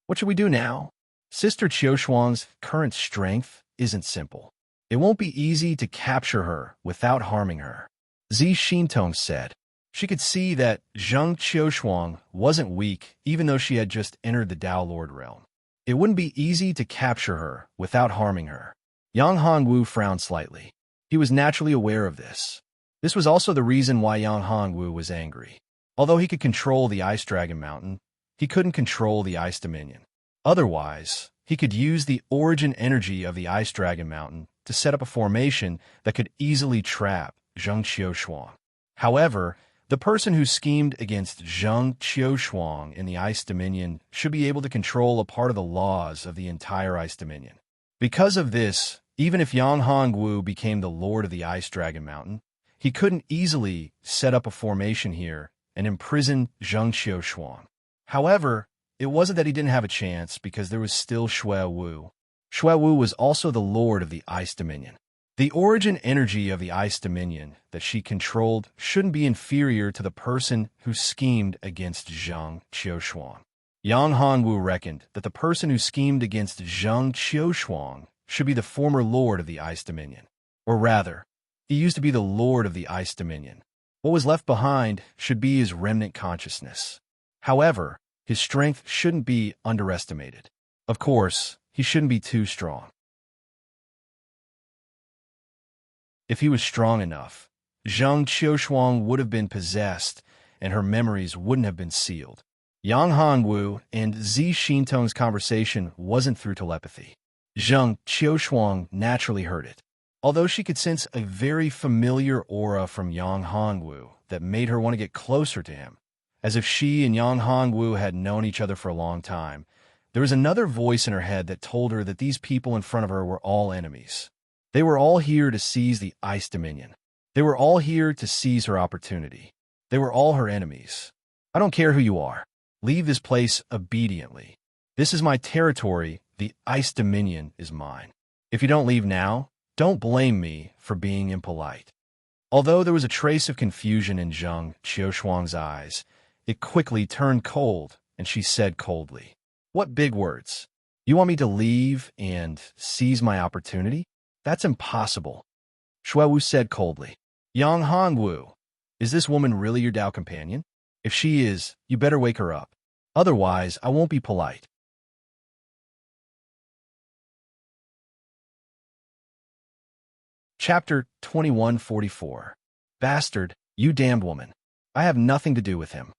Speaker 1: What should we do now? Sister Qiushuang's current strength isn't simple. It won't be easy to capture her without harming her. Zi Xintong said. She could see that Zheng Qiushuang wasn't weak even though she had just entered the Tao Lord realm. It wouldn't be easy to capture her without harming her. Yang Hongwu frowned slightly. He was naturally aware of this. This was also the reason why Yang Hongwu was angry. Although he could control the Ice Dragon Mountain, he couldn't control the Ice Dominion. Otherwise, he could use the origin energy of the Ice Dragon Mountain to set up a formation that could easily trap Zheng Qiushuang. However, the person who schemed against Zheng Qiushuang in the Ice Dominion should be able to control a part of the laws of the entire Ice Dominion. Because of this, even if Yang Hongwu became the Lord of the Ice Dragon Mountain, he couldn't easily set up a formation here and imprison Zheng Qiushuang. However, it wasn't that he didn't have a chance because there was still Xue Wu. Xue Wu was also the Lord of the Ice Dominion. The origin energy of the Ice Dominion that she controlled shouldn't be inferior to the person who schemed against Zheng Qiushuang. Yang Hongwu reckoned that the person who schemed against Zheng Qiushuang should be the former Lord of the Ice Dominion. Or rather, he used to be the Lord of the Ice Dominion. What was left behind should be his remnant consciousness. However, his strength shouldn't be underestimated. Of course, he shouldn't be too strong. If he was strong enough, Zheng Qiushuang would have been possessed and her memories wouldn't have been sealed. Yang Hongwu and Zi Xintong's conversation wasn't through telepathy. Zheng Qiushuang naturally heard it. Although she could sense a very familiar aura from Yang Hongwu that made her want to get closer to him, as if she and Yang Hongwu had known each other for a long time, there was another voice in her head that told her that these people in front of her were all enemies. They were all here to seize the Ice Dominion. They were all here to seize her opportunity. They were all her enemies. I don't care who you are. Leave this place obediently. This is my territory. The Ice Dominion is mine. If you don't leave now, don't blame me for being impolite. Although there was a trace of confusion in Zheng Qiushuang's eyes, it quickly turned cold, and she said coldly, "What big words? You want me to leave and seize my opportunity? That's impossible." Xue Wu said coldly, "Yang Hongwu, is this woman really your Tao companion? If she is, you better wake her up. Otherwise, I won't be polite." Chapter 2144. Bastard, you damned woman. I have nothing to do with him.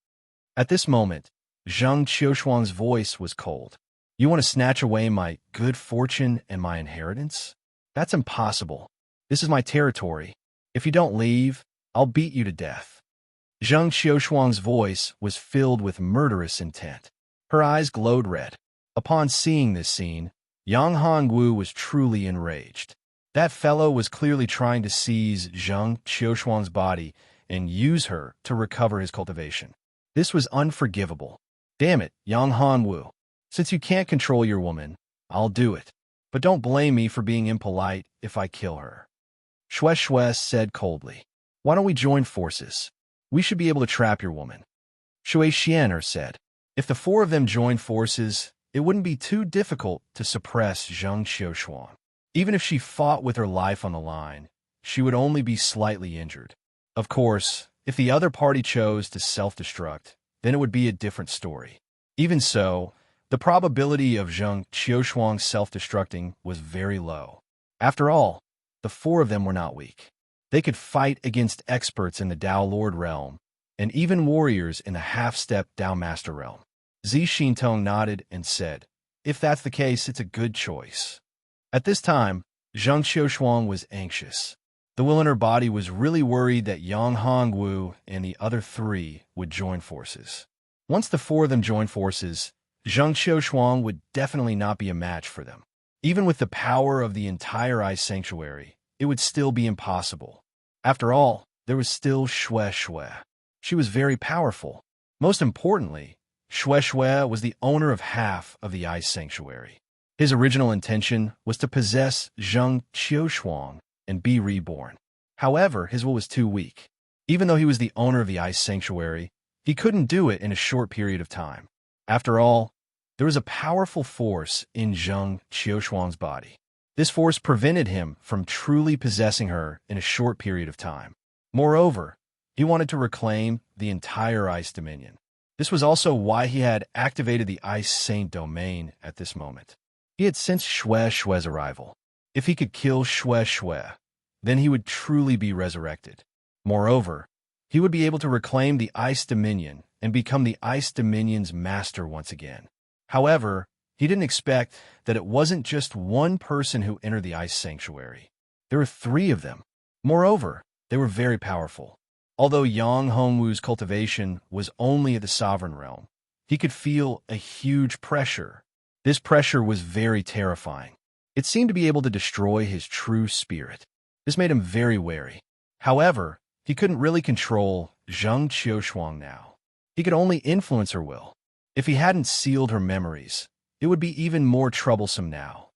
Speaker 1: At this moment, Zheng Qiushuang's voice was cold. You want to snatch away my good fortune and my inheritance? That's impossible. This is my territory. If you don't leave, I'll beat you to death. Zheng Qiushuang's voice was filled with murderous intent. Her eyes glowed red. Upon seeing this scene, Yang Hongwu was truly enraged. That fellow was clearly trying to seize Zheng Qiushuang's body and use her to recover his cultivation. This was unforgivable. Damn it, Yang Hongwu. Since you can't control your woman, I'll do it. But don't blame me for being impolite if I kill her. Xue said coldly, "Why don't we join forces? We should be able to trap your woman." Shui Xianer said, "If the four of them joined forces, it wouldn't be too difficult to suppress Zheng Qiushuang. Even if she fought with her life on the line, she would only be slightly injured. Of course, if the other party chose to self-destruct, then it would be a different story. Even so, the probability of Zheng Qiushuang self-destructing was very low. After all, the four of them were not weak. They could fight against experts in the Tao Lord realm, and even warriors in the half-step Tao Master realm." Zi Xintong nodded and said, "If that's the case, it's a good choice." At this time, Zheng Qiushuang was anxious. The will in her body was really worried that Yang Hongwu and the other three would join forces. Once the four of them joined forces, Zheng Qiushuang would definitely not be a match for them. Even with the power of the entire Ice Sanctuary, it would still be impossible. After all, there was still Xue. She was very powerful. Most importantly, Xue was the owner of half of the Ice Sanctuary. His original intention was to possess Zheng Qiushuang and be reborn. However, his will was too weak. Even though he was the owner of the Ice Sanctuary, he couldn't do it in a short period of time. After all, There was a powerful force in Zheng Qiushuang's body. This force prevented him from truly possessing her in a short period of time. Moreover, he wanted to reclaim the entire Ice Dominion. This was also why he had activated the Ice Saint domain at this moment. He had sensed Shue's arrival. If he could kill Shui, then he would truly be resurrected. Moreover, he would be able to reclaim the Ice Dominion and become the Ice Dominion's master once again. However, he didn't expect that it wasn't just one person who entered the Ice Sanctuary. There were 3 of them. Moreover, they were very powerful. Although Yang Hongwu's cultivation was only at the sovereign realm, he could feel a huge pressure. This pressure was very terrifying. It seemed to be able to destroy his true spirit. This made him very wary. However, he couldn't really control Zheng Qiushuang now. He could only influence her will. If he hadn't sealed her memories, it would be even more troublesome now.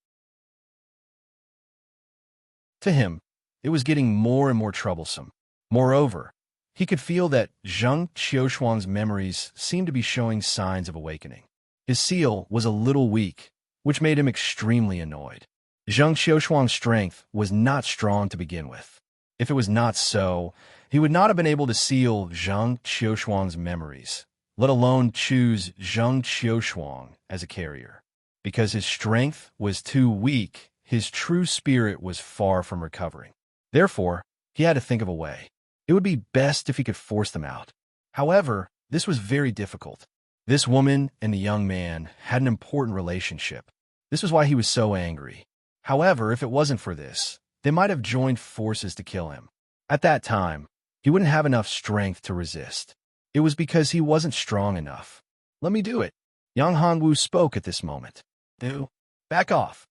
Speaker 1: To him, it was getting more and more troublesome. Moreover, he could feel that Zheng Qiushuang's memories seemed to be showing signs of awakening. His seal was a little weak, which made him extremely annoyed. Zheng Qiushuang's strength was not strong to begin with. If it was not so, he would not have been able to seal Zheng Qiushuang's memories, let alone choose Zheng Qiushuang as a carrier. Because his strength was too weak, his true spirit was far from recovering. Therefore, he had to think of a way. It would be best if he could force them out. However, this was very difficult. This woman and the young man had an important relationship. This was why he was so angry. However, if it wasn't for this, they might have joined forces to kill him. At that time, he wouldn't have enough strength to resist. It was because he wasn't strong enough. Let me do it. Yang Hongwu spoke at this moment. Do. Back off.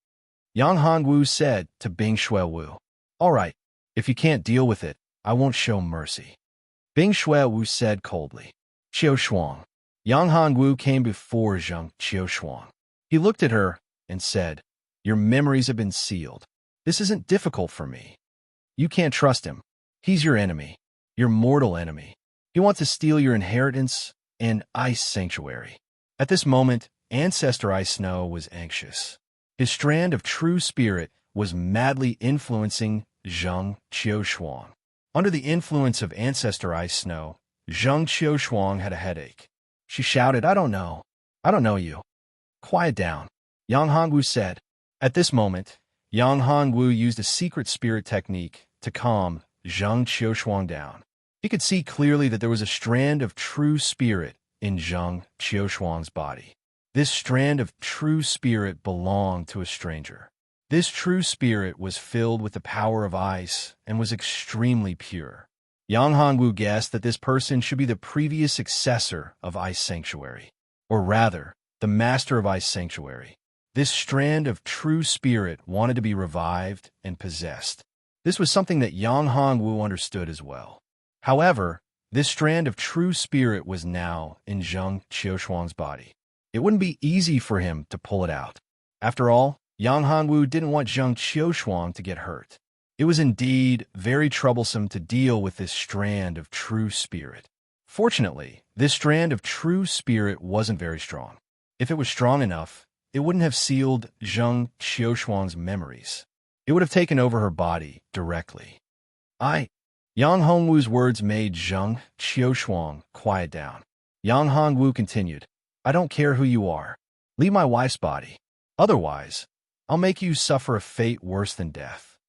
Speaker 1: Yang Hongwu said to Bing Shuewu. All right, if you can't deal with it, I won't show mercy. Bing Shuewu said coldly. Qiushuang. Yang Hongwu came before Zheng Qiushuang. He looked at her and said, Your memories have been sealed. This isn't difficult for me. You can't trust him. He's your enemy, your mortal enemy. He wants to steal your inheritance and Ice Sanctuary. At this moment, Ancestor Ice Snow was anxious. His strand of true spirit was madly influencing Zheng Qiushuang. Under the influence of Ancestor Ice Snow, Zheng Qiushuang had a headache. She shouted, I don't know. I don't know you. Quiet down, Yang Hongwu said. At this moment, Yang Hongwu used a secret spirit technique to calm Zheng Qiushuang down. He could see clearly that there was a strand of true spirit in Zheng Qiushuang's body. This strand of true spirit belonged to a stranger. This true spirit was filled with the power of ice and was extremely pure. Yang Hongwu guessed that this person should be the previous successor of Ice Sanctuary, or rather, the master of Ice Sanctuary. This strand of true spirit wanted to be revived and possessed. This was something that Yang Hongwu understood as well. However, this strand of true spirit was now in Zheng Qiushuang's body. It wouldn't be easy for him to pull it out. After all, Yang Hongwu didn't want Zheng Qiushuang to get hurt. It was indeed very troublesome to deal with this strand of true spirit. Fortunately, this strand of true spirit wasn't very strong. If it was strong enough, it wouldn't have sealed Zheng Qiushuang's memories. It would have taken over her body directly. Yang Hongwu's words made Zheng Qiushuang quiet down. Yang Hongwu continued, I don't care who you are. Leave my wife's body. Otherwise, I'll make you suffer a fate worse than death.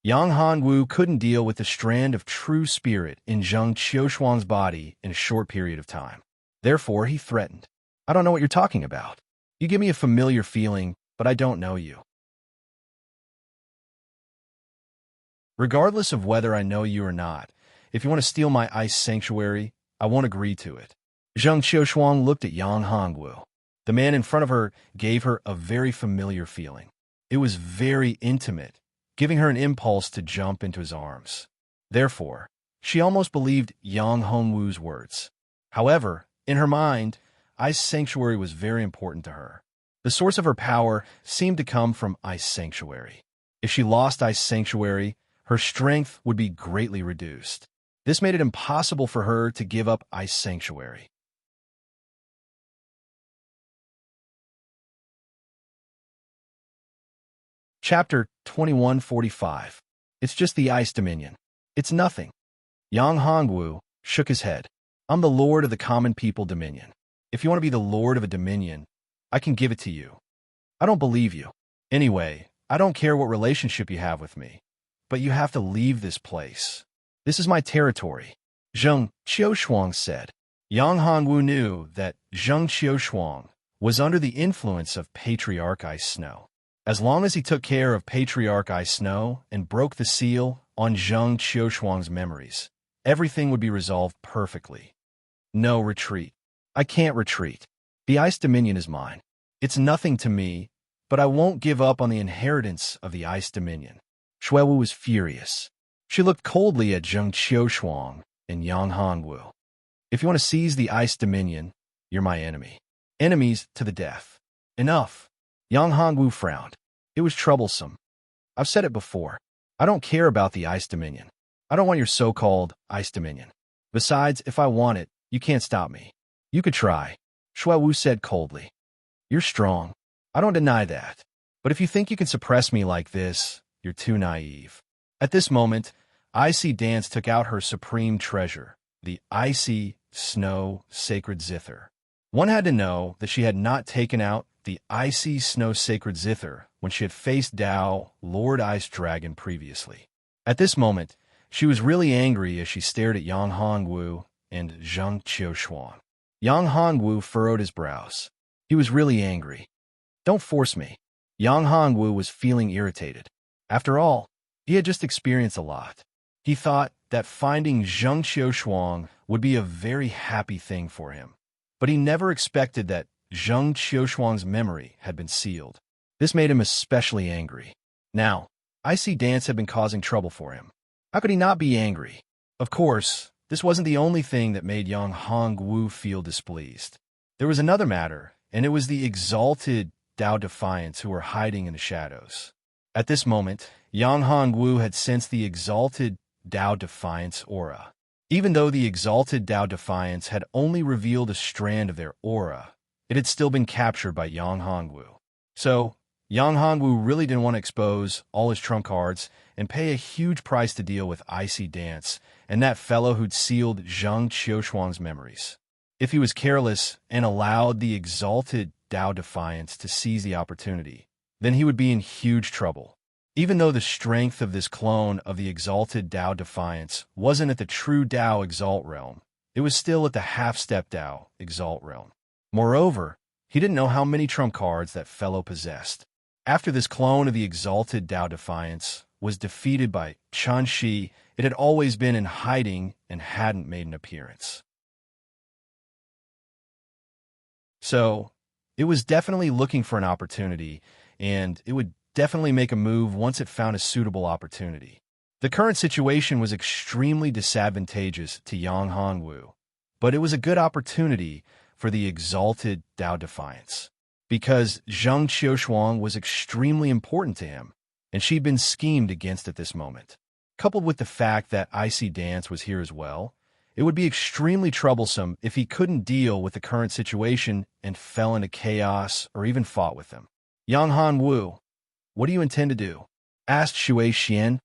Speaker 1: Yang Hongwu couldn't deal with the strand of true spirit in Zheng Qiushuang's body in a short period of time. Therefore, he threatened, I don't know what you're talking about. You give me a familiar feeling, but I don't know you. Regardless of whether I know you or not, if you want to steal my Ice Sanctuary, I won't agree to it. Zheng Qiushuang looked at Yang Hongwu. The man in front of her gave her a very familiar feeling. It was very intimate, giving her an impulse to jump into his arms. Therefore, she almost believed Yang Hongwu's words. However, in her mind, Ice Sanctuary was very important to her. The source of her power seemed to come from Ice Sanctuary. If she lost Ice Sanctuary, her strength would be greatly reduced. This made it impossible for her to give up Ice Sanctuary. Chapter 2145. It's just the Ice Dominion. It's nothing. Yang Hongwu shook his head. I'm the lord of the common people dominion. If you want to be the lord of a dominion, I can give it to you. I don't believe you. Anyway, I don't care what relationship you have with me, but you have to leave this place. This is my territory, Zheng Qiushuang said. Yang Hongwu knew that Zheng Qiushuang was under the influence of Patriarch Ice Snow. As long as he took care of Patriarch Ice Snow and broke the seal on Zheng Qiushuang's memories, everything would be resolved perfectly. No retreat. I can't retreat. The Ice Dominion is mine. It's nothing to me, but I won't give up on the inheritance of the Ice Dominion. Shuewu was furious. She looked coldly at Zheng Qiushuang and Yang Hongwu. If you want to seize the Ice Dominion, you're my enemy. Enemies to the death. Enough. Yang Hongwu frowned. It was troublesome. I've said it before. I don't care about the Ice Dominion. I don't want your so-called Ice Dominion. Besides, if I want it, you can't stop me. You could try, Shuewu said coldly. You're strong. I don't deny that. But if you think you can suppress me like this, you're too naive. At this moment, Icy Dance took out her supreme treasure, the icy snow sacred zither. One had to know that she had not taken out the icy snow sacred zither when she had faced Dao, Lord Ice Dragon, previously. At this moment, she was really angry as she stared at Yang Hongwu and Zheng Qiushuang. Yang Hongwu furrowed his brows. He was really angry. Don't force me. Yang Hongwu was feeling irritated. After all, he had just experienced a lot. He thought that finding Zheng Qiushuang would be a very happy thing for him. But he never expected that Zheng Qiushuang's memory had been sealed. This made him especially angry. Now, Icy Dance had been causing trouble for him. How could he not be angry? Of course, this wasn't the only thing that made Yang Hongwu feel displeased. There was another matter, and it was the exalted Dao Defiance who were hiding in the shadows. At this moment, Yang Hongwu had sensed the exalted Dao Defiance aura. Even though the exalted Dao Defiance had only revealed a strand of their aura, it had still been captured by Yang Hongwu. So, Yang Hongwu really didn't want to expose all his trump cards and pay a huge price to deal with Icy Dance and that fellow who'd sealed Zheng Qiushuang's memories. If he was careless and allowed the exalted Dao Defiance to seize the opportunity, then he would be in huge trouble. Even though the strength of this clone of the exalted Dao Defiance wasn't at the true Dao Exalt realm, it was still at the half-step Dao Exalt realm. Moreover, he didn't know how many trump cards that fellow possessed. After this clone of the exalted Dao Defiance was defeated by Chen Shi, it had always been in hiding and hadn't made an appearance. So, it was definitely looking for an opportunity, and it would definitely make a move once it found a suitable opportunity. The current situation was extremely disadvantageous to Yang Hongwu, but it was a good opportunity for the exalted Dao Defiance, because Zheng Qiushuang was extremely important to him, and she'd been schemed against at this moment. Coupled with the fact that Icy Dance was here as well, it would be extremely troublesome if he couldn't deal with the current situation and fell into chaos or even fought with them. Yang Hongwu, what do you intend to do? Asked Shui Xian,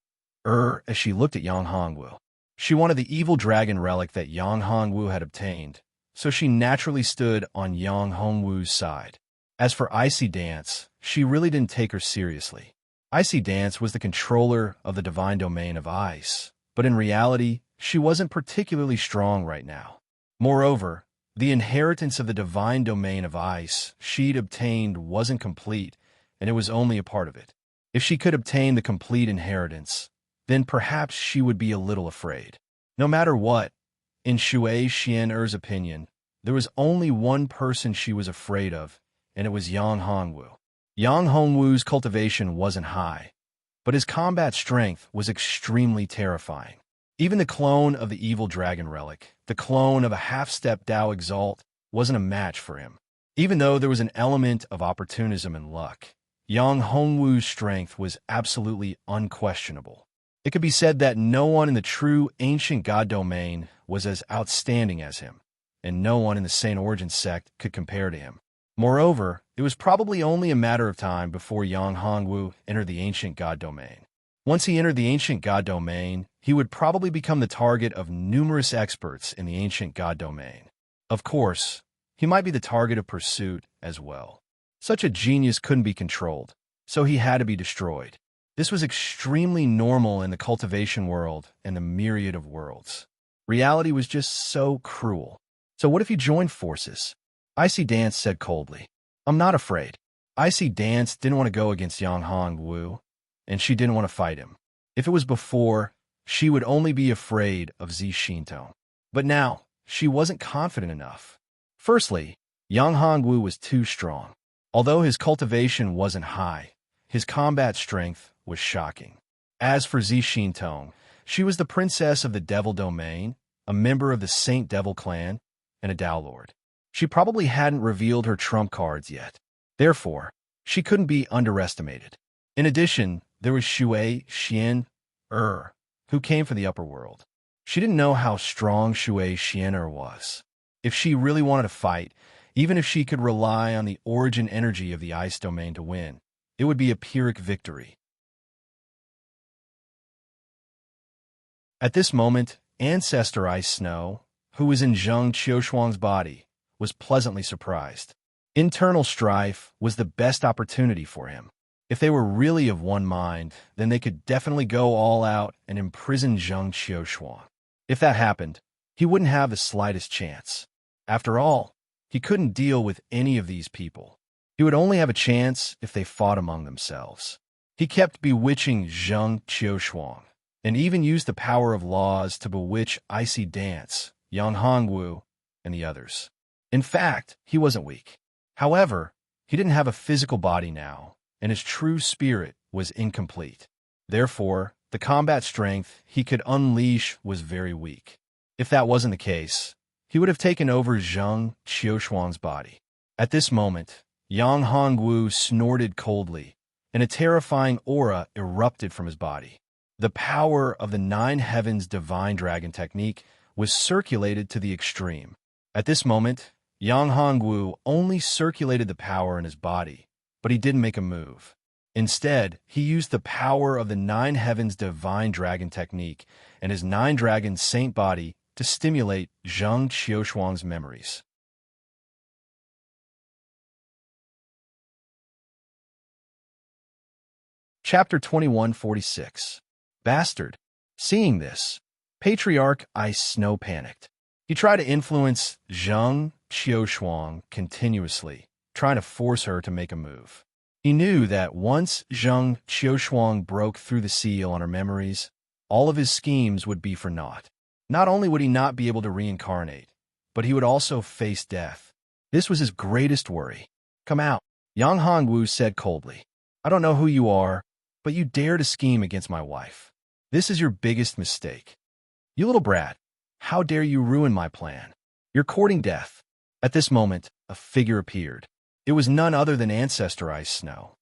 Speaker 1: as she looked at Yang Hongwu. She wanted the evil dragon relic that Yang Hongwu had obtained, so she naturally stood on Yang Hongwu's side. As for Icy Dance, she really didn't take her seriously. Icy Dance was the controller of the divine domain of ice, but in reality, she wasn't particularly strong right now. Moreover, the inheritance of the divine domain of ice she'd obtained wasn't complete, and it was only a part of it. If she could obtain the complete inheritance, then perhaps she would be a little afraid. No matter what, in Shui Xian'er's opinion, there was only one person she was afraid of, and it was Yang Hongwu. Yang Hongwu's cultivation wasn't high, but his combat strength was extremely terrifying. Even the clone of the evil dragon relic, the clone of a half-step Dao Exalt, wasn't a match for him. Even though there was an element of opportunism and luck, Yang Hongwu's strength was absolutely unquestionable. It could be said that no one in the true ancient god domain was as outstanding as him, and no one in the Saint Origin sect could compare to him. Moreover, it was probably only a matter of time before Yang Hongwu entered the ancient god domain. Once he entered the ancient god domain, he would probably become the target of numerous experts in the ancient god domain. Of course, he might be the target of pursuit as well. Such a genius couldn't be controlled, so he had to be destroyed. This was extremely normal in the cultivation world and the myriad of worlds. Reality was just so cruel. So what if you joined forces? Icy Dance said coldly. I'm not afraid. Icy Dance didn't want to go against Yang Hongwu, and she didn't want to fight him. If it was before, she would only be afraid of Zi Xintong. But now, she wasn't confident enough. Firstly, Yang Hongwu was too strong. Although his cultivation wasn't high, his combat strength was shocking. As for Zi Xintong, she was the princess of the Devil Domain, a member of the Saint Devil clan, and a Dao Lord. She probably hadn't revealed her trump cards yet. Therefore, she couldn't be underestimated. In addition, there was Shui Xian who came from the upper world. She didn't know how strong Shui Xian was. If she really wanted to fight, even if she could rely on the origin energy of the ice domain to win, it would be a Pyrrhic victory. At this moment, Ancestor Ice Snow, who was in Zheng Qiushuang's body, was pleasantly surprised. Internal strife was the best opportunity for him. If they were really of one mind, then they could definitely go all out and imprison Zheng Qiushuang. If that happened, he wouldn't have the slightest chance. After all, he couldn't deal with any of these people. He would only have a chance if they fought among themselves. He kept bewitching Zheng Qiushuang, and even used the power of laws to bewitch Icy Dance, Yang Hongwu, and the others. In fact, he wasn't weak. However, he didn't have a physical body now, and his true spirit was incomplete. Therefore, the combat strength he could unleash was very weak. If that wasn't the case, he would have taken over Zheng Qiushuang's body. At this moment, Yang Hongwu snorted coldly, and a terrifying aura erupted from his body. The power of the Nine Heavens Divine Dragon technique was circulated to the extreme. At this moment, Yang Hongwu only circulated the power in his body, but he didn't make a move. Instead, he used the power of the Nine Heavens Divine Dragon technique and his Nine Dragon Saint body to stimulate Zheng Qiushuang's memories. Chapter 2146. Bastard. Seeing this, Patriarch Ice Snow panicked. He tried to influence Zheng Qiushuang continuously, trying to force her to make a move. He knew that once Zheng Qiushuang broke through the seal on her memories, all of his schemes would be for naught. Not only would he not be able to reincarnate, but he would also face death. This was his greatest worry. Come out, Yang Hongwu said coldly. I don't know who you are, but you dare to scheme against my wife. This is your biggest mistake. You little brat, how dare you ruin my plan? You're courting death. At this moment, a figure appeared. It was none other than Ancestor Ice Snow.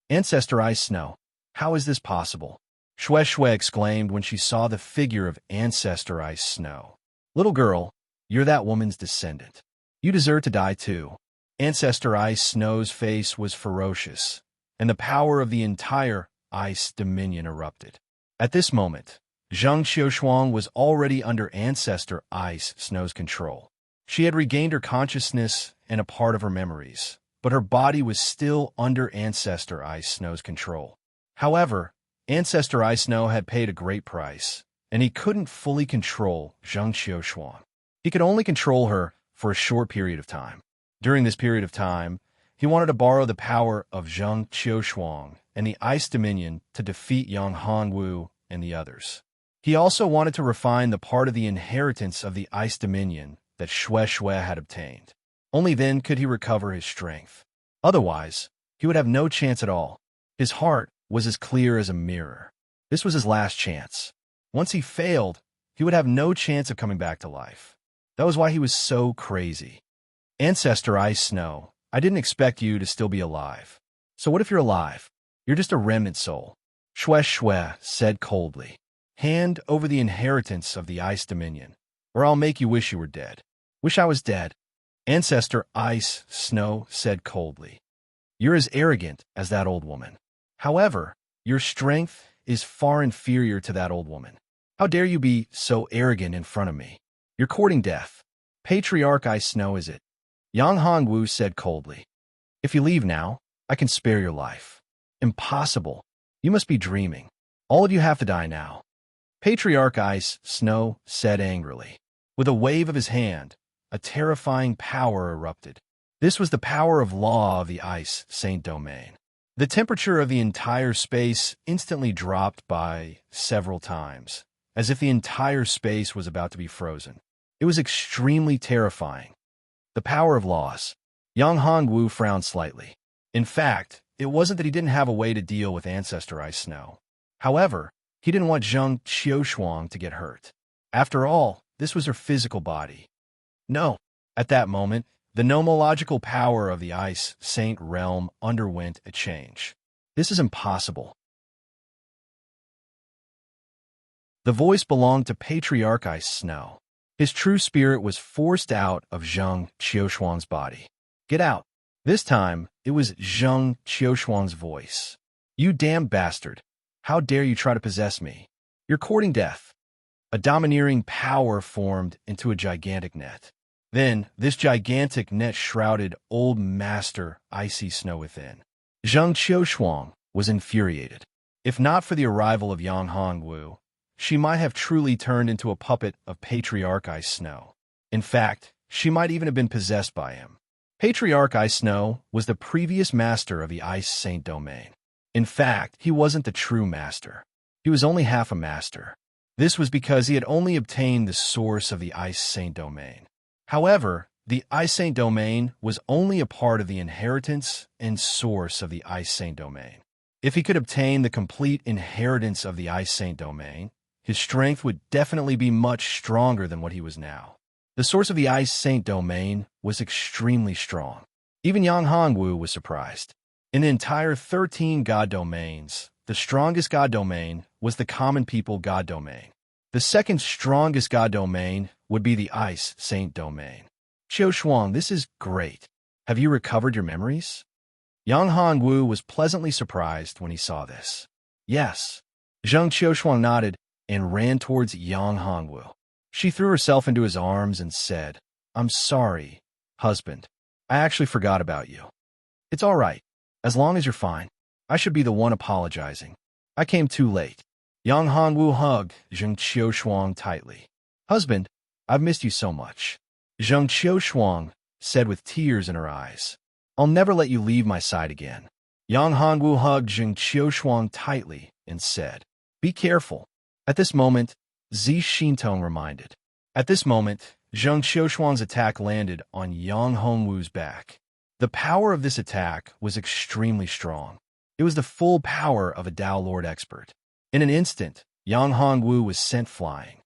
Speaker 1: Ancestor Ice Snow, how is this possible? Shui exclaimed when she saw the figure of Ancestor Ice Snow. Little girl, you're that woman's descendant. You deserve to die too. Ancestor Ice Snow's face was ferocious, and the power of the entire ice dominion erupted. At this moment, Zheng Qiushuang was already under Ancestor Ice Snow's control. She had regained her consciousness and a part of her memories, but her body was still under Ancestor Ice Snow's control. However, Ancestor Ice Snow had paid a great price, and he couldn't fully control Zheng Qiushuang. He could only control her for a short period of time. During this period of time, he wanted to borrow the power of Zheng Qiushuang and the Ice Dominion to defeat Yang Hongwu and the others. He also wanted to refine the part of the inheritance of the Ice Dominion that Shui had obtained. Only then could he recover his strength. Otherwise, he would have no chance at all. His heart was as clear as a mirror. This was his last chance. Once he failed, he would have no chance of coming back to life. That was why he was so crazy. Ancestor Ice Snow, I didn't expect you to still be alive. So what if you're alive? You're just a remnant soul. Shui said coldly. Hand over the inheritance of the Ice Dominion, or I'll make you wish you were dead. Wish I was dead. Ancestor Ice Snow said coldly. You're as arrogant as that old woman. However, your strength is far inferior to that old woman. How dare you be so arrogant in front of me? You're courting death. Patriarch Ice Snow, is it? Yang Hongwu said coldly. If you leave now, I can spare your life. Impossible. You must be dreaming. All of you have to die now. Patriarch Ice Snow said angrily. With a wave of his hand, a terrifying power erupted. This was the power of law of the Ice Saint Domain. The temperature of the entire space instantly dropped by several times, as if the entire space was about to be frozen. It was extremely terrifying. The power of laws. Yang Hongwu frowned slightly. In fact, it wasn't that he didn't have a way to deal with Ancestor Ice Snow. However, he didn't want Zheng Qiushuang to get hurt. After all, this was her physical body. No. At that moment, the nomological power of the Ice Saint realm underwent a change. This is impossible. The voice belonged to Patriarch Ice Snow. His true spirit was forced out of Zheng Qiushuang's body. Get out. This time, it was Zheng Qiushuang's voice. You damn bastard. How dare you try to possess me? You're courting death. A domineering power formed into a gigantic net. Then, this gigantic net shrouded Old Master Icy Snow within. Zheng Qiushuang was infuriated. If not for the arrival of Yang Hongwu, she might have truly turned into a puppet of Patriarch Ice Snow. In fact, she might even have been possessed by him. Patriarch Ice Snow was the previous master of the Ice Saint Domain. In fact, he wasn't the true master. He was only half a master. This was because he had only obtained the source of the Ice Saint Domain. However, the Ice Saint Domain was only a part of the inheritance and source of the Ice Saint Domain. If he could obtain the complete inheritance of the Ice Saint Domain, his strength would definitely be much stronger than what he was now. The source of the Ice Saint Domain was extremely strong. Even Yang Hongwu was surprised. In the entire 13 God Domains, the strongest God Domain was the Common People God Domain. The second strongest God Domain would be the Ice Saint Domain. Qiushuang, this is great. Have you recovered your memories? Yang Hongwu was pleasantly surprised when he saw this. Yes. Zheng Qiushuang nodded and ran towards Yang Hongwu. She threw herself into his arms and said, I'm sorry, husband. I actually forgot about you. It's all right. As long as you're fine. I should be the one apologizing. I came too late. Yang Hongwu hugged Zheng Qiushuang tightly. Husband, I've missed you so much. Zheng Qiushuang said with tears in her eyes. I'll never let you leave my side again. Yang Hongwu hugged Zheng Qiushuang tightly and said, Be careful. At this moment, Zi Xintong reminded. At this moment, Zheng Qiushuang's attack landed on Yang Hongwu's back. The power of this attack was extremely strong. It was the full power of a Tao Lord expert. In an instant, Yang Hongwu was sent flying.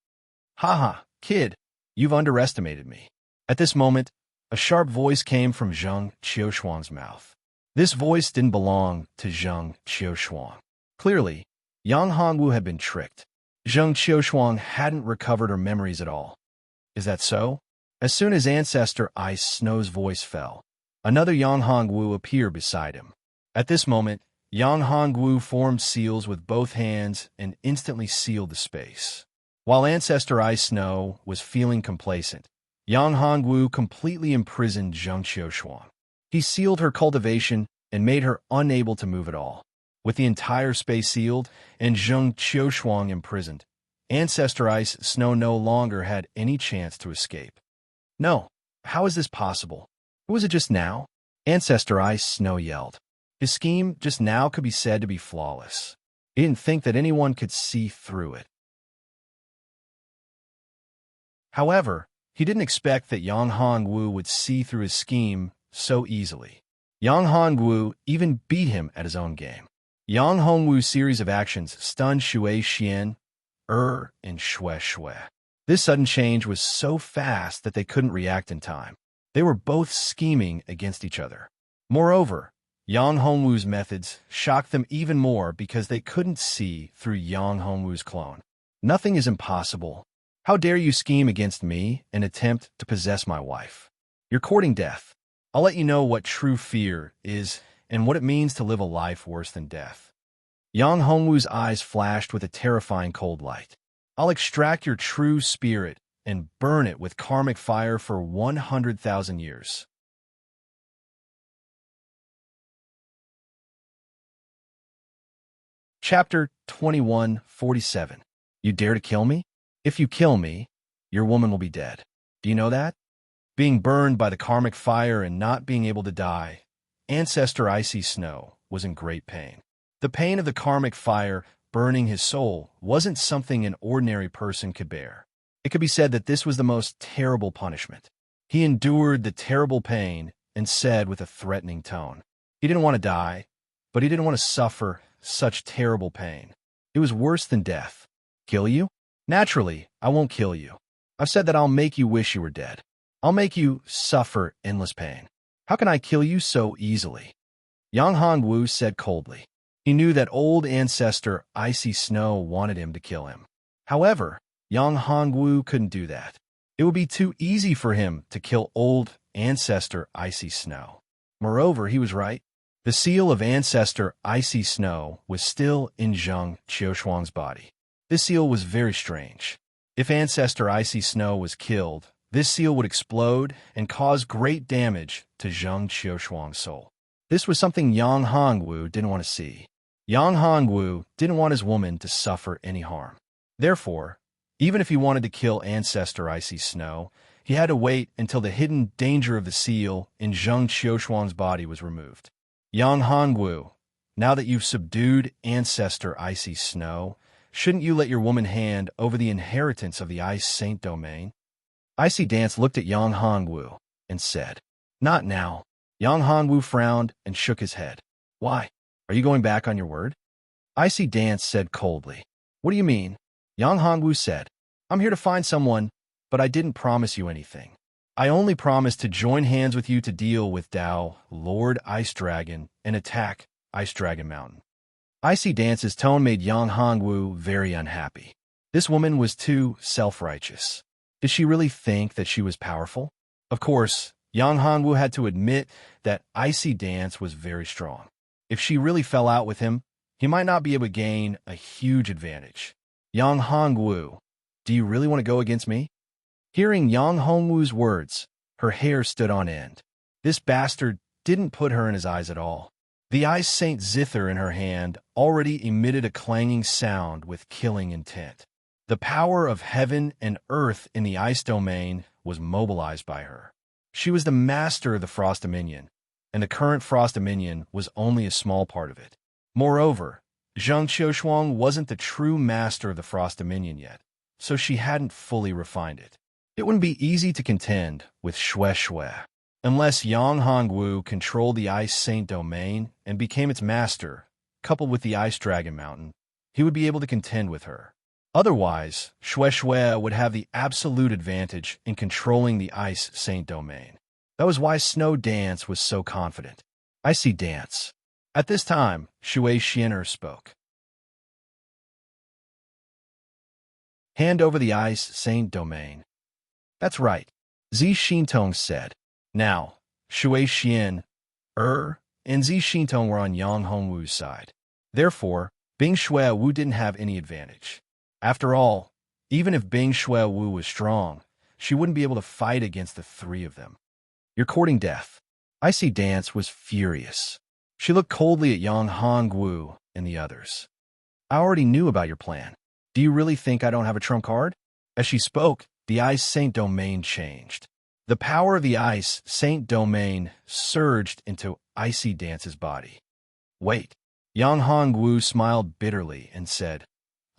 Speaker 1: Haha, kid, you've underestimated me. At this moment, a sharp voice came from Zheng Qiushuang's mouth. This voice didn't belong to Zheng Qiushuang. Clearly, Yang Hongwu had been tricked. Zheng Qiushuang hadn't recovered her memories at all. Is that so? As soon as Ancestor Ice Snow's voice fell, another Yang Hongwu appeared beside him. At this moment, Yang Hongwu formed seals with both hands and instantly sealed the space. While Ancestor Ice Snow was feeling complacent, Yang Hongwu completely imprisoned Zheng Qiushuang. He sealed her cultivation and made her unable to move at all. With the entire space sealed and Zheng Qiushuang imprisoned, Ancestor Ice Snow no longer had any chance to escape. No, how is this possible? Who was it just now? Ancestor Ice Snow yelled. His scheme just now could be said to be flawless. He didn't think that anyone could see through it. However, he didn't expect that Yang Hongwu would see through his scheme so easily. Yang Hongwu even beat him at his own game. Yang Hongwu's series of actions stunned Shui Xian, and Shui Shui. This sudden change was so fast that they couldn't react in time. They were both scheming against each other. Moreover, Yang Hongwu's methods shocked them even more because they couldn't see through Yang Hongwu's clone. Nothing is impossible. How dare you scheme against me and attempt to possess my wife? You're courting death. I'll let you know what true fear is and what it means to live a life worse than death. Yang Hongwu's eyes flashed with a terrifying cold light. I'll extract your true spirit and burn it with karmic fire for 100,000 years. Chapter 2147. You dare to kill me? If you kill me, your woman will be dead. Do you know that? Being burned by the karmic fire and not being able to die, Ancestor Icy Snow was in great pain. The pain of the karmic fire burning his soul wasn't something an ordinary person could bear. It could be said that this was the most terrible punishment. He endured the terrible pain and said with a threatening tone, he didn't want to die, but he didn't want to suffer such terrible pain. It was worse than death. Kill you? Naturally, I won't kill you. I've said that I'll make you wish you were dead. I'll make you suffer endless pain. How can I kill you so easily? Yang Hongwu said coldly. He knew that old ancestor Icy Snow wanted him to kill him. However, Yang Hongwu couldn't do that. It would be too easy for him to kill old ancestor Icy Snow. Moreover, he was right. The seal of ancestor Icy Snow was still in Zheng Qiushuang's body. This seal was very strange. If ancestor Icy Snow was killed, this seal would explode and cause great damage to Zheng Qiushuang's soul. This was something Yang Hongwu didn't want to see. Yang Hongwu didn't want his woman to suffer any harm. Therefore, even if he wanted to kill ancestor Icy Snow, he had to wait until the hidden danger of the seal in Zheng Qiushuang's body was removed. Yang Hongwu, now that you've subdued ancestor Icy Snow, shouldn't you let your woman hand over the inheritance of the Ice Saint domain? Icy Dance looked at Yang Hongwu and said, Not now. Yang Hongwu frowned and shook his head. Why? Are you going back on your word? Icy Dance said coldly. What do you mean? Yang Hongwu said, I'm here to find someone, but I didn't promise you anything. I only promised to join hands with you to deal with Dao, Lord Ice Dragon, and attack Ice Dragon Mountain. Icy Dance's tone made Yang Hongwu very unhappy. This woman was too self-righteous. Did she really think that she was powerful? Of course, Yang Hongwu had to admit that Icy Dance was very strong. If she really fell out with him, he might not be able to gain a huge advantage. Yang Hongwu, do you really want to go against me? Hearing Yang Hongwu's words, her hair stood on end. This bastard didn't put her in his eyes at all. The Ice Saint zither in her hand already emitted a clanging sound with killing intent. The power of heaven and earth in the ice domain was mobilized by her. She was the master of the Frost Dominion, and the current Frost Dominion was only a small part of it. Moreover, Zheng Qiushuang wasn't the true master of the Frost Dominion yet, so she hadn't fully refined it. It wouldn't be easy to contend with Shui. Unless Yang Hongwu controlled the Ice Saint domain and became its master, coupled with the Ice Dragon Mountain, he would be able to contend with her. Otherwise, Shui would have the absolute advantage in controlling the Ice Saint domain. That was why Snow Dance was so confident. Icy Dance. At this time, Shui Xian'er spoke. Hand over the Ice Saint domain. That's right, Zi Xintong said. Now, Shui Xian'er and Zi Xintong were on Yang Hongwu's side. Therefore, Bing Shuiwu didn't have any advantage. After all, even if Bing Shuiwu was strong, she wouldn't be able to fight against the three of them. You're courting death. Icy Dance was furious. She looked coldly at Yang Hongwu and the others. I already knew about your plan. Do you really think I don't have a trump card? As she spoke, the Ice Saint domain changed. The power of the Ice Saint domain surged into Icy Dance's body. Wait. Yang Hongwu smiled bitterly and said,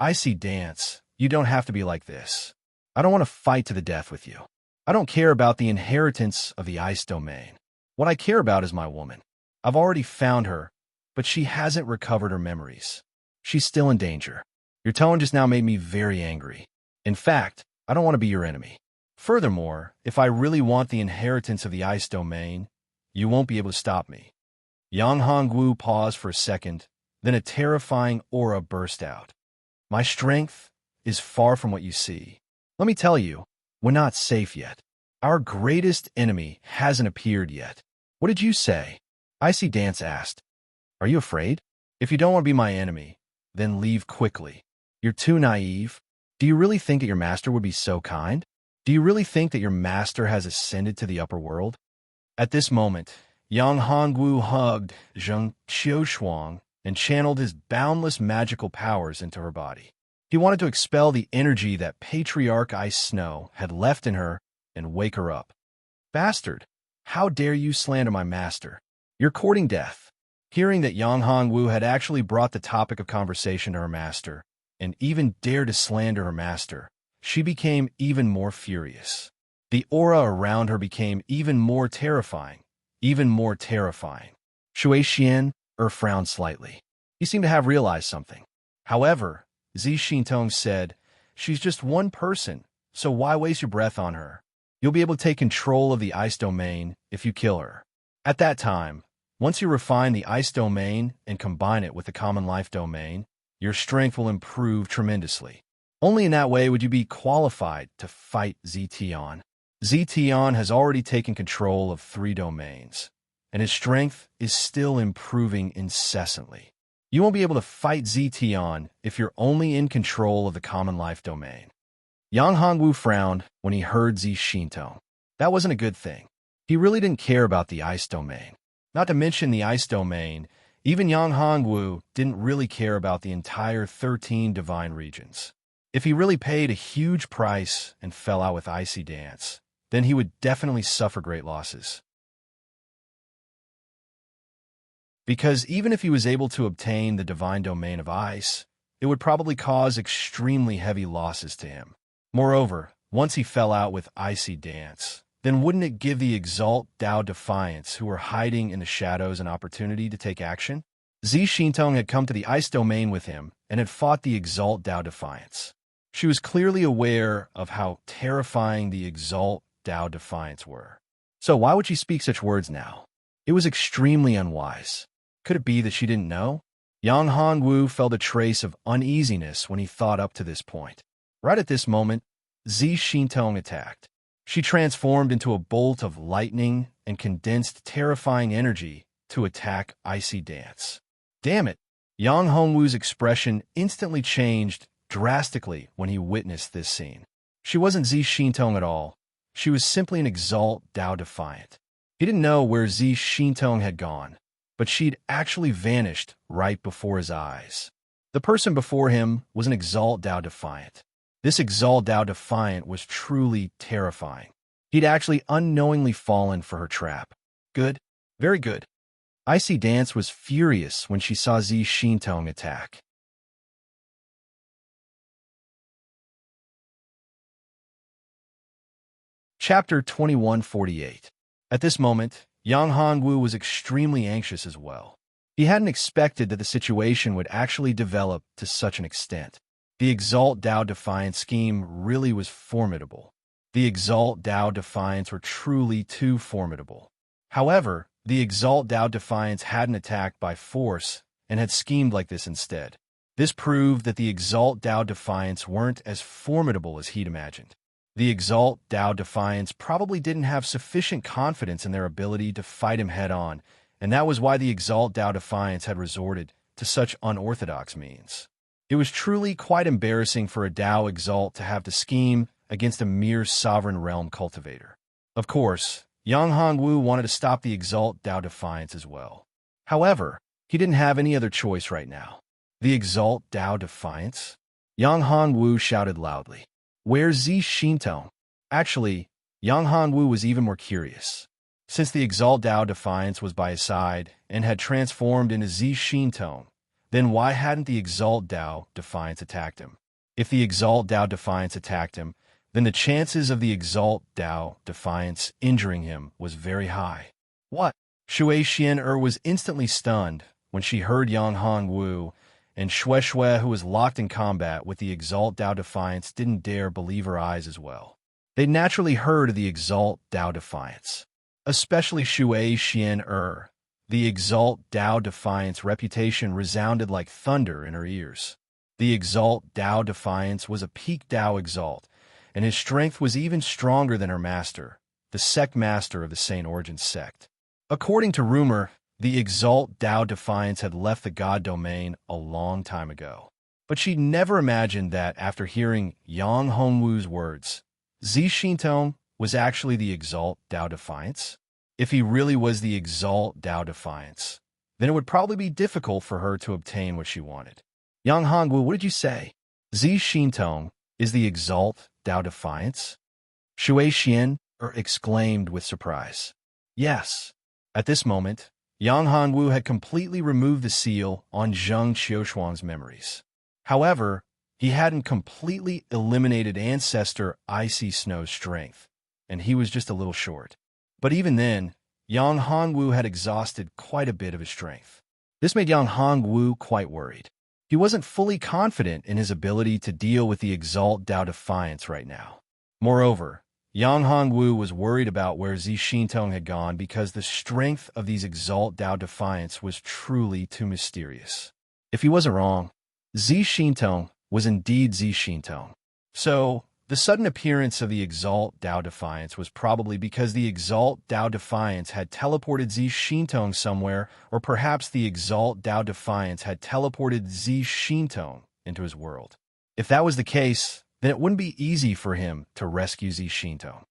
Speaker 1: Icy Dance, you don't have to be like this. I don't want to fight to the death with you. I don't care about the inheritance of the ice domain. What I care about is my woman. I've already found her, but she hasn't recovered her memories. She's still in danger. Your tone just now made me very angry. In fact, I don't want to be your enemy. Furthermore, if I really want the inheritance of the ice domain, you won't be able to stop me. Yang Hongwu paused for a second, then a terrifying aura burst out. My strength is far from what you see. Let me tell you, we're not safe yet. Our greatest enemy hasn't appeared yet. What did you say? Icy Dance asked. Are you afraid? If you don't want to be my enemy, then leave quickly. You're too naive. Do you really think that your master would be so kind? Do you really think that your master has ascended to the upper world? At this moment, Yang Hongwu hugged Zheng Qiushuang and channeled his boundless magical powers into her body. He wanted to expel the energy that Patriarch Ice Snow had left in her and wake her up. Bastard! How dare you slander my master? You're courting death. Hearing that Yang Hongwu had actually brought the topic of conversation to her master, and even dared to slander her master, she became even more furious. The aura around her became even more terrifying, even more terrifying. Shui Xian frowned slightly. He seemed to have realized something. However, Zi Xintong said, she's just one person, so why waste your breath on her? You'll be able to take control of the ice domain if you kill her. At that time, once you refine the ice domain and combine it with the common life domain, your strength will improve tremendously. Only in that way would you be qualified to fight Zetian. Zetian has already taken control of 3 domains, and his strength is still improving incessantly. You won't be able to fight Zetian if you're only in control of the common life domain. Yang Hongwu frowned when he heard Zi Xintong. That wasn't a good thing. He really didn't care about the ice domain. Not to mention the ice domain, even Yang Hongwu didn't really care about the entire 13 divine regions. If he really paid a huge price and fell out with Icy Dance, then he would definitely suffer great losses. Because even if he was able to obtain the divine domain of ice, it would probably cause extremely heavy losses to him. Moreover, once he fell out with Icy Dance, then wouldn't it give the Exalt Dao Defiance who were hiding in the shadows an opportunity to take action? Zi Xintong had come to the ice domain with him and had fought the Exalt Dao Defiance. She was clearly aware of how terrifying the Exalt Dao Defiance were. So why would she speak such words now? It was extremely unwise. Could it be that she didn't know? Yang Hongwu felt a trace of uneasiness when he thought up to this point. Right at this moment, Zi Xintong attacked. She transformed into a bolt of lightning and condensed terrifying energy to attack Icy Dance. Damn it! Yang Hongwu's expression instantly changed drastically when he witnessed this scene. She wasn't Zi Xintong at all. She was simply an Exalt Dao Defiant. He didn't know where Zi Xintong had gone, but she'd actually vanished right before his eyes. The person before him was an Exalt Dao Defiant. This Exalt Dao Defiant was truly terrifying. He'd actually unknowingly fallen for her trap. Good. Very good. Icy Dance was furious when she saw Zi Xintong attack. Chapter 2148. At this moment, Yang Hongwu was extremely anxious as well. He hadn't expected that the situation would actually develop to such an extent. The Exalt Dao Defiance scheme really was formidable. The Exalt Dao Defiance were truly too formidable. However, the Exalt Dao Defiance hadn't attacked by force and had schemed like this instead. This proved that the Exalt Dao Defiance weren't as formidable as he'd imagined. The Exalt Dao Defiance probably didn't have sufficient confidence in their ability to fight him head-on, and that was why the Exalt Dao Defiance had resorted to such unorthodox means. It was truly quite embarrassing for a Dao Exalt to have to scheme against a mere sovereign realm cultivator. Of course, Yang Hongwu wanted to stop the Exalt Dao Defiance as well. However, he didn't have any other choice right now. The Exalt Dao Defiance? Yang Hongwu shouted loudly. Where's Zi Xintong? Actually, Yang Hongwu was even more curious. Since the Exalt Dao Defiance was by his side and had transformed into Zi Xintong, then why hadn't the Exalt Dao Defiance attacked him? If the Exalt Dao Defiance attacked him, then the chances of the Exalt Dao Defiance injuring him was very high. What? Shui Xian was instantly stunned when she heard Yang Hongwu, and Xue Xue, who was locked in combat with the Exalt Dao Defiance, didn't dare believe her eyes as well. They naturally heard of the Exalt Dao Defiance. Especially Shui Xian The Exalt Dao Defiance reputation resounded like thunder in her ears. The Exalt Dao Defiance was a peak Dao Exalt, and his strength was even stronger than her master, the sect master of the St. Origins sect. According to rumor, the Exalt Tao Defiance had left the god domain a long time ago. But she never imagined that after hearing Yang Hongwu's words, Zi Xintong was actually the Exalt Tao Defiance. If he really was the Exalt Tao Defiance, then it would probably be difficult for her to obtain what she wanted. Yang Hongwu, what did you say? Zi Xintong is the Exalt Tao Defiance? Shui Xian exclaimed with surprise. Yes. At this moment, Yang Hongwu had completely removed the seal on Zheng Qiushuang's memories. However, he hadn't completely eliminated Ancestor Icy Snow's strength, and he was just a little short. But even then, Yang Hongwu had exhausted quite a bit of his strength. This made Yang Hongwu quite worried. He wasn't fully confident in his ability to deal with the Exalt Tao Defiance right now. Moreover, Yang Hongwu was worried about where Zi Xintong had gone because the strength of these Exalt Tao Defiance was truly too mysterious. If he wasn't wrong, Zi Xintong was indeed Zi Xintong. So, the sudden appearance of the Exalt Tao Defiance was probably because the Exalt Tao Defiance had teleported Zi Xintong somewhere, or perhaps the Exalt Tao Defiance had teleported Zi Xintong into his world. If that was the case, then it wouldn't be easy for him to rescue Zi Xintong.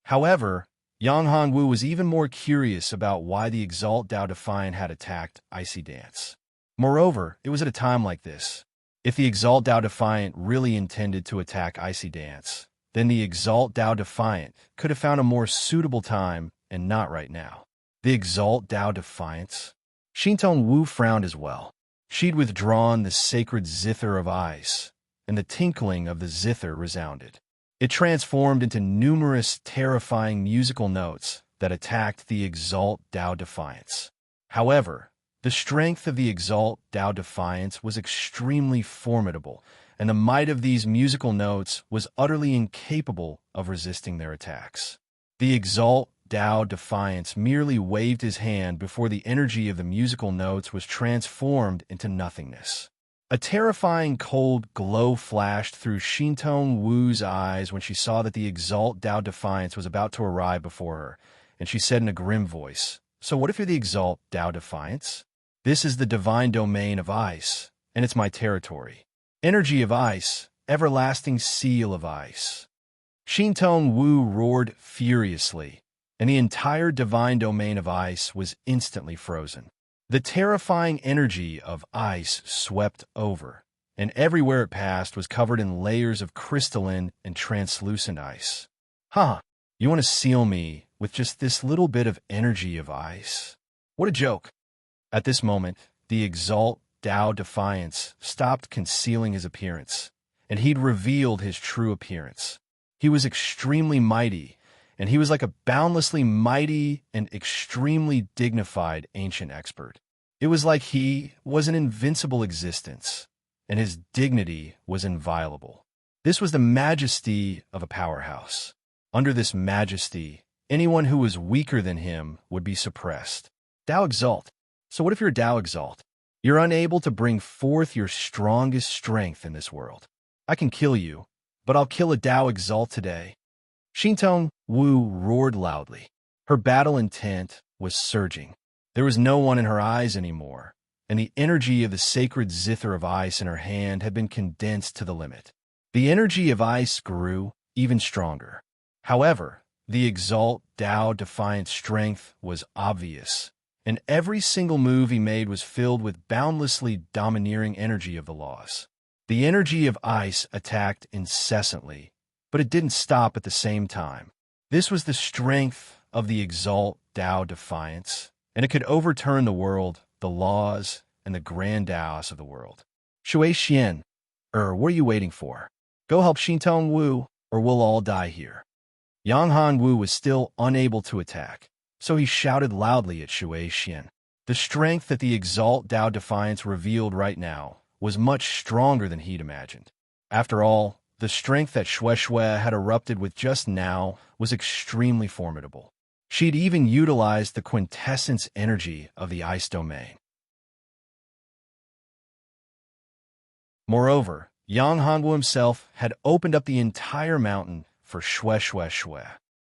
Speaker 1: However, Yang Hongwu was even more curious about why the Exalt Tao Defiant had attacked Icy Dance. Moreover, it was at a time like this. If the Exalt Tao Defiant really intended to attack Icy Dance, then the Exalt Tao Defiant could have found a more suitable time and not right now. The Exalt Tao Defiance? Xintong Wu frowned as well. She'd withdrawn the sacred zither of ice, and the tinkling of the zither resounded. It transformed into numerous terrifying musical notes that attacked the Exalt Tao Defiance. However, the strength of the Exalt Tao Defiance was extremely formidable, and the might of these musical notes was utterly incapable of resisting their attacks. The Exalt Tao Defiance merely waved his hand before the energy of the musical notes was transformed into nothingness. A terrifying cold glow flashed through Xintong Wu's eyes when she saw that the Exalt Tao Defiance was about to arrive before her, and she said in a grim voice, "So what if you're the Exalt Tao Defiance? This is the divine domain of ice, and it's my territory. Energy of ice, everlasting seal of ice." Xintong Wu roared furiously, and the entire divine domain of ice was instantly frozen. The terrifying energy of ice swept over, and everywhere it passed was covered in layers of crystalline and translucent ice. "Huh, you want to seal me with just this little bit of energy of ice? What a joke." At this moment, the Exalt Tao Defiance stopped concealing his appearance, and he'd revealed his true appearance. He was extremely mighty, and he was like a boundlessly mighty and extremely dignified ancient expert. It was like he was an invincible existence, and his dignity was inviolable. This was the majesty of a powerhouse. Under this majesty, anyone who was weaker than him would be suppressed. Tao Exalt. So what if you're Tao Exalt? You're unable to bring forth your strongest strength in this world. I can kill you, but I'll kill a Tao Exalt today. Xintong Wu roared loudly. Her battle intent was surging. There was no one in her eyes anymore, and the energy of the sacred zither of ice in her hand had been condensed to the limit. The energy of ice grew even stronger. However, the Exalt Tao Defiant strength was obvious, and every single move he made was filled with boundlessly domineering energy of the laws. The energy of ice attacked incessantly, but it didn't stop at the same time. This was the strength of the Exalt Tao Defiance, and it could overturn the world, the laws, and the grand Taos of the world. Shui Xian, what are you waiting for? Go help Xintong Wu, or we'll all die here. Yang Hongwu was still unable to attack, so he shouted loudly at Shui Xian. The strength that the Exalt Tao Defiance revealed right now was much stronger than he'd imagined. After all, the strength that Shui had erupted with just now was extremely formidable. She'd even utilized the quintessence energy of the ice domain. Moreover, Yang Hongwu himself had opened up the entire mountain for Shui Shui Shui.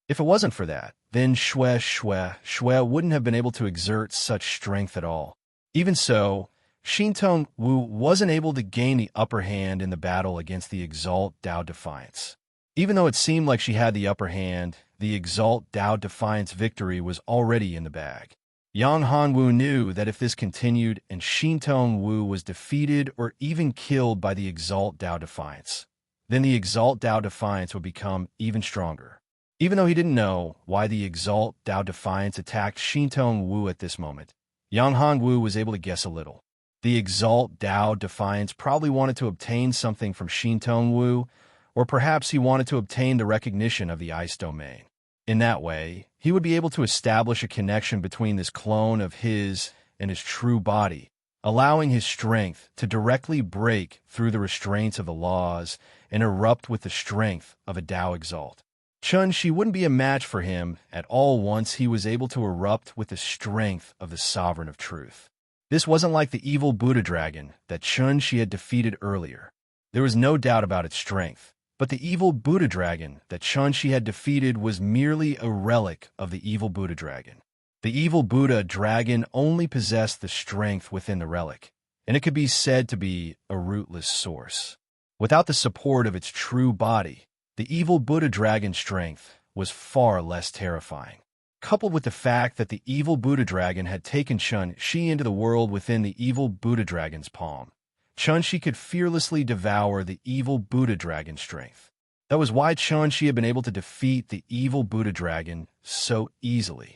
Speaker 1: If it wasn't for that, then Shui Shui Shui wouldn't have been able to exert such strength at all. Even so, Xintong Wu wasn't able to gain the upper hand in the battle against the Exalt Dao Defiance. Even though it seemed like she had the upper hand, the Exalt Dao Defiance victory was already in the bag. Yang Hongwu knew that if this continued and Xintong Wu was defeated or even killed by the Exalt Dao Defiance, then the Exalt Dao Defiance would become even stronger. Even though he didn't know why the Exalt Dao Defiance attacked Xintong Wu at this moment, Yang Hongwu was able to guess a little. The Exalt Dao Defiance probably wanted to obtain something from Xintong Wu, or perhaps he wanted to obtain the recognition of the ice domain. In that way, he would be able to establish a connection between this clone of his and his true body, allowing his strength to directly break through the restraints of the laws and erupt with the strength of a Dao Exalt. Chun-Shi wouldn't be a match for him at all once he was able to erupt with the strength of the Sovereign of Truth. This wasn't like the evil Buddha dragon that Chun-Shi had defeated earlier. There was no doubt about its strength, but the evil Buddha dragon that Chun-Shi had defeated was merely a relic of the evil Buddha dragon. The evil Buddha dragon only possessed the strength within the relic, and it could be said to be a rootless source. Without the support of its true body, the evil Buddha dragon's strength was far less terrifying. Coupled with the fact that the evil Buddha dragon had taken Chun-Shi into the world within the evil Buddha dragon's palm, Chun-Shi could fearlessly devour the evil Buddha dragon's strength. That was why Chun-Shi had been able to defeat the evil Buddha dragon so easily.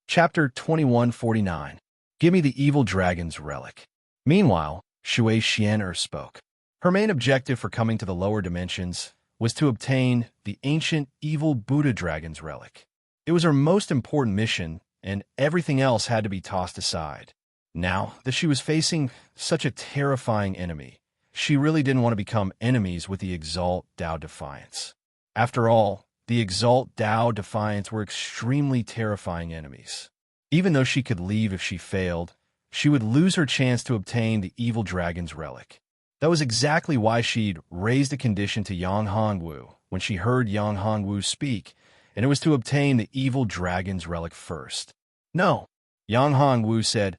Speaker 1: Chapter 2149. Give me the evil dragon's relic. Meanwhile, Shui Xian'er spoke. Her main objective for coming to the lower dimensions was to obtain the ancient evil Buddha dragon's relic. It was her most important mission, and everything else had to be tossed aside. Now that she was facing such a terrifying enemy, she really didn't want to become enemies with the Exalt Dao Defiance. After all, the Exalt Dao Defiance were extremely terrifying enemies. Even though she could leave if she failed, she would lose her chance to obtain the evil dragon's relic. That was exactly why she'd raised a condition to Yang Hongwu when she heard Yang Hongwu speak, and it was to obtain the evil dragon's relic first. No, Yang Hongwu said,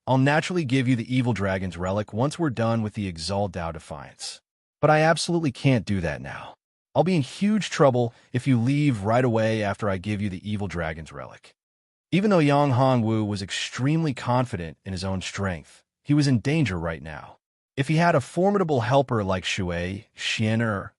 Speaker 1: I'll naturally give you the evil dragon's relic once we're done with the Exalt Dao Defiance. But I absolutely can't do that now. I'll be in huge trouble if you leave right away after I give you the evil dragon's relic. Even though Yang Hongwu was extremely confident in his own strength, he was in danger right now. If he had a formidable helper like Shui Xian'er,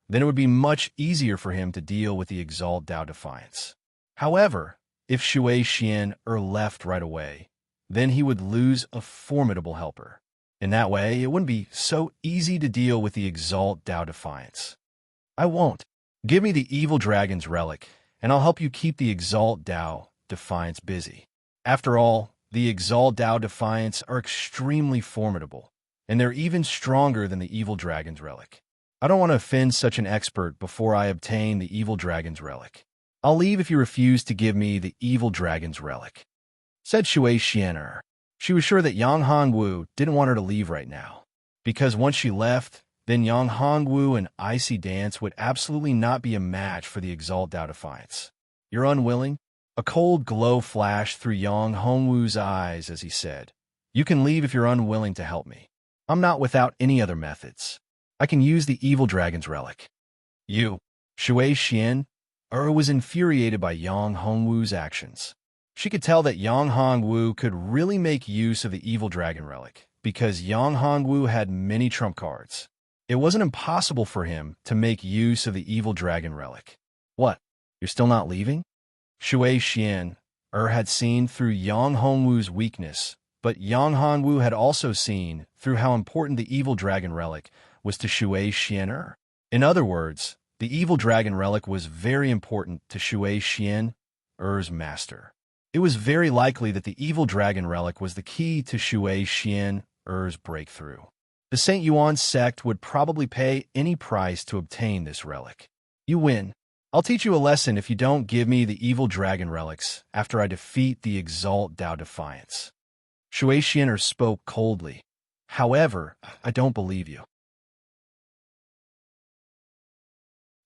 Speaker 1: then it would be much easier for him to deal with the Exalt Dao Defiance. However, if Shui Xian'er left right away, then he would lose a formidable helper. In that way, it wouldn't be so easy to deal with the Exalt Dao Defiance. I won't. Give me the evil dragon's relic, and I'll help you keep the Exalt Dao Defiance busy. After all, the Exalt Dao Defiance are extremely formidable, and they're even stronger than the evil dragon's relic. I don't want to offend such an expert before I obtain the evil dragon's relic. I'll leave if you refuse to give me the evil dragon's relic, said Shui Xian'er. She was sure that Yang Hongwu didn't want her to leave right now, because once she left, then Yang Hongwu and Icy Dance would absolutely not be a match for the Exalt Dao Defiance. You're unwilling? A cold glow flashed through Yang Hongwu's eyes as he said, You can leave if you're unwilling to help me. I'm not without any other methods. I can use the evil dragon's relic. You, Shui Xian'er was infuriated by Yang Hongwu's actions. She could tell that Yang Hongwu could really make use of the evil dragon relic, because Yang Hongwu had many trump cards. It wasn't impossible for him to make use of the evil dragon relic. What? You're still not leaving? Shui Xian'er had seen through Yang Hongwu's weakness, but Yang Hongwu had also seen through how important the evil dragon relic was to Shui Xian'er. In other words, the evil dragon relic was very important to Shui Xian'er's master. It was very likely that the evil dragon relic was the key to Shui Xian'er's breakthrough. The Saint Yuan sect would probably pay any price to obtain this relic. You win. I'll teach you a lesson if you don't give me the evil dragon relics after I defeat the Exalt Dao Defiance. Shui Xian'er spoke coldly. However, I don't believe you.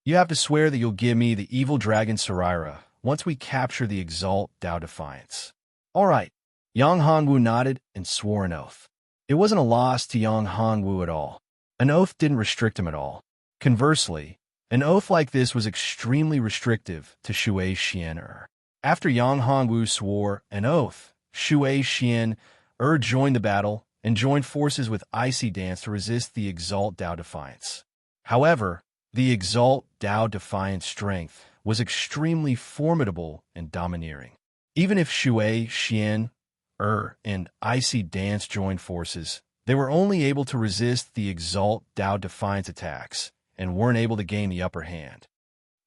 Speaker 1: You have to swear that you'll give me the evil dragon Sarira once we capture the Exalt Dao Defiance. All right. Yang Hongwu nodded and swore an oath. It wasn't a loss to Yang Hongwu at all. An oath didn't restrict him at all. Conversely, an oath like this was extremely restrictive to Shui Xian'er. After Yang Hongwu swore an oath, Shui Xian'er joined the battle and joined forces with Icy Dance to resist the Exalt Dao Defiance. However, the Exalt Dao Defiance strength was extremely formidable and domineering. Even if Shui Xian'er and Icy Dance joined forces, they were only able to resist the Exalt Dao Defiance attacks and weren't able to gain the upper hand.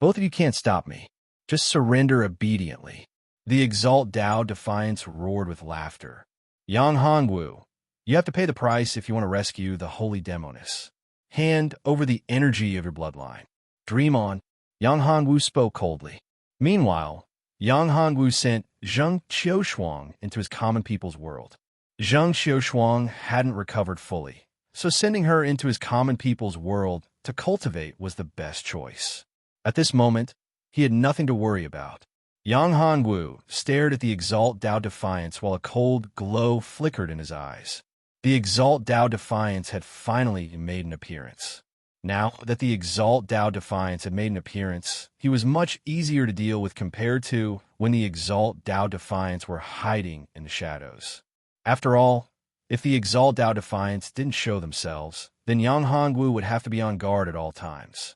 Speaker 1: Both of you can't stop me. Just surrender obediently. The Exalt Dao Defiance roared with laughter. Yang Hongwu, you have to pay the price if you want to rescue the Holy Demoness. Hand over the energy of your bloodline. Dream on. Yang Hongwu spoke coldly. Meanwhile, Yang Hongwu sent Zheng Qiushuang into his common people's world. Zheng Qiushuang hadn't recovered fully, so sending her into his common people's world to cultivate was the best choice. At this moment, he had nothing to worry about. Yang Hongwu stared at the Exalt Dao Defiance while a cold glow flickered in his eyes. The Exalt Dao Defiance had finally made an appearance. Now that the Exalt Dao Defiance had made an appearance, he was much easier to deal with compared to when the Exalt Dao Defiance were hiding in the shadows. After all, if the Exalt Dao Defiance didn't show themselves, then Yang Hongwu would have to be on guard at all times.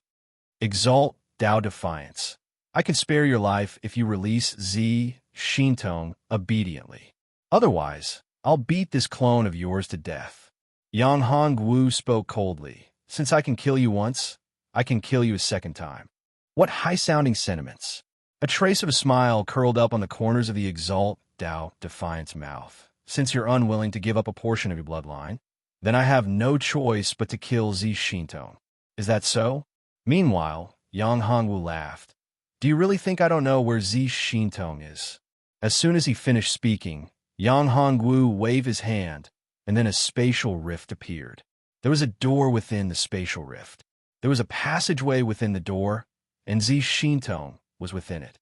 Speaker 1: Exalt Dao Defiance, I can spare your life if you release Zi Xintong obediently. Otherwise, I'll beat this clone of yours to death. Yang Hongwu spoke coldly. Since I can kill you once, I can kill you a second time. What high-sounding sentiments. A trace of a smile curled up on the corners of the Exalt Dao Defiance mouth. Since you're unwilling to give up a portion of your bloodline, then I have no choice but to kill Zi Xintong. Is that so? Meanwhile, Yang Hongwu laughed. Do you really think I don't know where Zi Xintong is? As soon as he finished speaking, Yang Hongwu waved his hand, and then a spatial rift appeared. There was a door within the spatial rift. There was a passageway within the door, and Zi Xintong was within it.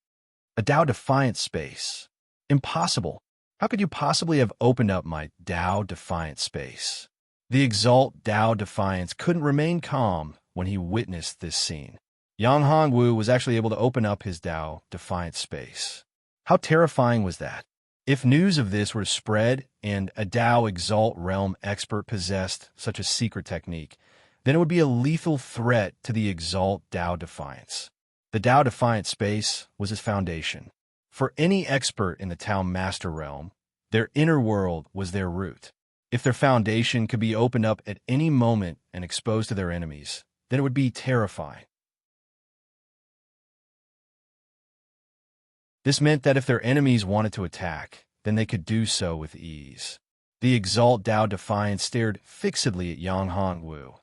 Speaker 1: A Dao Defiance space. Impossible. How could you possibly have opened up my Dao Defiance space? The Exalt Dao Defiance couldn't remain calm when he witnessed this scene. Yang Hongwu was actually able to open up his Dao Defiance space. How terrifying was that? If news of this were spread and a Dao Exalt Realm expert possessed such a secret technique, then it would be a lethal threat to the Exalt Dao Defiance. The Dao Defiance space was his foundation. For any expert in the Tao Master Realm, their inner world was their root. If their foundation could be opened up at any moment and exposed to their enemies, then it would be terrifying. This meant that if their enemies wanted to attack, then they could do so with ease. The Exalt Dao Defiance stared fixedly at Yang Hongwu,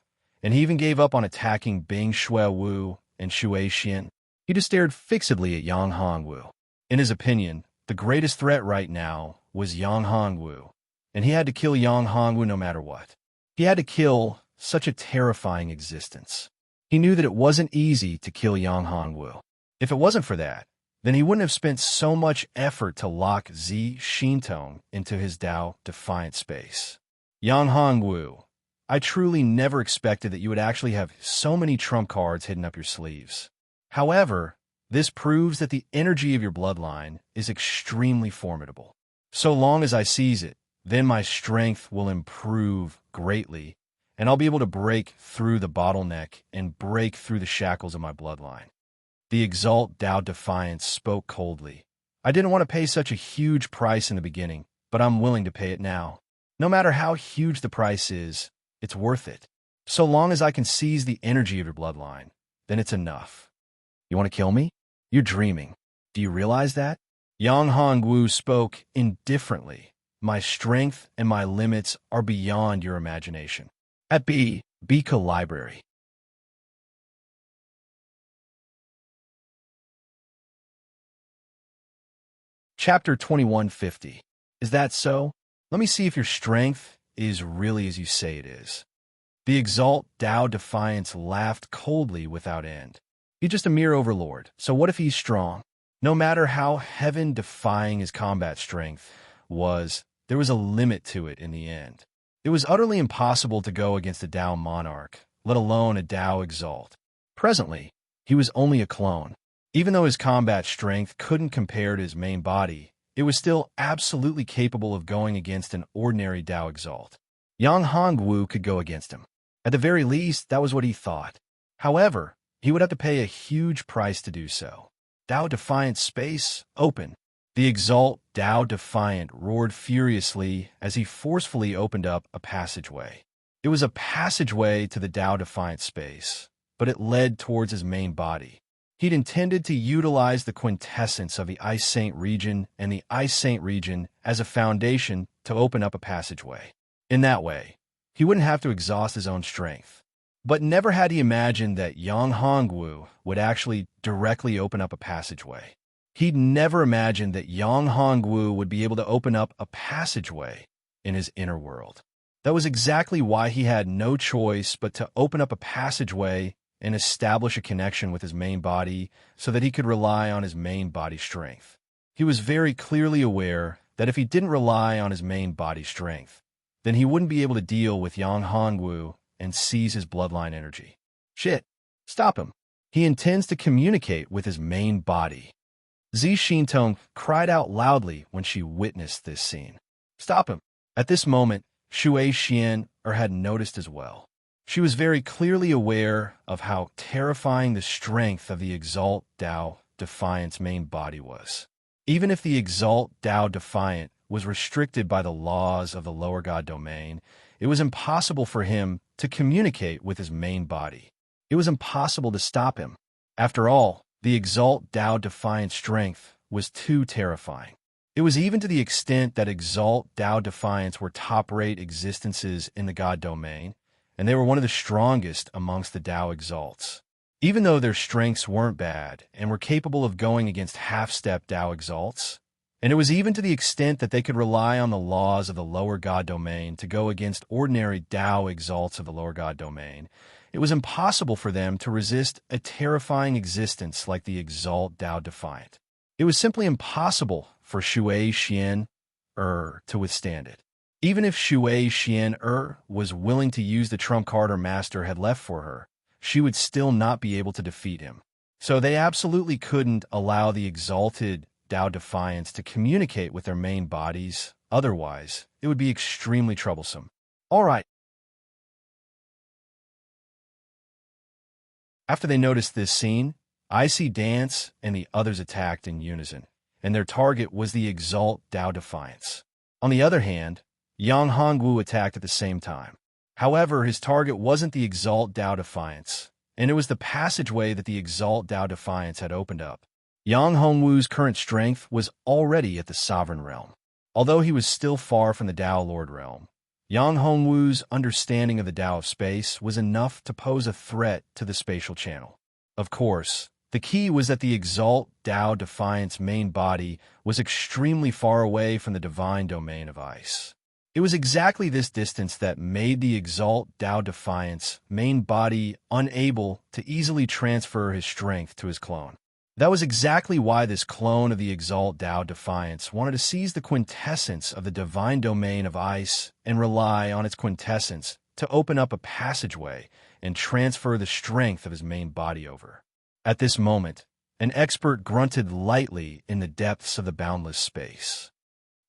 Speaker 1: and he even gave up on attacking Bing Shuiwu and Shui Xian. He just stared fixedly at Yang Hongwu. In his opinion, the greatest threat right now was Yang Hongwu, and he had to kill Yang Hongwu no matter what. He had to kill such a terrifying existence. He knew that it wasn't easy to kill Yang Hongwu. If it wasn't for that, then he wouldn't have spent so much effort to lock Zi Xintong into his Dao Defiance space. Yang Hongwu, I truly never expected that you would actually have so many trump cards hidden up your sleeves. However, this proves that the energy of your bloodline is extremely formidable. So long as I seize it, then my strength will improve greatly, and I'll be able to break through the bottleneck and break through the shackles of my bloodline. The Exalt Dao Defiance spoke coldly. I didn't want to pay such a huge price in the beginning, but I'm willing to pay it now. No matter how huge the price is, it's worth it. So long as I can seize the energy of your bloodline, then it's enough. You want to kill me? You're dreaming. Do you realize that? Yang Hongwu spoke indifferently. My strength and my limits are beyond your imagination. At Bika Library. Chapter 2150. Is that so? Let me see if your strength is really as you say it is. The Exalt Tao Defiance laughed coldly without end. He's just a mere overlord, so what if he's strong? No matter how heaven-defying his combat strength was, there was a limit to it in the end. It was utterly impossible to go against a Tao monarch, let alone a Tao Exalt. Presently, he was only a clone. Even though his combat strength couldn't compare to his main body, it was still absolutely capable of going against an ordinary Tao Exalt. Yang Hongwu could go against him. At the very least, that was what he thought. However, he would have to pay a huge price to do so. Tao Defiant space, open. The Exalt Tao Defiant roared furiously as he forcefully opened up a passageway. It was a passageway to the Tao Defiant space, but it led towards his main body. He'd intended to utilize the quintessence of the Ice Saint region and the Ice Saint region as a foundation to open up a passageway. In that way, he wouldn't have to exhaust his own strength. But never had he imagined that Yang Hongwu would actually directly open up a passageway. He'd never imagined that Yang Hongwu would be able to open up a passageway in his inner world. That was exactly why he had no choice but to open up a passageway and establish a connection with his main body so that he could rely on his main body strength. He was very clearly aware that if he didn't rely on his main body strength, then he wouldn't be able to deal with Yang Hongwu and seize his bloodline energy. Shit, stop him. He intends to communicate with his main body. Zi Xintong cried out loudly when she witnessed this scene. Stop him. At this moment, Shui Xian had noticed as well. She was very clearly aware of how terrifying the strength of the Exalt Tao Defiant's main body was. Even if the Exalt Tao Defiant was restricted by the laws of the lower god domain, it was impossible for him to communicate with his main body. It was impossible to stop him. After all, the Exalt Tao Defiant strength was too terrifying. It was even to the extent that Exalt Tao Defiants were top-rate existences in the god domain, and they were one of the strongest amongst the Tao Exalts. Even though their strengths weren't bad and were capable of going against half-step Tao Exalts, and it was even to the extent that they could rely on the laws of the lower god domain to go against ordinary Tao Exalts of the lower god domain, it was impossible for them to resist a terrifying existence like the Exalt Tao Defiant. It was simply impossible for Shui Xian to withstand it. Even if Shui Xian was willing to use the trump card her master had left for her, she would still not be able to defeat him. So they absolutely couldn't allow the exalted Tao Defiants to communicate with their main bodies. Otherwise, it would be extremely troublesome. All right. After they noticed this scene, Icy Dance and the others attacked in unison, and their target was the Exalt Tao Defiants. On the other hand, Yang Hongwu attacked at the same time. However, his target wasn't the Exalt Tao Defiants, and it was the passageway that the Exalt Tao Defiants had opened up. Yang Hongwu's current strength was already at the Sovereign Realm. Although he was still far from the Tao Lord Realm, Yang Hongwu's understanding of the Tao of space was enough to pose a threat to the spatial channel. Of course, the key was that the Exalt Tao Defiant's main body was extremely far away from the divine domain of ice. It was exactly this distance that made the Exalt Tao Defiant's main body unable to easily transfer his strength to his clone. That was exactly why this clone of the Exalt Tao Defiance wanted to seize the quintessence of the divine domain of ice and rely on its quintessence to open up a passageway and transfer the strength of his main body over. At this moment, an expert grunted lightly in the depths of the boundless space.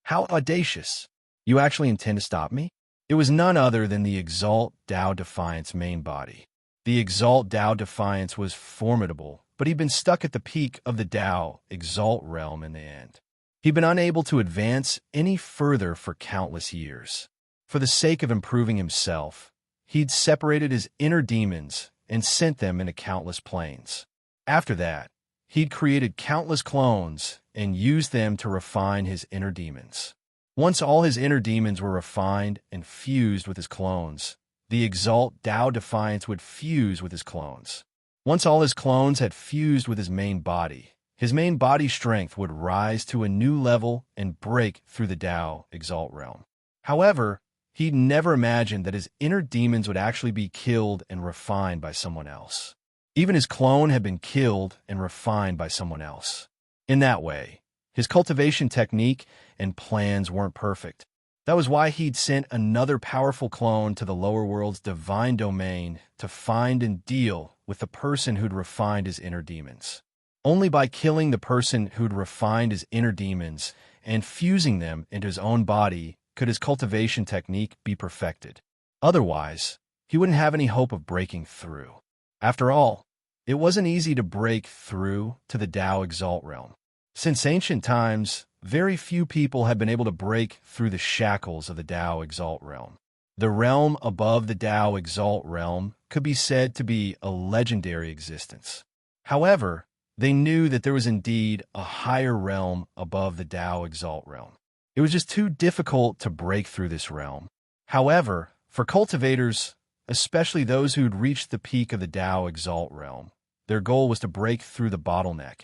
Speaker 1: How audacious! You actually intend to stop me? It was none other than the Exalt Tao Defiance main body. The Exalt Tao Defiance was formidable, but he'd been stuck at the peak of the Tao Exalt realm in the end. He'd been unable to advance any further for countless years. For the sake of improving himself, he'd separated his inner demons and sent them into countless planes. After that, he'd created countless clones and used them to refine his inner demons. Once all his inner demons were refined and fused with his clones, the Exalt Tao Defiance would fuse with his clones. Once all his clones had fused with his main body, his main body strength would rise to a new level and break through the Tao Exalt realm. However, he'd never imagined that his inner demons would actually be killed and refined by someone else. Even his clone had been killed and refined by someone else. In that way, his cultivation technique and plans weren't perfect. That was why he'd sent another powerful clone to the lower world's divine domain to find and deal with the person who'd refined his inner demons. Only by killing the person who'd refined his inner demons and fusing them into his own body could his cultivation technique be perfected. Otherwise, he wouldn't have any hope of breaking through. After all, it wasn't easy to break through to the Tao Exalt realm. Since ancient times, very few people had been able to break through the shackles of the Tao Exalt realm. The realm above the Tao Exalt realm could be said to be a legendary existence. However, they knew that there was indeed a higher realm above the Tao Exalt realm. It was just too difficult to break through this realm. However, for cultivators, especially those who'd reached the peak of the Tao Exalt realm, their goal was to break through the bottleneck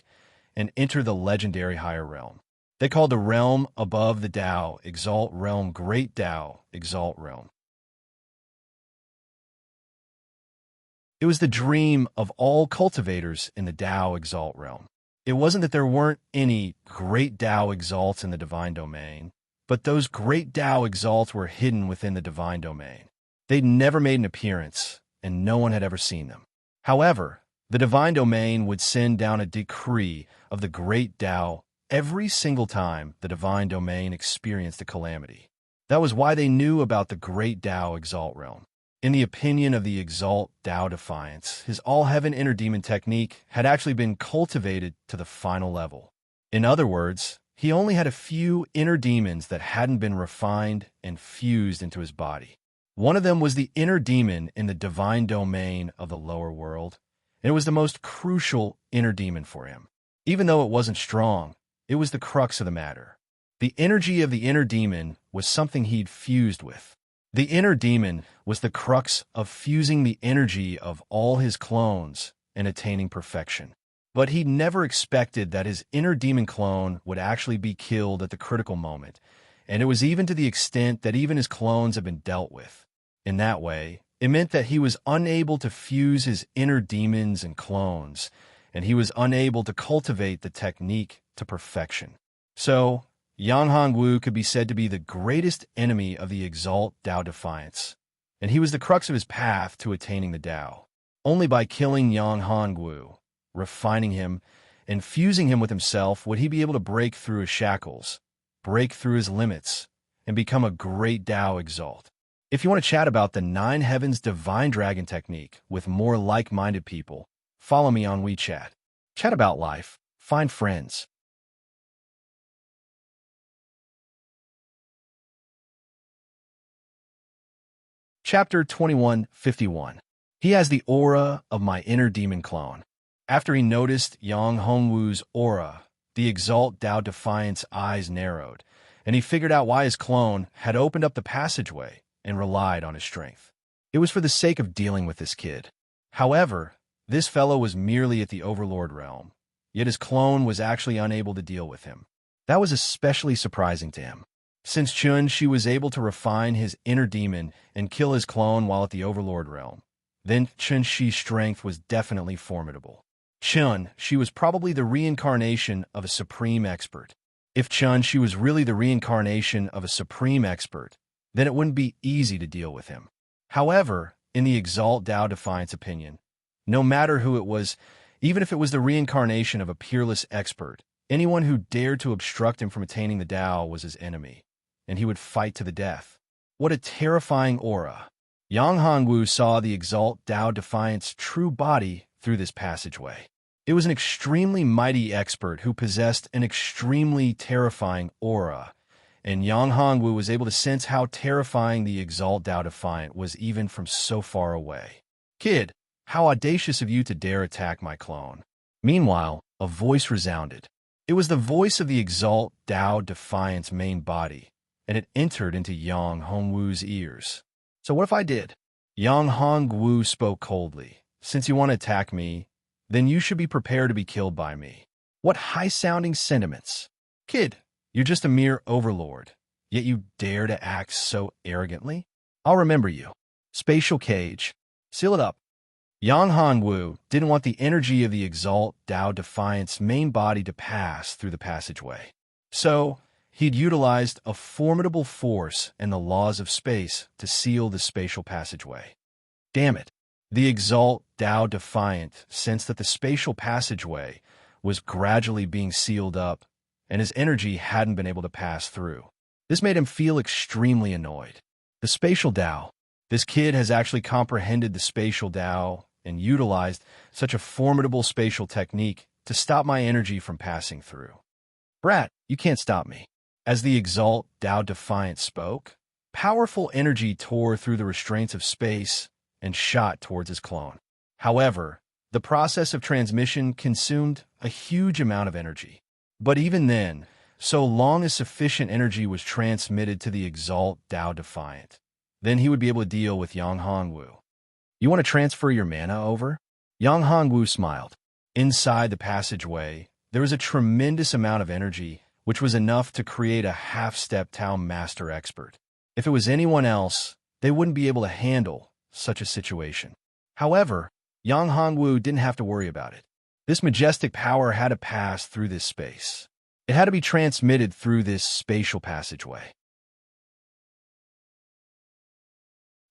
Speaker 1: and enter the legendary higher realm. They called the realm above the Tao Exalt realm Great Tao Exalt realm. It was the dream of all cultivators in the Tao Exalt realm. It wasn't that there weren't any great Tao Exalts in the divine domain, but those great Tao Exalts were hidden within the divine domain. They'd never made an appearance, and no one had ever seen them. However, the divine domain would send down a decree of the great Tao every single time the divine domain experienced a calamity. That was why they knew about the great Tao Exalt realm. In the opinion of the Exalt Tao Defiance, his all-heaven inner demon technique had actually been cultivated to the final level. In other words, he only had a few inner demons that hadn't been refined and fused into his body. One of them was the inner demon in the divine domain of the lower world, and it was the most crucial inner demon for him. Even though it wasn't strong, it was the crux of the matter. The energy of the inner demon was something he'd fused with. The inner demon was the crux of fusing the energy of all his clones and attaining perfection. But he never expected that his inner demon clone would actually be killed at the critical moment, and it was even to the extent that even his clones had been dealt with. In that way, it meant that he was unable to fuse his inner demons and clones, and he was unable to cultivate the technique to perfection. So, Yang Hongwu could be said to be the greatest enemy of the Exalt Tao Defiance, and he was the crux of his path to attaining the Tao. Only by killing Yang Hongwu, refining him, and fusing him with himself would he be able to break through his shackles, break through his limits, and become a great Tao Exalt. If you want to chat about the Nine Heavens Divine Dragon technique with more like-minded people, follow me on WeChat. Chat about life, find friends. Chapter 2151. He has the aura of my inner demon clone. After he noticed Yang Hongwu's aura, the Exalt Tao Defiance eyes narrowed, and he figured out why his clone had opened up the passageway and relied on his strength. It was for the sake of dealing with this kid. However, this fellow was merely at the Overlord realm, yet his clone was actually unable to deal with him. That was especially surprising to him. Since Chun Shi was able to refine his inner demon and kill his clone while at the Overlord realm, then Chun Shi's strength was definitely formidable. Chun Shi was probably the reincarnation of a supreme expert. If Chun Shi was really the reincarnation of a supreme expert, then it wouldn't be easy to deal with him. However, in the Exalt Tao Defiance opinion, no matter who it was, even if it was the reincarnation of a peerless expert, anyone who dared to obstruct him from attaining the Tao was his enemy, and he would fight to the death. What a terrifying aura! Yang Hongwu saw the Exalt Tao Defiance true body through this passageway. It was an extremely mighty expert who possessed an extremely terrifying aura, and Yang Hongwu was able to sense how terrifying the Exalt Tao Defiant was even from so far away. Kid, how audacious of you to dare attack my clone. Meanwhile, a voice resounded. It was the voice of the Exalt Tao Defiant's main body, and it entered into Yang Hongwu's ears. So what if I did? Yang Hongwu spoke coldly. Since you want to attack me, then you should be prepared to be killed by me. What high-sounding sentiments! Kid, you're just a mere overlord, yet you dare to act so arrogantly? I'll remember you. Spatial cage. Seal it up. Yang Hongwu didn't want the energy of the Exalt Tao Defiant's main body to pass through the passageway. So, he'd utilized a formidable force and the laws of space to seal the spatial passageway. Damn it. The Exalt Tao Defiant sensed that the spatial passageway was gradually being sealed up, and his energy hadn't been able to pass through. This made him feel extremely annoyed. The spatial Tao. This kid has actually comprehended the spatial Tao and utilized such a formidable spatial technique to stop my energy from passing through. Brat, you can't stop me. As the Exalt Tao Defiant spoke, powerful energy tore through the restraints of space and shot towards his clone. However, the process of transmission consumed a huge amount of energy. But even then, so long as sufficient energy was transmitted to the Exalt Tao Defiant, then he would be able to deal with Yang Hongwu. You want to transfer your mana over? Yang Hongwu smiled. Inside the passageway, there was a tremendous amount of energy, which was enough to create a half-step Tao Master expert. If it was anyone else, they wouldn't be able to handle such a situation. However, Yang Hongwu didn't have to worry about it. This majestic power had to pass through this space. It had to be transmitted through this spatial passageway.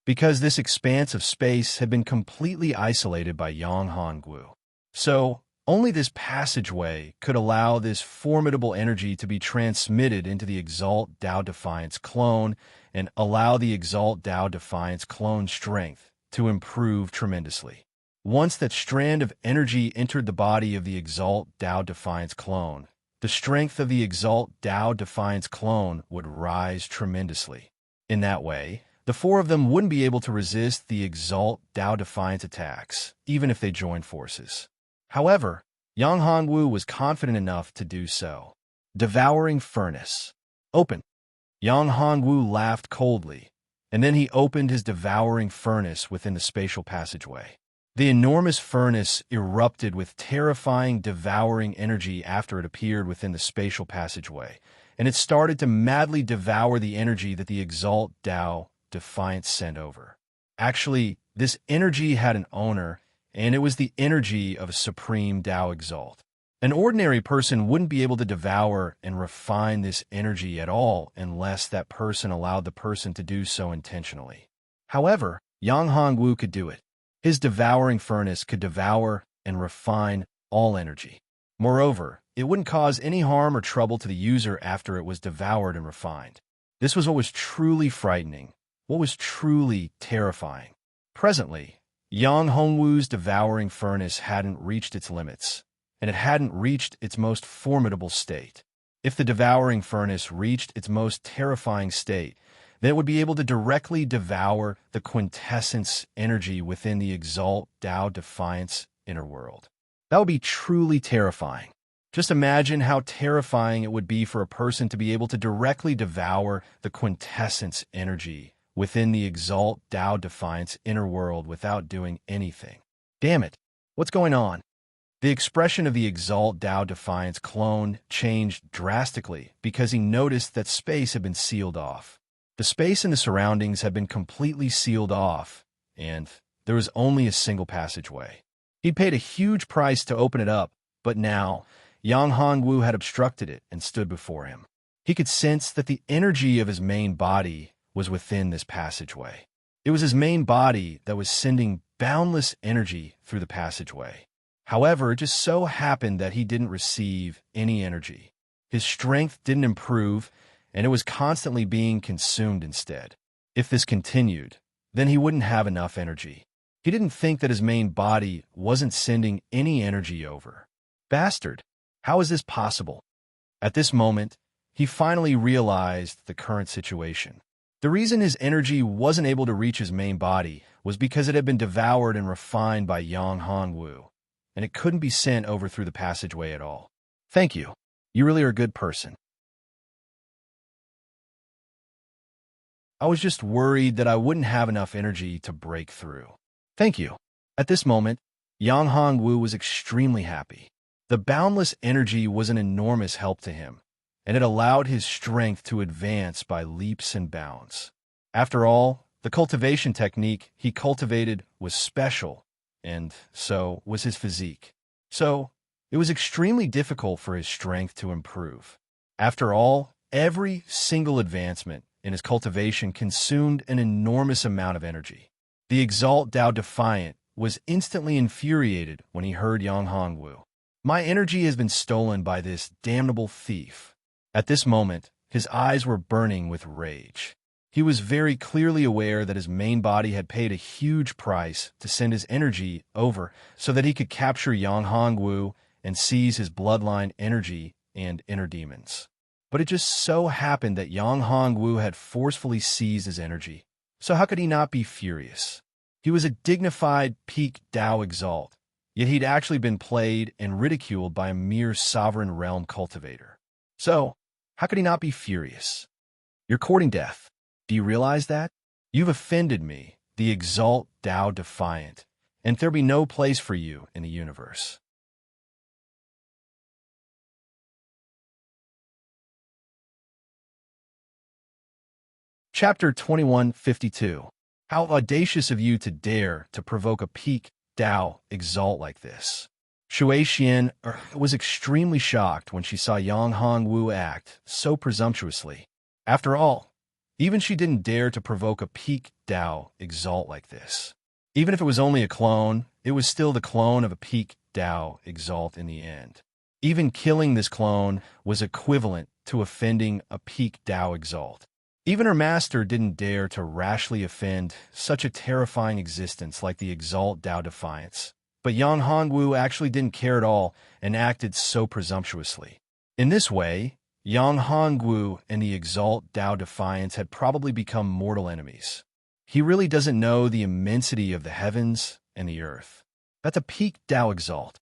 Speaker 1: Because this expanse of space had been completely isolated by Yang Hongwu. So, only this passageway could allow this formidable energy to be transmitted into the Exalt Tao Defiant's clone and allow the Exalt Tao Defiant's clone's strength to improve tremendously. Once that strand of energy entered the body of the Exalt Tao Defiant's clone, the strength of the Exalt Tao Defiant's clone would rise tremendously. In that way, the four of them wouldn't be able to resist the Exalt Tao Defiant's attacks, even if they joined forces. However, Yang Hongwu was confident enough to do so. Devouring Furnace. Open. Yang Hongwu laughed coldly, and then he opened his devouring furnace within the spatial passageway. The enormous furnace erupted with terrifying, devouring energy after it appeared within the spatial passageway, and it started to madly devour the energy that the Exalt Tao Defiant sent over. Actually, this energy had an owner, and it was the energy of a supreme Tao Exalt. An ordinary person wouldn't be able to devour and refine this energy at all unless that person allowed the person to do so intentionally. However, Yang Hongwu could do it. His devouring furnace could devour and refine all energy. Moreover, it wouldn't cause any harm or trouble to the user after it was devoured and refined. This was what was truly frightening, what was truly terrifying. Presently, Yang Hongwu's devouring furnace hadn't reached its limits, and it hadn't reached its most formidable state. If the devouring furnace reached its most terrifying state, then it would be able to directly devour the quintessence energy within the Exalt Tao Defiant's inner world. That would be truly terrifying. Just imagine how terrifying it would be for a person to be able to directly devour the quintessence energy within the Exalt Tao Defiant's inner world without doing anything. Damn it, what's going on? The expression of the Exalt Tao Defiant's clone changed drastically because he noticed that space had been sealed off. The space in the surroundings had been completely sealed off, and there was only a single passageway. He'd paid a huge price to open it up, but now, Yang Hongwu had obstructed it and stood before him. He could sense that the energy of his main body was within this passageway. It was his main body that was sending boundless energy through the passageway. However, it just so happened that he didn't receive any energy. His strength didn't improve, and it was constantly being consumed instead. If this continued, then he wouldn't have enough energy. He didn't think that his main body wasn't sending any energy over. Bastard, how is this possible? At this moment, he finally realized the current situation. The reason his energy wasn't able to reach his main body was because it had been devoured and refined by Yang Hongwu, and it couldn't be sent over through the passageway at all. Thank you. You really are a good person. I was just worried that I wouldn't have enough energy to break through. Thank you. At this moment, Yang Hongwu was extremely happy. The boundless energy was an enormous help to him, and it allowed his strength to advance by leaps and bounds. After all, the cultivation technique he cultivated was special, and so was his physique. So, it was extremely difficult for his strength to improve. After all, every single advancement in his cultivation consumed an enormous amount of energy. The Exalt Tao Defiant was instantly infuriated when he heard Yang Hongwu. My energy has been stolen by this damnable thief. At this moment, his eyes were burning with rage. He was very clearly aware that his main body had paid a huge price to send his energy over so that he could capture Yang Hongwu and seize his bloodline energy and inner demons. But it just so happened that Yang Hongwu had forcefully seized his energy. So how could he not be furious? He was a dignified peak Tao Exalt, yet he'd actually been played and ridiculed by a mere sovereign realm cultivator. So, how could he not be furious? You're courting death. Do you realize that? You've offended me, the Exalt Tao Defiant, and there'll be no place for you in the universe. Chapter 2152. How audacious of you to dare to provoke a peak Tao Exalt like this. Shui Xian was extremely shocked when she saw Yang Hongwu act so presumptuously. After all, even she didn't dare to provoke a peak Tao Exalt like this. Even if it was only a clone, it was still the clone of a peak Tao Exalt in the end. Even killing this clone was equivalent to offending a peak Tao Exalt. Even her master didn't dare to rashly offend such a terrifying existence like the Exalt Tao Defiance. But Yang Hongwu actually didn't care at all and acted so presumptuously. In this way, Yang Hongwu and the Exalt Tao Defiance had probably become mortal enemies. He really doesn't know the immensity of the heavens and the earth. That's a peak Tao Exalt.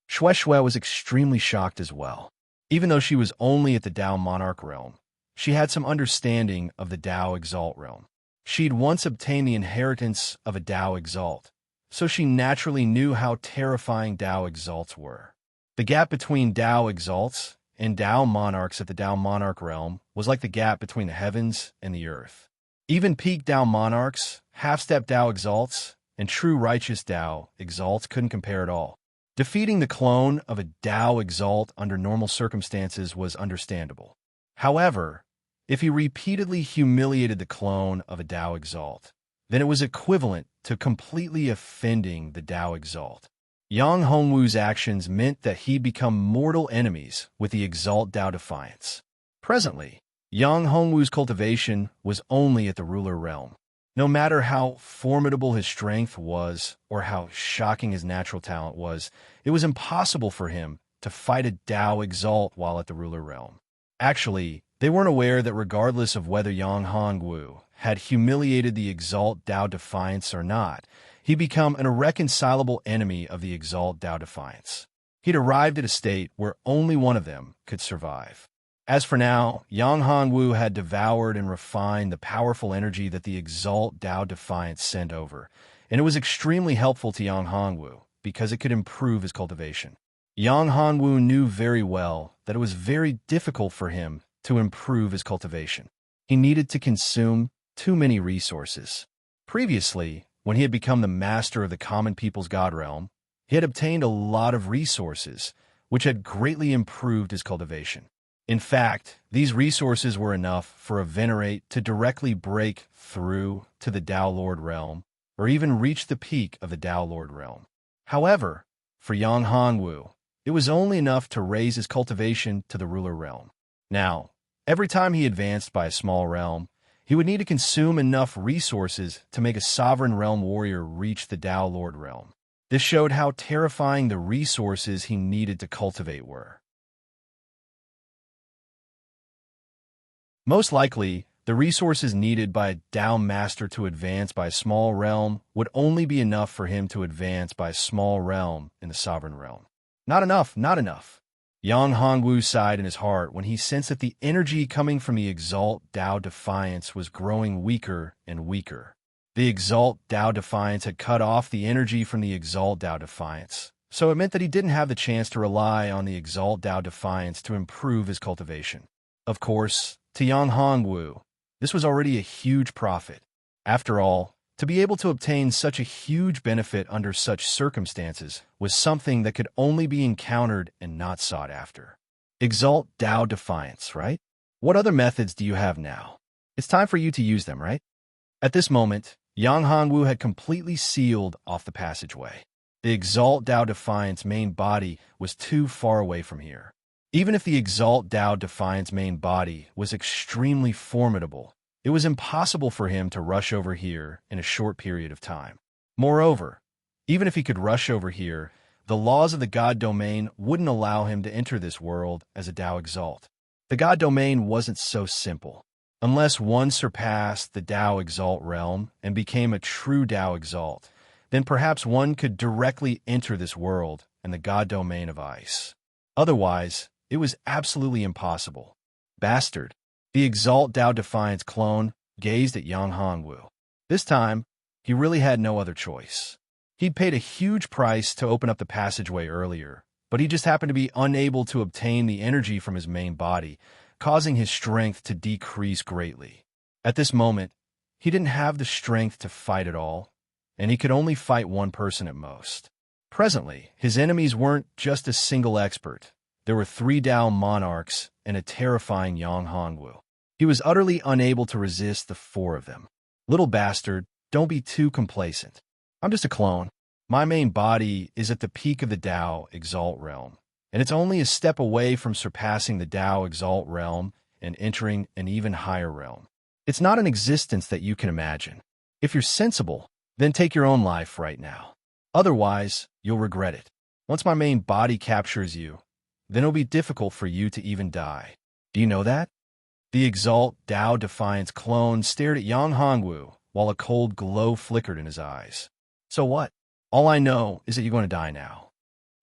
Speaker 1: Shui Shui was extremely shocked as well. Even though she was only at the Tao Monarch realm, she had some understanding of the Tao Exalt realm. She'd once obtained the inheritance of a Tao Exalt, so she naturally knew how terrifying Tao Exalts were. The gap between Tao Exalts and Tao Monarchs at the Tao Monarch realm was like the gap between the heavens and the earth. Even peak Tao Monarchs, half-step Tao Exalts, and true righteous Tao Exalts couldn't compare at all. Defeating the clone of a Tao Exalt under normal circumstances was understandable. However, if he repeatedly humiliated the clone of a Tao Exalt, then it was equivalent to completely offending the Tao Exalt. Yang Hongwu's actions meant that he'd become mortal enemies with the Exalt Tao Defiance. Presently, Yang Hongwu's cultivation was only at the ruler realm. No matter how formidable his strength was or how shocking his natural talent was, it was impossible for him to fight a Tao Exalt while at the ruler realm. Actually, they weren't aware that regardless of whether Yang Hongwu had humiliated the Exalt Tao Defiance or not, he'd become an irreconcilable enemy of the Exalt Tao Defiance. He'd arrived at a state where only one of them could survive. As for now, Yang Hongwu had devoured and refined the powerful energy that the Exalt Tao Defiance sent over, and it was extremely helpful to Yang Hongwu because it could improve his cultivation. Yang Hongwu knew very well that it was very difficult for him to improve his cultivation. He needed to consume too many resources. Previously, when he had become the master of the common people's god realm, he had obtained a lot of resources, which had greatly improved his cultivation. In fact, these resources were enough for a Venerate to directly break through to the Tao Lord realm, or even reach the peak of the Tao Lord realm. However, for Yang Hongwu, it was only enough to raise his cultivation to the ruler realm. Now, every time he advanced by a small realm, he would need to consume enough resources to make a sovereign realm warrior reach the Tao Lord realm. This showed how terrifying the resources he needed to cultivate were. Most likely, the resources needed by a Tao master to advance by a small realm would only be enough for him to advance by a small realm in the sovereign realm. Not enough, not enough. Yang Hongwu sighed in his heart when he sensed that the energy coming from the Exalt Tao Defiance was growing weaker and weaker. The Exalt Tao Defiance had cut off the energy from the Exalt Tao Defiance, so it meant that he didn't have the chance to rely on the Exalt Tao Defiance to improve his cultivation. Of course, to Yang Hongwu, this was already a huge profit. After all, to be able to obtain such a huge benefit under such circumstances was something that could only be encountered and not sought after. Exalt Tao Defiance, right? What other methods do you have now? It's time for you to use them, right? At this moment, Yang Hongwu had completely sealed off the passageway. The Exalt Tao Defiance main body was too far away from here. Even if the Exalt Tao Defiance main body was extremely formidable, it was impossible for him to rush over here in a short period of time. Moreover, even if he could rush over here, the laws of the God Domain wouldn't allow him to enter this world as a Tao Exalt. The God Domain wasn't so simple. Unless one surpassed the Tao Exalt realm and became a true Tao Exalt, then perhaps one could directly enter this world and the God Domain of Ice. Otherwise, it was absolutely impossible. Bastard. The Exalt Tao Defiance clone gazed at Yang Hongwu. This time, he really had no other choice. He'd paid a huge price to open up the passageway earlier, but he just happened to be unable to obtain the energy from his main body, causing his strength to decrease greatly. At this moment, he didn't have the strength to fight at all, and he could only fight one person at most. Presently, his enemies weren't just a single expert. There were 3 Tao monarchs and a terrifying Yang Hongwu. He was utterly unable to resist the 4 of them. Little bastard, don't be too complacent. I'm just a clone. My main body is at the peak of the Tao Exalt realm, and it's only a step away from surpassing the Tao Exalt realm and entering an even higher realm. It's not an existence that you can imagine. If you're sensible, then take your own life right now. Otherwise, you'll regret it. Once my main body captures you, then it'll be difficult for you to even die. Do you know that? The Exalt Tao Defiance clone stared at Yang Hongwu while a cold glow flickered in his eyes. So what? All I know is that you're going to die now.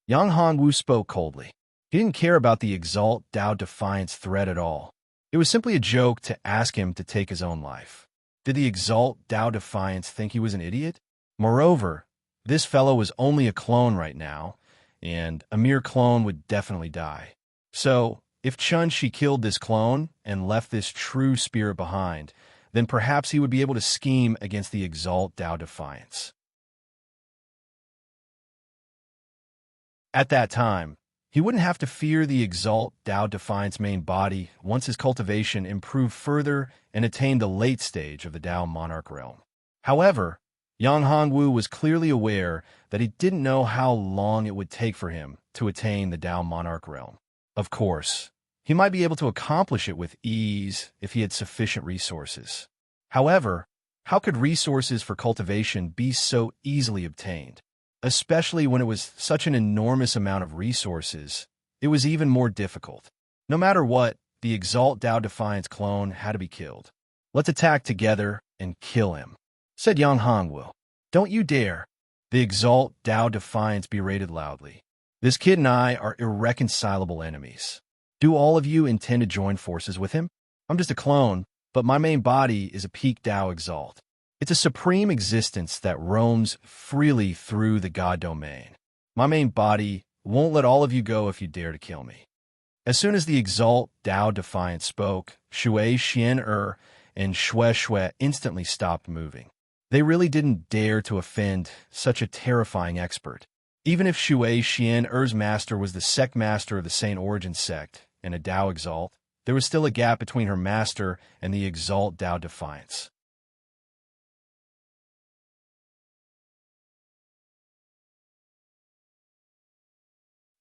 Speaker 1: Yang Hongwu spoke coldly. He didn't care about the Exalt Tao Defiance threat at all. It was simply a joke to ask him to take his own life. Did the Exalt Tao Defiance think he was an idiot? Moreover, this fellow was only a clone right now, and a mere clone would definitely die. So, if Chun Shi killed this clone and left this true spirit behind, then perhaps he would be able to scheme against the Exalt Tao Defiance. At that time, he wouldn't have to fear the Exalt Tao Defiance main body once his cultivation improved further and attained the late stage of the Tao Monarch realm. However, Yang Hongwu was clearly aware that he didn't know how long it would take for him to attain the Tao Monarch realm. Of course, he might be able to accomplish it with ease if he had sufficient resources. However, how could resources for cultivation be so easily obtained? Especially when it was such an enormous amount of resources, it was even more difficult. No matter what, the Exalt Tao Defiance clone had to be killed. Let's attack together and kill him, said Yang Hongwu. Don't you dare. The Exalt Tao Defiance berated loudly. This kid and I are irreconcilable enemies. Do all of you intend to join forces with him? I'm just a clone, but my main body is a peak Tao Exalt. It's a supreme existence that roams freely through the God Domain. My main body won't let all of you go if you dare to kill me. As soon as the Exalt Tao Defiance spoke, Shui Xian and Shue instantly stopped moving. They really didn't dare to offend such a terrifying expert. Even if Shui Xian's master was the sect master of the Saint Origin sect and a Tao Exalt, there was still a gap between her master and the Exalt Tao Defiance.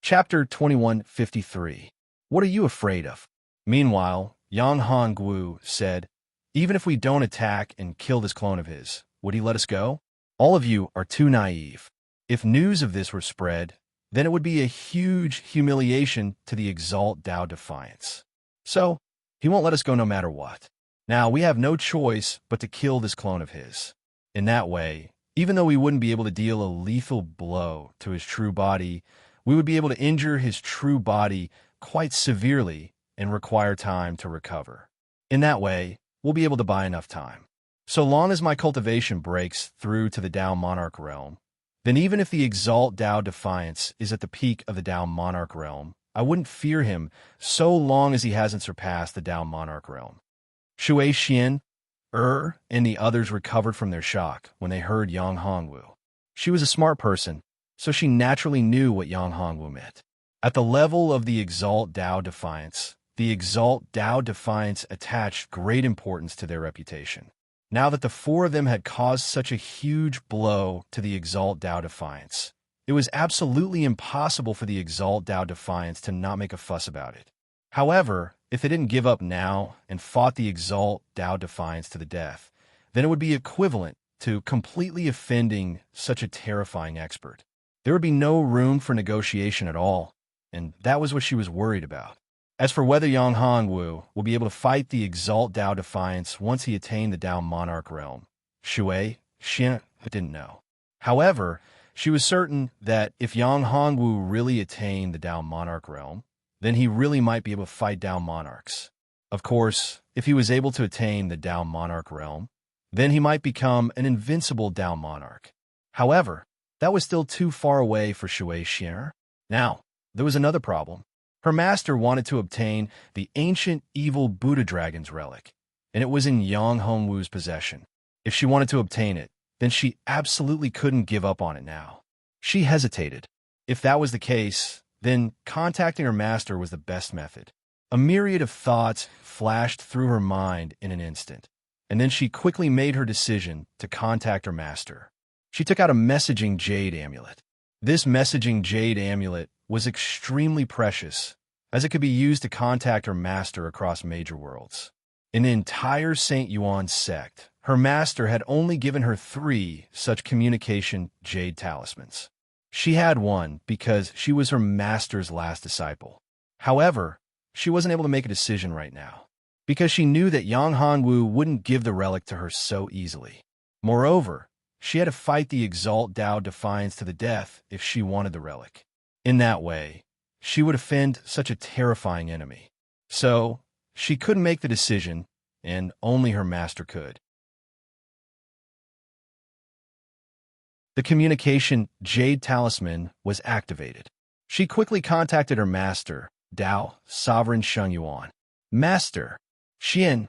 Speaker 1: Chapter 2153. What are you afraid of? Meanwhile, Yang Hongwu said, even if we don't attack and kill this clone of his, would he let us go? All of you are too naive. If news of this were spread, then it would be a huge humiliation to the Exalt Tao Defiance. So, he won't let us go no matter what. Now, we have no choice but to kill this clone of his. In that way, even though we wouldn't be able to deal a lethal blow to his true body, we would be able to injure his true body quite severely and require time to recover. In that way, we'll be able to buy enough time. So long as my cultivation breaks through to the Tao Monarch realm, then even if the Exalt Tao Defiance is at the peak of the Tao Monarch realm, I wouldn't fear him so long as he hasn't surpassed the Tao Monarch realm. Shui Xian, and the others recovered from their shock when they heard Yang Hongwu. She was a smart person, so she naturally knew what Yang Hongwu meant. At the level of the Exalt Tao Defiance, the Exalt Tao Defiance attached great importance to their reputation. Now that the four of them had caused such a huge blow to the Exalt Tao Defiance, it was absolutely impossible for the Exalt Tao Defiance to not make a fuss about it. However, if they didn't give up now and fought the Exalt Tao Defiance to the death, then it would be equivalent to completely offending such a terrifying expert. There would be no room for negotiation at all, and that was what she was worried about. As for whether Yang Hongwu will be able to fight the Exalt Tao Defiance once he attained the Tao Monarch realm, Shui Xian didn't know. However, she was certain that if Yang Hongwu really attained the Tao Monarch realm, then he really might be able to fight Tao Monarchs. Of course, if he was able to attain the Tao Monarch realm, then he might become an invincible Tao Monarch. However, that was still too far away for Shui Xian. Now, there was another problem. Her master wanted to obtain the ancient evil Buddha Dragon's relic, and it was in Yang Hongwu's possession. If she wanted to obtain it, then she absolutely couldn't give up on it now. She hesitated. If that was the case, then contacting her master was the best method. A myriad of thoughts flashed through her mind in an instant, and then she quickly made her decision to contact her master. She took out a messaging jade amulet. This messaging jade amulet was extremely precious, as it could be used to contact her master across major worlds. In the entire St. Yuan sect, her master had only given her 3 such communication jade talismans. She had one because she was her master's last disciple. However, she wasn't able to make a decision right now, because she knew that Yang Hongwu wouldn't give the relic to her so easily. Moreover, she had to fight the Exalt Tao Defiance to the death if she wanted the relic. In that way, she would offend such a terrifying enemy. So, she couldn't make the decision, and only her master could. The communication Jade Talisman was activated. She quickly contacted her master, Tao Sovereign Sheng Yuan. Master, Xian,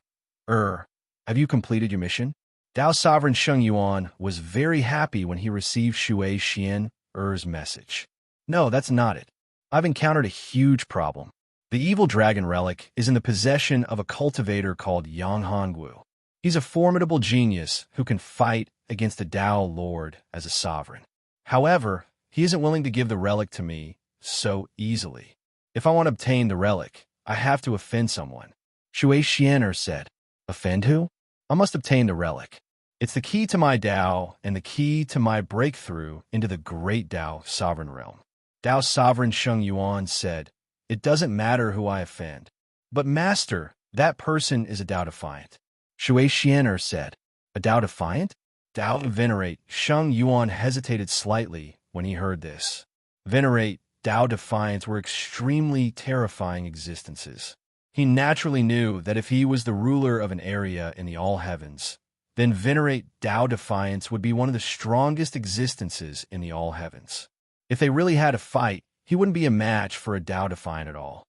Speaker 1: have you completed your mission? Tao Sovereign Sheng Yuan was very happy when he received Shui Xian's message. No, that's not it. I've encountered a huge problem. The evil dragon relic is in the possession of a cultivator called Yang Hongwu. He's a formidable genius who can fight against the Tao Lord as a sovereign. However, he isn't willing to give the relic to me so easily. If I want to obtain the relic, I have to offend someone. Shui Xian said, Offend who? I must obtain the relic. It's the key to my Tao and the key to my breakthrough into the great Tao sovereign realm. Tao Sovereign Sheng Yuan said, It doesn't matter who I offend. But master, that person is a Tao Defiant. Shui Xian said, A Tao Defiant? Tao Venerate Sheng Yuan hesitated slightly when he heard this. Venerate Tao Defiants were extremely terrifying existences. He naturally knew that if he was the ruler of an area in the all heavens, then Venerate Tao Defiance would be one of the strongest existences in the all heavens. If they really had a fight, he wouldn't be a match for a Tao Defiant at all.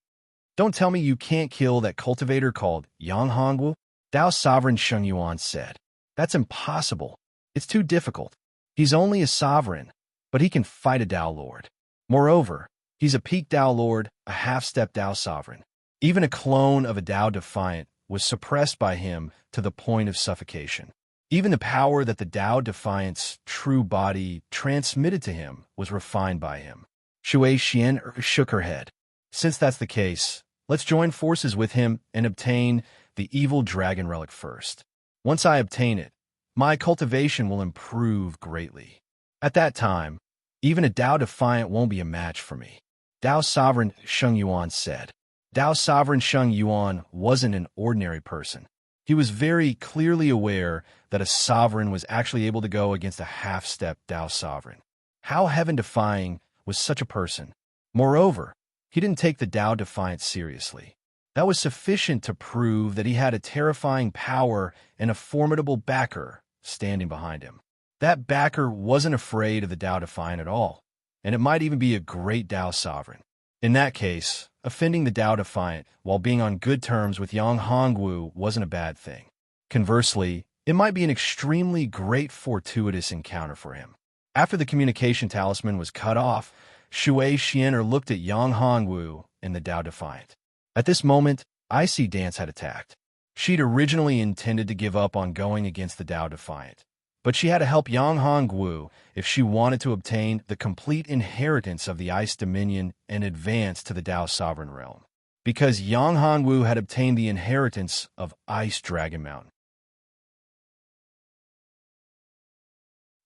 Speaker 1: Don't tell me you can't kill that cultivator called Yang Hongwu, Tao Sovereign Sheng Yuan said. That's impossible. It's too difficult. He's only a sovereign, but he can fight a Tao Lord. Moreover, he's a peak Tao Lord, a half-step Tao Sovereign. Even a clone of a Tao Defiant was suppressed by him to the point of suffocation. Even the power that the Tao Defiant's true body transmitted to him was refined by him. Shui Xian shook her head. Since that's the case, let's join forces with him and obtain the evil dragon relic first. Once I obtain it, my cultivation will improve greatly. At that time, even a Tao Defiant won't be a match for me. Tao Sovereign Sheng Yuan said. Tao Sovereign Sheng Yuan wasn't an ordinary person. He was very clearly aware that a sovereign was actually able to go against a half-step Tao Sovereign. How heaven-defying was such a person? Moreover, he didn't take the Tao Defiant seriously. That was sufficient to prove that he had a terrifying power and a formidable backer standing behind him. That backer wasn't afraid of the Tao Defiant at all, and it might even be a great Tao sovereign. In that case, offending the Tao Defiant while being on good terms with Yang Hongwu wasn't a bad thing. Conversely, it might be an extremely great fortuitous encounter for him. After the communication talisman was cut off, Shui Xian'er looked at Yang Hongwu and the Tao Defiant. At this moment, Icy Dance had attacked. She'd originally intended to give up on going against the Tao Defiant, but she had to help Yang Hongwu if she wanted to obtain the complete inheritance of the Ice Dominion and advance to the Tao Sovereign Realm, because Yang Hongwu had obtained the inheritance of Ice Dragon Mountain.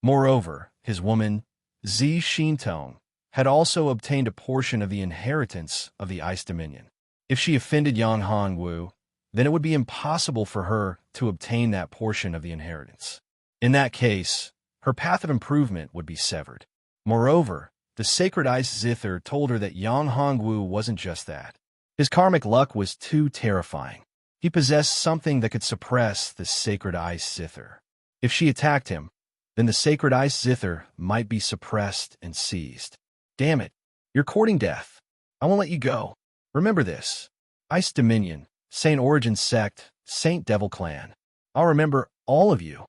Speaker 1: Moreover, his woman, Zi Xintong, had also obtained a portion of the inheritance of the Ice Dominion. If she offended Yang Hongwu, then it would be impossible for her to obtain that portion of the inheritance. In that case, her path of improvement would be severed. Moreover, the sacred ice zither told her that Yang Hongwu wasn't just that. His karmic luck was too terrifying. He possessed something that could suppress the sacred ice zither. If she attacked him, then the sacred ice zither might be suppressed and seized. Damn it, you're courting death. I won't let you go. Remember this. Ice Dominion, Saint Origin Sect, Saint Devil Clan. I'll remember all of you.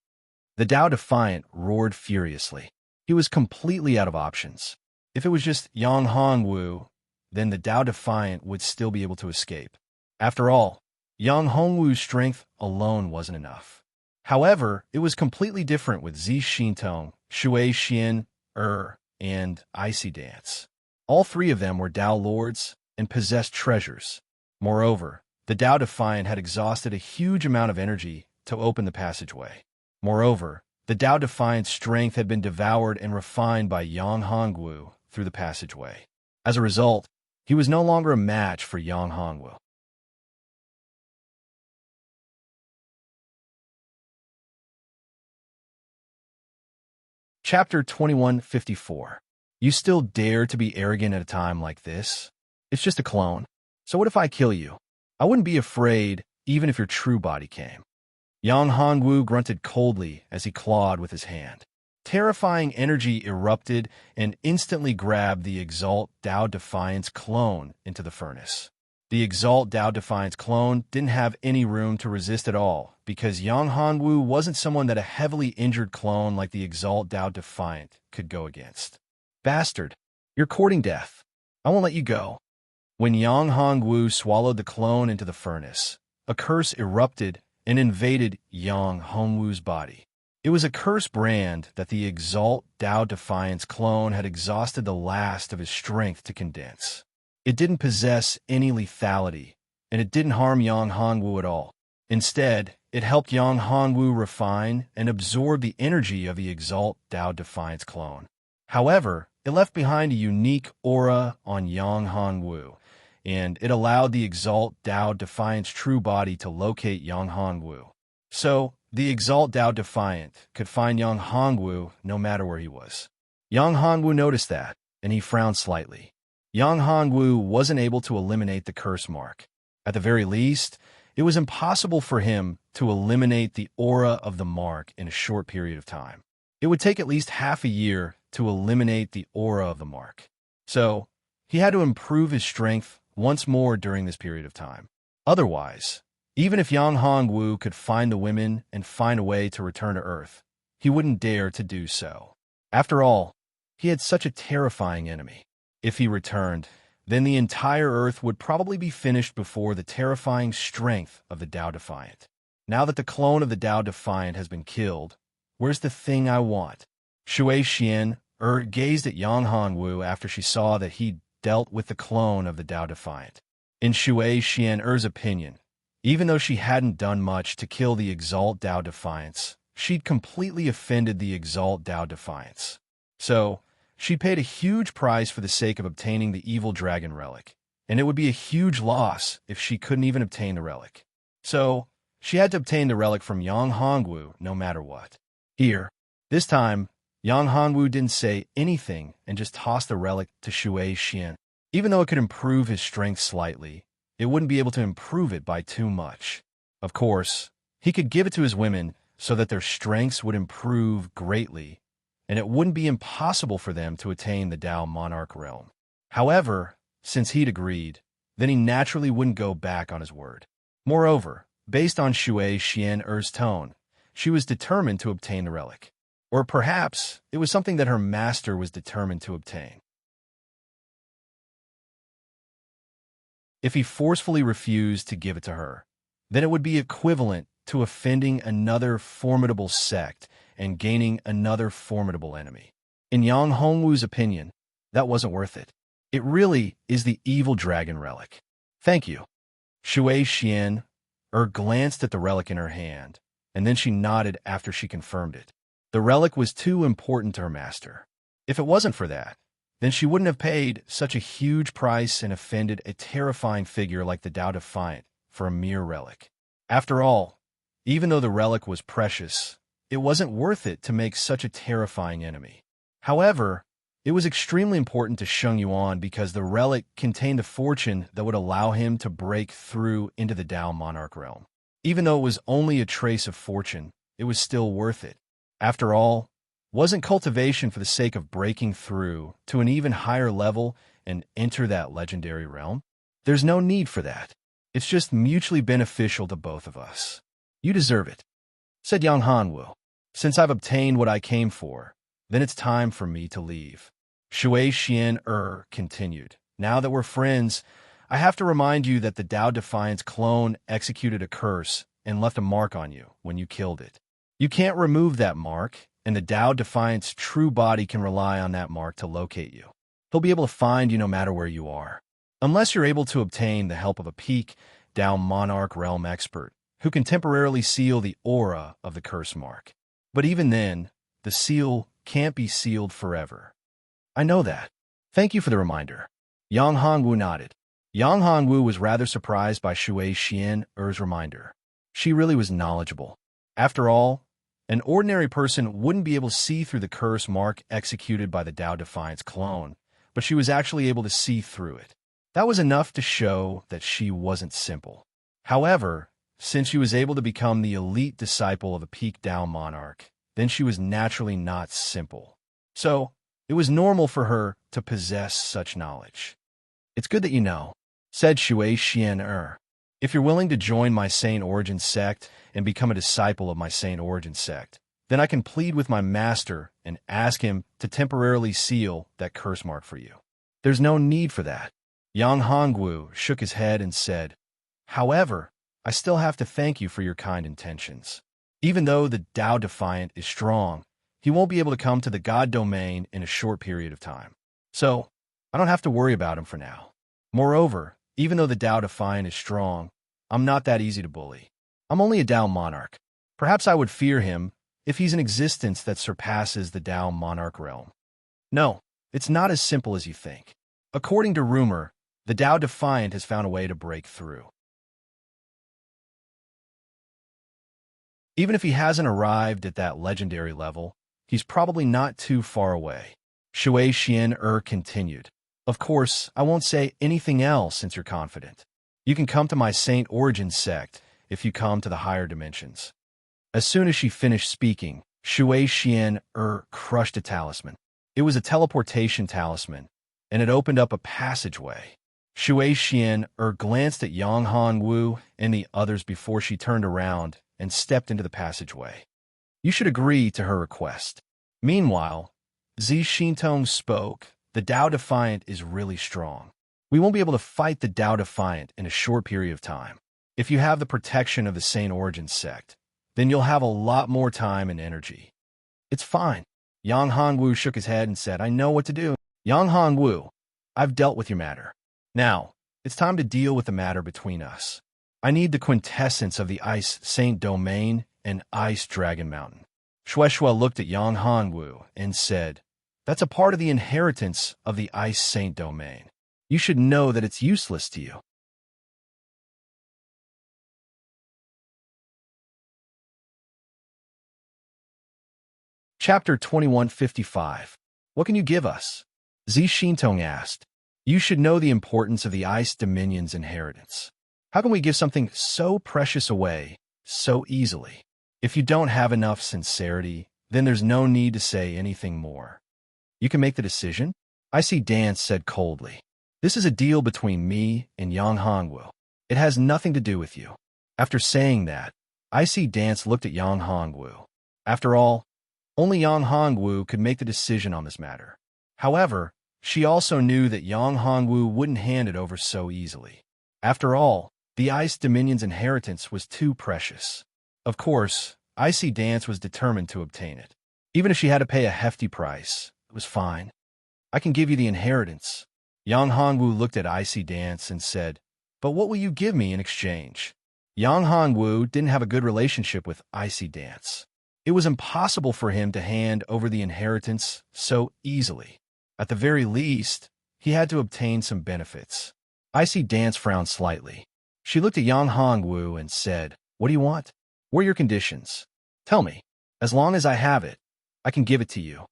Speaker 1: The Tao Defiant roared furiously. He was completely out of options. If it was just Yang Hongwu, then the Tao Defiant would still be able to escape. After all, Yang Hongwu's strength alone wasn't enough. However, it was completely different with Zi Xintong, Shui Xian'er, and Icy Dance. All three of them were Tao Lords and possessed treasures. Moreover, the Tao Defiant had exhausted a huge amount of energy to open the passageway. Moreover, the Tao Defiant's strength had been devoured and refined by Yang Hongwu through the passageway. As a result, he was no longer a match for Yang Hongwu. Chapter 2154. You still dare to be arrogant at a time like this? It's just a clone. So what if I kill you? I wouldn't be afraid even if your true body came. Yang Hongwu grunted coldly as he clawed with his hand. Terrifying energy erupted and instantly grabbed the Exalt Tao Defiance clone into the furnace. The Exalt Tao Defiance clone didn't have any room to resist at all, because Yang Hongwu wasn't someone that a heavily injured clone like the Exalt Tao Defiant could go against. Bastard, you're courting death. I won't let you go. When Yang Hongwu swallowed the clone into the furnace, a curse erupted and invaded Yang Hongwu's body. It was a curse brand that the Exalt Tao Defiance clone had exhausted the last of his strength to condense. It didn't possess any lethality, and it didn't harm Yang Hongwu at all. Instead, it helped Yang Hongwu refine and absorb the energy of the Exalt Tao Defiance clone. However, it left behind a unique aura on Yang Hongwu, and it allowed the Exalt Tao Defiant's true body to locate Yang Hongwu. So, the Exalt Tao Defiant could find Yang Hongwu no matter where he was. Yang Hongwu noticed that, and he frowned slightly. Yang Hongwu wasn't able to eliminate the curse mark. At the very least, it was impossible for him to eliminate the aura of the mark in a short period of time. It would take at least half a year to eliminate the aura of the mark. So, he had to improve his strength once more during this period of time. Otherwise, even if Yang Hongwu could find the women and find a way to return to Earth, he wouldn't dare to do so. After all, he had such a terrifying enemy. If he returned, then the entire Earth would probably be finished before the terrifying strength of the Tao Defiant. Now that the clone of the Tao Defiant has been killed, where's the thing I want? Shui Xian'er gazed at Yang Hongwu after she saw that he dealt with the clone of the Tao Defiant. In Shui Xian'er's opinion, even though she hadn't done much to kill the Exalt Tao Defiance, she'd completely offended the Exalt Tao Defiance. So, she paid a huge price for the sake of obtaining the evil dragon relic, and it would be a huge loss if she couldn't even obtain the relic. So, she had to obtain the relic from Yang Hongwu no matter what. Here, this time, Yang Hongwu didn't say anything and just tossed the relic to Shui Xian. Even though it could improve his strength slightly, it wouldn't be able to improve it by too much. Of course, he could give it to his women so that their strengths would improve greatly, and it wouldn't be impossible for them to attain the Tao monarch realm. However, since he'd agreed, then he naturally wouldn't go back on his word. Moreover, based on Shui Xian-er's tone, she was determined to obtain the relic. Or perhaps it was something that her master was determined to obtain. If he forcefully refused to give it to her, then it would be equivalent to offending another formidable sect and gaining another formidable enemy. In Yang Hongwu's opinion, that wasn't worth it. It really is the evil dragon relic. Thank you. Shui Xian-er glanced at the relic in her hand, and then she nodded after she confirmed it. The relic was too important to her master. If it wasn't for that, then she wouldn't have paid such a huge price and offended a terrifying figure like the Tao Defiant for a mere relic. After all, even though the relic was precious, it wasn't worth it to make such a terrifying enemy. However, it was extremely important to Sheng Yuan because the relic contained a fortune that would allow him to break through into the Tao monarch realm. Even though it was only a trace of fortune, it was still worth it. After all, wasn't cultivation for the sake of breaking through to an even higher level and enter that legendary realm? There's no need for that. It's just mutually beneficial to both of us. You deserve it, said Yang Hanwu. Since I've obtained what I came for, then it's time for me to leave. Shui Xian-er continued. Now that we're friends, I have to remind you that the Tao Defiance clone executed a curse and left a mark on you when you killed it. You can't remove that mark, and the Tao Defiant's true body can rely on that mark to locate you. He'll be able to find you no matter where you are, unless you're able to obtain the help of a peak Tao monarch realm expert who can temporarily seal the aura of the curse mark. But even then, the seal can't be sealed forever. I know that. Thank you for the reminder. Yang Hongwu nodded. Yang Hongwu was rather surprised by Shui Xian-er's reminder. She really was knowledgeable. After all, an ordinary person wouldn't be able to see through the curse mark executed by the Tao Defiance clone, but she was actually able to see through it. That was enough to show that she wasn't simple. However, since she was able to become the elite disciple of a peak Tao monarch, then she was naturally not simple. So, it was normal for her to possess such knowledge. It's good that you know, said Shui Xian-er. If you're willing to join my Saint Origin sect and become a disciple of my Saint Origin sect, then I can plead with my master and ask him to temporarily seal that curse mark for you. There's no need for that. Yang Hongwu shook his head and said, however, I still have to thank you for your kind intentions. Even though the Tao Defiant is strong, he won't be able to come to the God domain in a short period of time. So, I don't have to worry about him for now. Moreover, even though the Tao Defiant is strong, I'm not that easy to bully. I'm only a Tao monarch. Perhaps I would fear him if he's an existence that surpasses the Tao monarch realm. No, it's not as simple as you think. According to rumor, the Tao Defiant has found a way to break through. Even if he hasn't arrived at that legendary level, he's probably not too far away. Shui Xian-er continued. Of course, I won't say anything else since you're confident. You can come to my Saint Origin sect if you come to the higher dimensions. As soon as she finished speaking, Shui Xian-er crushed a talisman. It was a teleportation talisman, and it opened up a passageway. Shui Xian-er glanced at Yang Hongwu and the others before she turned around and stepped into the passageway. You should agree to her request. Meanwhile, Zi Xintong spoke. The Tao Defiant is really strong. We won't be able to fight the Tao Defiant in a short period of time. If you have the protection of the Saint Origin sect, then you'll have a lot more time and energy. It's fine. Yang Hongwu shook his head and said, I know what to do. Yang Hongwu, I've dealt with your matter. Now, it's time to deal with the matter between us. I need the quintessence of the Ice Saint Domain and Ice Dragon Mountain. Shueshua looked at Yang Hongwu and said, that's a part of the inheritance of the Ice Saint Domain. You should know that it's useless to you. Chapter 2155. What can you give us? Zi Xintong asked. You should know the importance of the Ice Dominion's inheritance. How can we give something so precious away so easily? If you don't have enough sincerity, then there's no need to say anything more. You can make the decision, Icy Dance said coldly. This is a deal between me and Yang Hongwu. It has nothing to do with you. After saying that, Icy Dance looked at Yang Hongwu. After all, only Yang Hongwu could make the decision on this matter. However, she also knew that Yang Hongwu wouldn't hand it over so easily. After all, the Ice Dominion's inheritance was too precious. Of course, Icy Dance was determined to obtain it. Even if she had to pay a hefty price, it was fine. I can give you the inheritance. Yang Hongwu looked at Icy Dance and said, but what will you give me in exchange? Yang Hongwu didn't have a good relationship with Icy Dance. It was impossible for him to hand over the inheritance so easily. At the very least, he had to obtain some benefits. Icy Dance frowned slightly. She looked at Yang Hongwu and said, what do you want? What are your conditions? Tell me. As long as I have it, I can give it to you.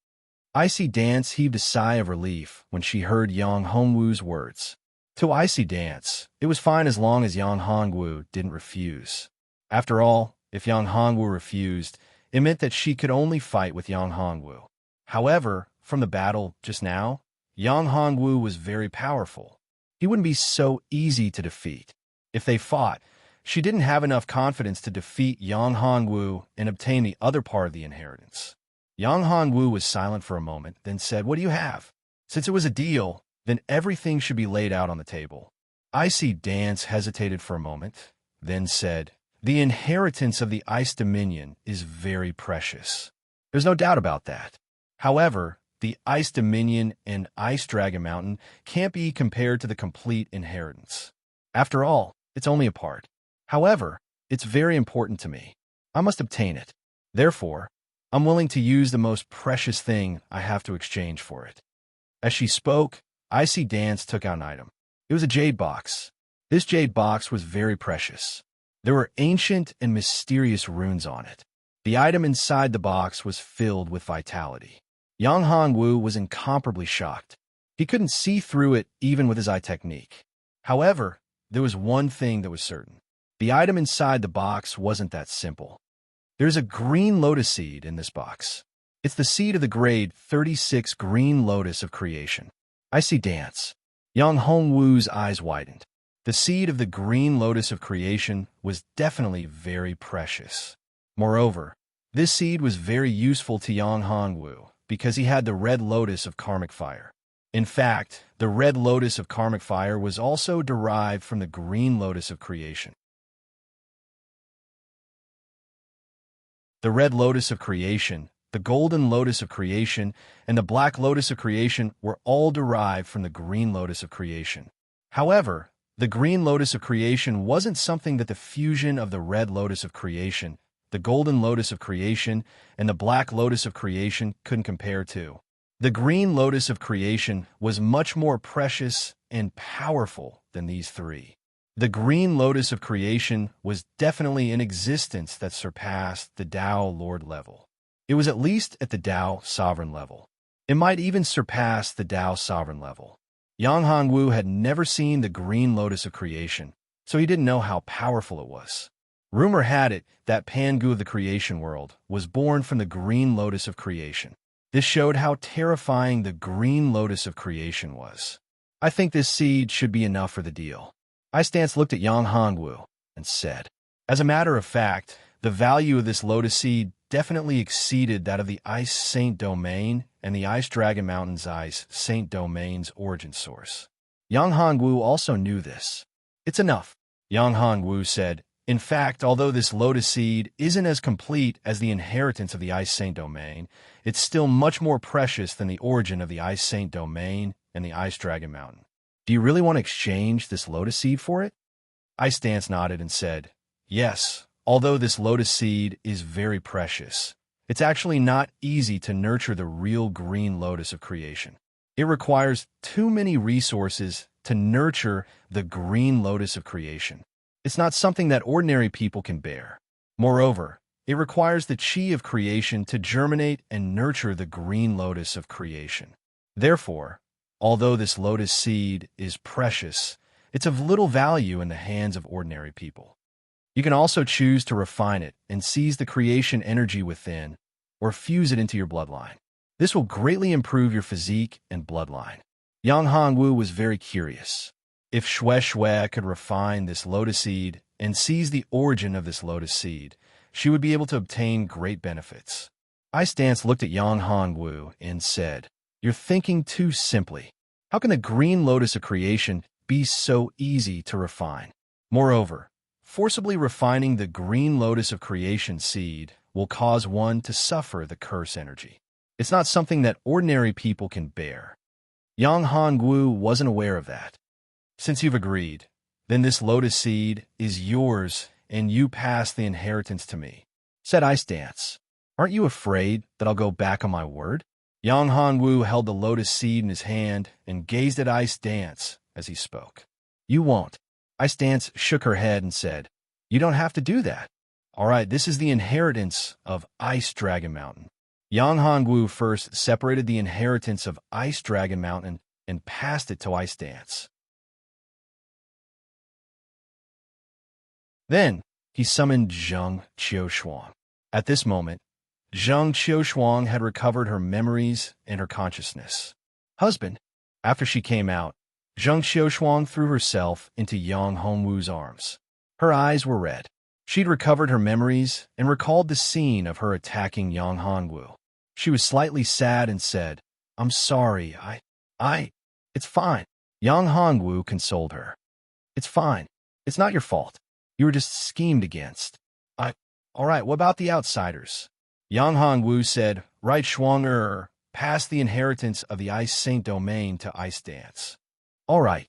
Speaker 1: Icy Dance heaved a sigh of relief when she heard Yang Hongwu's words. To Icy Dance, it was fine as long as Yang Hongwu didn't refuse. After all, if Yang Hongwu refused, it meant that she could only fight with Yang Hongwu. However, from the battle just now, Yang Hongwu was very powerful. He wouldn't be so easy to defeat. If they fought, she didn't have enough confidence to defeat Yang Hongwu and obtain the other part of the inheritance. Yang Hongwu was silent for a moment, then said, what do you have? Since it was a deal, then everything should be laid out on the table. Icy Dance hesitated for a moment, then said, the inheritance of the Ice Dominion is very precious. There's no doubt about that. However, the Ice Dominion and Ice Dragon Mountain can't be compared to the complete inheritance. After all, it's only a part. However, it's very important to me. I must obtain it. Therefore, I'm willing to use the most precious thing I have to exchange for it. As she spoke, Icy Dance took out an item. It was a jade box. This jade box was very precious. There were ancient and mysterious runes on it. The item inside the box was filled with vitality. Yang Hongwu was incomparably shocked. He couldn't see through it even with his eye technique. However, there was one thing that was certain. The item inside the box wasn't that simple. There's a green lotus seed in this box. It's the seed of the grade 36 green lotus of creation. Icy Dance. Yang Hongwu's eyes widened. The seed of the green lotus of creation was definitely very precious. Moreover, this seed was very useful to Yang Hongwu because he had the red lotus of karmic fire. In fact, the red lotus of karmic fire was also derived from the green lotus of creation. The red lotus of creation, the golden lotus of creation, and the black lotus of creation were all derived from the green lotus of creation. However, the green lotus of creation wasn't something that the fusion of the red lotus of creation, the golden lotus of creation, and the black lotus of creation couldn't compare to. The green lotus of creation was much more precious and powerful than these three. The green lotus of creation was definitely an existence that surpassed the Tao Lord level. It was at least at the Tao Sovereign level. It might even surpass the Tao Sovereign level. Yang Hongwu had never seen the green lotus of creation, so he didn't know how powerful it was. Rumor had it that Pangu of the creation world was born from the green lotus of creation. This showed how terrifying the green lotus of creation was. I think this seed should be enough for the deal. Icy Dance looked at Yang Hongwu and said, as a matter of fact, the value of this lotus seed definitely exceeded that of the Ice Saint Domain and the Ice Dragon Mountain's Ice Saint Domain's origin source. Yang Hongwu also knew this. It's enough, Yang Hongwu said. In fact, although this lotus seed isn't as complete as the inheritance of the Ice Saint Domain, it's still much more precious than the origin of the Ice Saint Domain and the Ice Dragon Mountain. Do you really want to exchange this lotus seed for it? Icy Dance nodded and said, yes, although this lotus seed is very precious, it's actually not easy to nurture the real green lotus of creation. It requires too many resources to nurture the green lotus of creation. It's not something that ordinary people can bear. Moreover, it requires the chi of creation to germinate and nurture the green lotus of creation. Therefore, although this lotus seed is precious, it's of little value in the hands of ordinary people. You can also choose to refine it and seize the creation energy within, or fuse it into your bloodline. This will greatly improve your physique and bloodline. Yang Hongwu was very curious. If Xue Xue could refine this lotus seed and seize the origin of this lotus seed, she would be able to obtain great benefits. Ice Dance looked at Yang Hongwu and said, "You're thinking too simply. How can the green lotus of creation be so easy to refine? Moreover, forcibly refining the green lotus of creation seed will cause one to suffer the curse energy. It's not something that ordinary people can bear." Yang Hongwu wasn't aware of that. "Since you've agreed, then this lotus seed is yours and you pass the inheritance to me," said Ice Dance. "Aren't you afraid that I'll go back on my word?" Yang Hongwu held the lotus seed in his hand and gazed at Ice Dance as he spoke. "You won't." Ice Dance shook her head and said, "You don't have to do that. All right, this is the inheritance of Ice Dragon Mountain." Yang Hongwu first separated the inheritance of Ice Dragon Mountain and passed it to Ice Dance. Then he summoned Zheng Qiushuang. At this moment, Zheng Qiushuang had recovered her memories and her consciousness. "Husband," after she came out, Zheng Qiushuang threw herself into Yang Hongwu's arms. Her eyes were red. She'd recovered her memories and recalled the scene of her attacking Yang Hongwu. She was slightly sad and said, "I'm sorry, it's fine." Yang Hongwu consoled her. "It's fine. It's not your fault. You were just schemed against. All right, what about the outsiders?" Yang Hongwu said, "Right Shuang pass the inheritance of the Ice Saint domain to Ice Dance." "All right."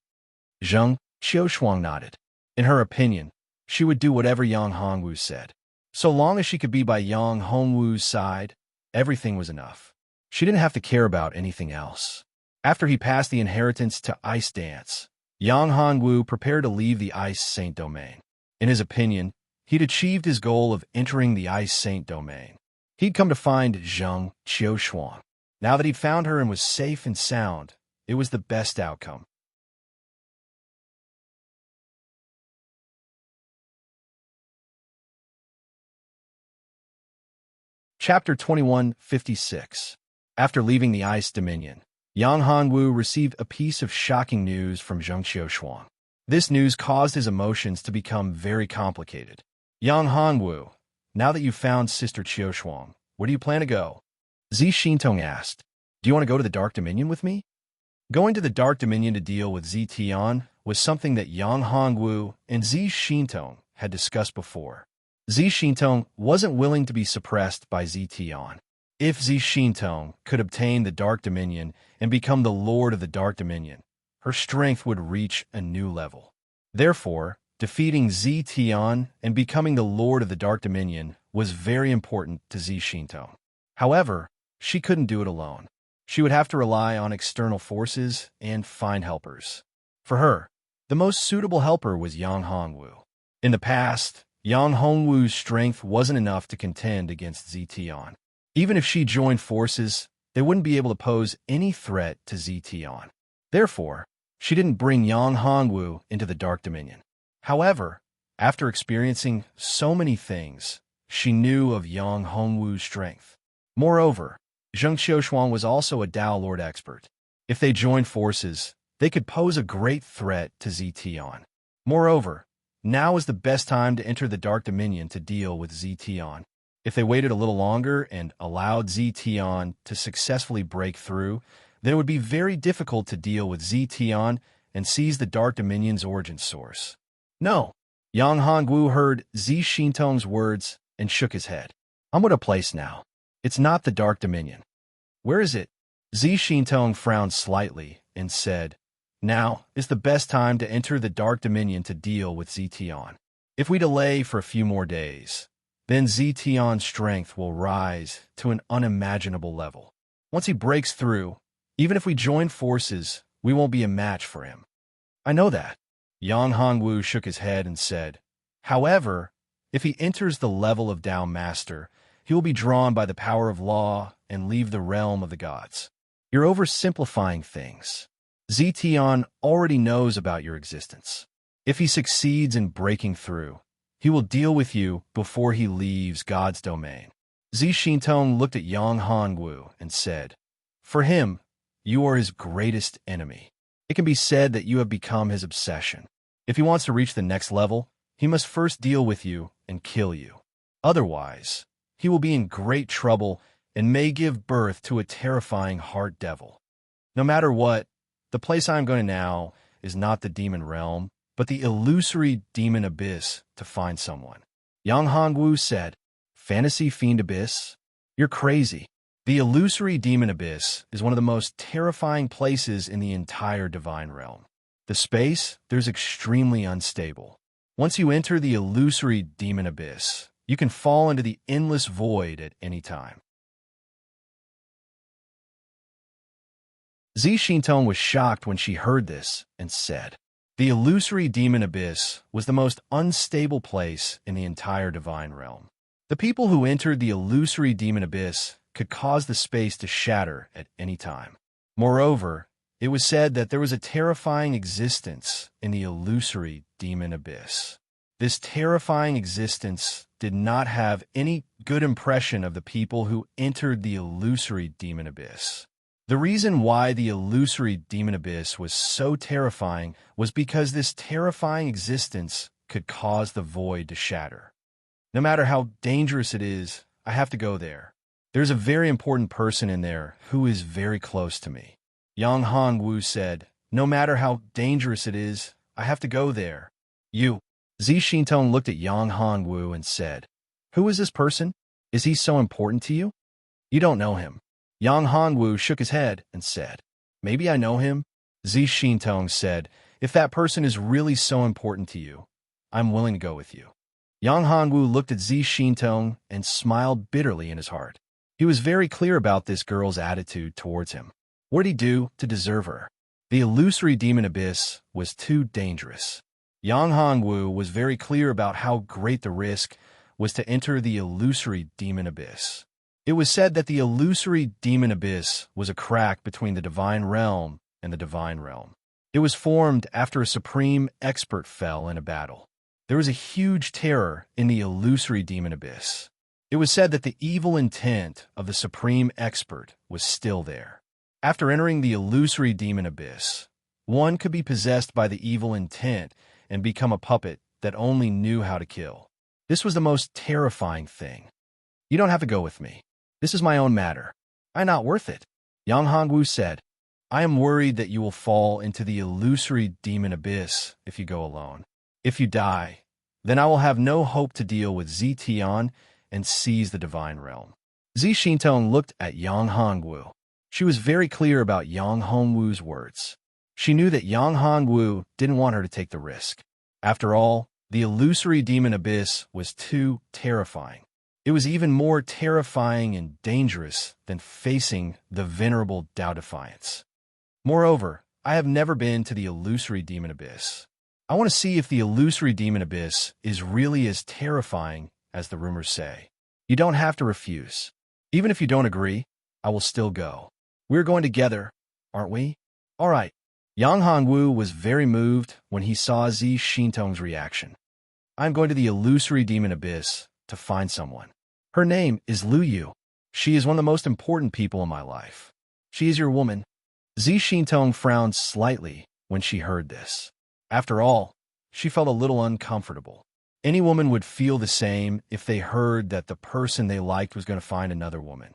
Speaker 1: Zheng Qiushuang nodded. In her opinion, she would do whatever Yang Hongwu said. So long as she could be by Yang Hongwu's side, everything was enough. She didn't have to care about anything else. After he passed the inheritance to Ice Dance, Yang Hongwu prepared to leave the Ice Saint domain. In his opinion, he'd achieved his goal of entering the Ice Saint domain. He'd come to find Zheng Qiushuang. Now that he'd found her and was safe and sound, it was the best outcome. Chapter 2156. After leaving the Ice Dominion, Yang Hongwu received a piece of shocking news from Zheng Qiushuang. This news caused his emotions to become very complicated. "Yang Hongwu, now that you've found Sister Qiushuang, where do you plan to go?" Zi Xintong asked. "Do you want to go to the Dark Dominion with me?" Going to the Dark Dominion to deal with Zi Tian was something that Yang Hongwu and Zi Xintong had discussed before. Zi Xintong wasn't willing to be suppressed by Zi Tian. If Zi Xintong could obtain the Dark Dominion and become the Lord of the Dark Dominion, her strength would reach a new level. Therefore, defeating Zi Tian and becoming the Lord of the Dark Dominion was very important to Zi Xintong. However, she couldn't do it alone. She would have to rely on external forces and find helpers. For her, the most suitable helper was Yang Hongwu. In the past, Yang Hongwu's strength wasn't enough to contend against Zi Tian. Even if she joined forces, they wouldn't be able to pose any threat to Zi Tian. Therefore, she didn't bring Yang Hongwu into the Dark Dominion. However, after experiencing so many things, she knew of Yang Hongwu's strength. Moreover, Zheng Qiushuang was also a Dao Lord expert. If they joined forces, they could pose a great threat to Zi Tian. Moreover, now is the best time to enter the Dark Dominion to deal with Zi Tian. If they waited a little longer and allowed Zi Tian to successfully break through, then it would be very difficult to deal with Zi Tian and seize the Dark Dominion's origin source. "No." Yang Hongwu heard Zi Xintong's words and shook his head. "I'm at a place now. It's not the Dark Dominion." "Where is it?" Zi Xintong frowned slightly and said, "Now is the best time to enter the Dark Dominion to deal with Zi Tian. If we delay for a few more days, then Zi Tian's strength will rise to an unimaginable level. Once he breaks through, even if we join forces, we won't be a match for him." "I know that." Yang Hongwu shook his head and said, "However, if he enters the level of Dao Master, he will be drawn by the power of law and leave the realm of the gods. You're oversimplifying things. Zi Tian already knows about your existence. If he succeeds in breaking through, He will deal with you before he leaves God's domain. Zi Xintong looked at Yang Hongwu and said, "For him, you are his greatest enemy. It can be said that you have become his obsession. If he wants to reach the next level, he must first deal with you and kill you. Otherwise, he will be in great trouble and may give birth to a terrifying heart devil. No matter what, the place I am going now is not the demon realm, but the illusory demon abyss to find someone." Yang Hongwu said, "Fantasy fiend abyss? You're crazy. The illusory demon abyss is one of the most terrifying places in the entire divine realm. The space there's extremely unstable. Once you enter the illusory demon abyss, you can fall into the endless void at any time." Zi Xintong was shocked when she heard this and said, "The illusory demon abyss was the most unstable place in the entire divine realm. The people who entered the illusory demon abyss could cause the space to shatter at any time. Moreover, it was said that there was a terrifying existence in the illusory demon abyss. This terrifying existence did not have any good impression of the people who entered the illusory demon abyss. The reason why the illusory demon abyss was so terrifying was because this terrifying existence could cause the void to shatter. No matter how dangerous it is, I have to go there. There's a very important person in there who is very close to me." Yang Hongwu said, "No matter how dangerous it is, I have to go there." "You." Zi Xintong looked at Yang Hongwu and said, "Who is this person? Is he so important to you?" "You don't know him." Yang Hongwu shook his head and said, "Maybe I know him." Zi Xintong said, "If that person is really so important to you, I'm willing to go with you." Yang Hongwu looked at Zi Xintong and smiled bitterly in his heart. He was very clear about this girl's attitude towards him. What did he do to deserve her? The illusory demon abyss was too dangerous. Yang Hongwu was very clear about how great the risk was to enter the illusory demon abyss. It was said that the illusory demon abyss was a crack between the divine realm and the divine realm. It was formed after a supreme expert fell in a battle. There was a huge terror in the illusory demon abyss. It was said that the evil intent of the supreme expert was still there. After entering the illusory demon abyss, one could be possessed by the evil intent and become a puppet that only knew how to kill. This was the most terrifying thing. "You don't have to go with me. This is my own matter. I'm not worth it." Yang Hongwu said, "I am worried that you will fall into the illusory demon abyss if you go alone. If you die, then I will have no hope to deal with Zi Tian and seize the divine realm." Zi Xintong looked at Yang Hongwu. She was very clear about Yang Hongwu's words. She knew that Yang Hongwu didn't want her to take the risk. After all, the illusory demon abyss was too terrifying. It was even more terrifying and dangerous than facing the venerable Tao Defiance. Moreover, I have never been to the illusory demon abyss. I want to see if the illusory demon abyss is really as terrifying as the rumors say. You don't have to refuse. Even if you don't agree, I will still go. We're going together, aren't we? All right. Yang Hongwu was very moved when he saw Zi Xintong's reaction. "I'm going to the illusory demon abyss to find someone. Her name is Lu Yu. She is one of the most important people in my life. She is your woman." Zi Xintong frowned slightly when she heard this. After all, she felt a little uncomfortable. Any woman would feel the same if they heard that the person they liked was going to find another woman.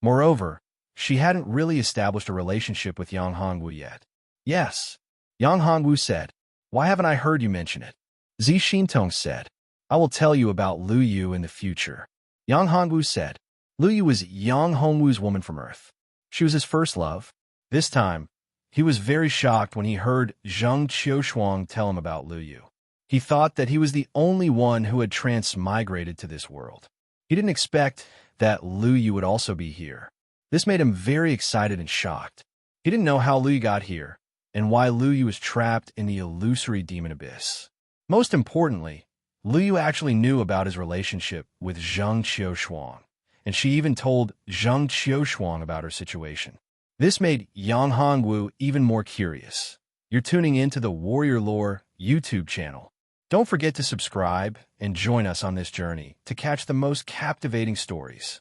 Speaker 1: Moreover, she hadn't really established a relationship with Yang Hongwu yet. "Yes," Yang Hongwu said. "Why haven't I heard you mention it?" Zi Xintong said, "I will tell you about Lu Yu in the future." Yang Hongwu said, Lu Yu was Yang Hongwu's woman from Earth. She was his first love. This time, he was very shocked when he heard Zheng Qiushuang tell him about Lu Yu. He thought that he was the only one who had transmigrated to this world. He didn't expect that Lu Yu would also be here. This made him very excited and shocked. He didn't know how Lu Yu got here, and why Lu Yu was trapped in the illusory demon abyss. Most importantly, Lu Yu actually knew about his relationship with Zheng Qiushuang, and she even told Zheng Qiushuang about her situation. This made Yang Hongwu even more curious. You're tuning into the Warrior Lore YouTube channel. Don't forget to subscribe and join us on this journey to catch the most captivating stories.